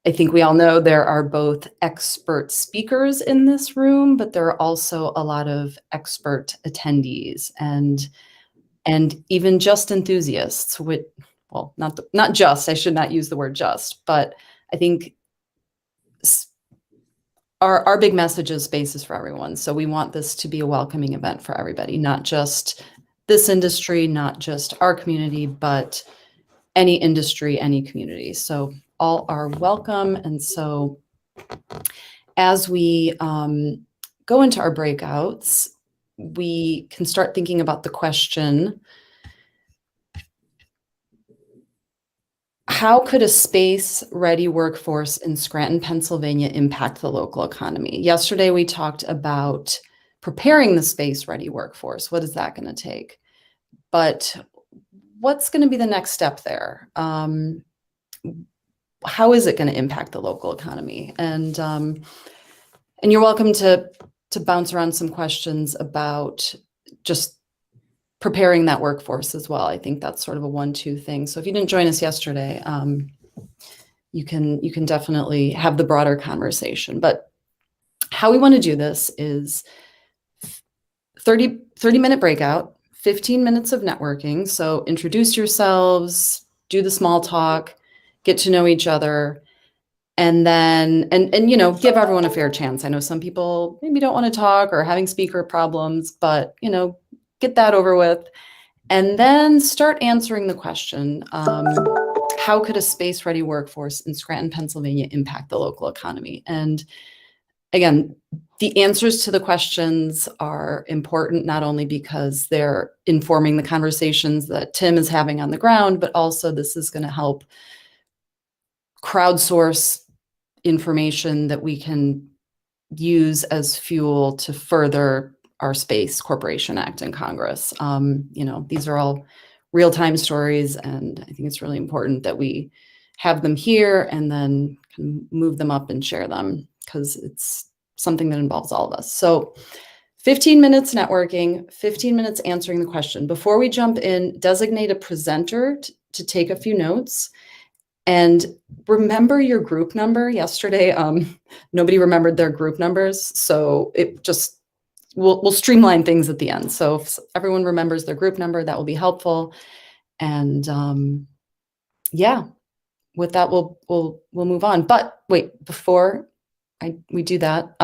I think we all know there are both expert speakers in this room, but there are also a lot of expert attendees and even just enthusiasts, which, well, not just, I should not use the word just, but I think our big message is space is for everyone. So we want this to be a welcoming event for everybody, not just this industry, not just our community, but any industry, any community. So all are welcome. And so as we go into our breakouts, we can start thinking about the question, how could a space-ready workforce in Scranton, Pennsylvania impact the local economy? Yesterday, we talked about preparing the space-ready workforce. What is that going to take? But what's going to be the next step there? How is it going to impact the local economy? And you're welcome to bounce around some questions about just preparing that workforce as well. I think that's sort of a 1-2 thing. So if you didn't join us yesterday, you can definitely have the broader conversation. But how we want to do this is 30-minute breakout, 15 minutes of networking. So introduce yourselves, do the small talk, get to know each other, and then and you know, give everyone a fair chance. I know some people maybe don't want to talk or having speaker problems, but you know, get that over with. And then start answering the question, how could a space-ready workforce in Scranton, Pennsylvania impact the local economy? And again, the answers to the questions are important, not only because they're informing the conversations that Tim is having on the ground, but also this is going to help crowdsource information that we can use as fuel to further our Space Corporation Act in Congress. You know, these are all real-time stories, and I think it's really important that we have them here and then can move them up and share them, because it's something that involves all of us. So 15 minutes networking, 15 minutes answering the question. Before we jump in, designate a presenter to take a few notes. And remember your group number. Yesterday, nobody remembered their group numbers, so it just we'll streamline things at the end. So if everyone remembers their group number, that will be helpful. And yeah, with that, we'll move on. But wait, before we do that,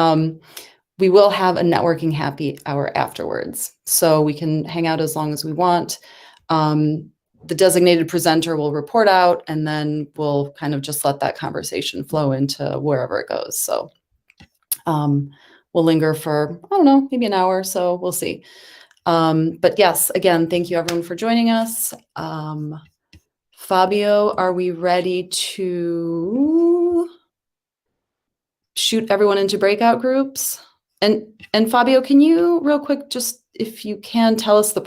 we will have a networking happy hour afterwards, so we can hang out as long as we want. The designated presenter will report out, and then we'll kind of just let that conversation flow into wherever it goes. So we'll linger for, I don't know, maybe an hour or so. We'll see. But yes, again, thank you everyone for joining us. Fabio, are we ready to shoot everyone into breakout groups? And Fabio, can you real quick, just if you can, tell us the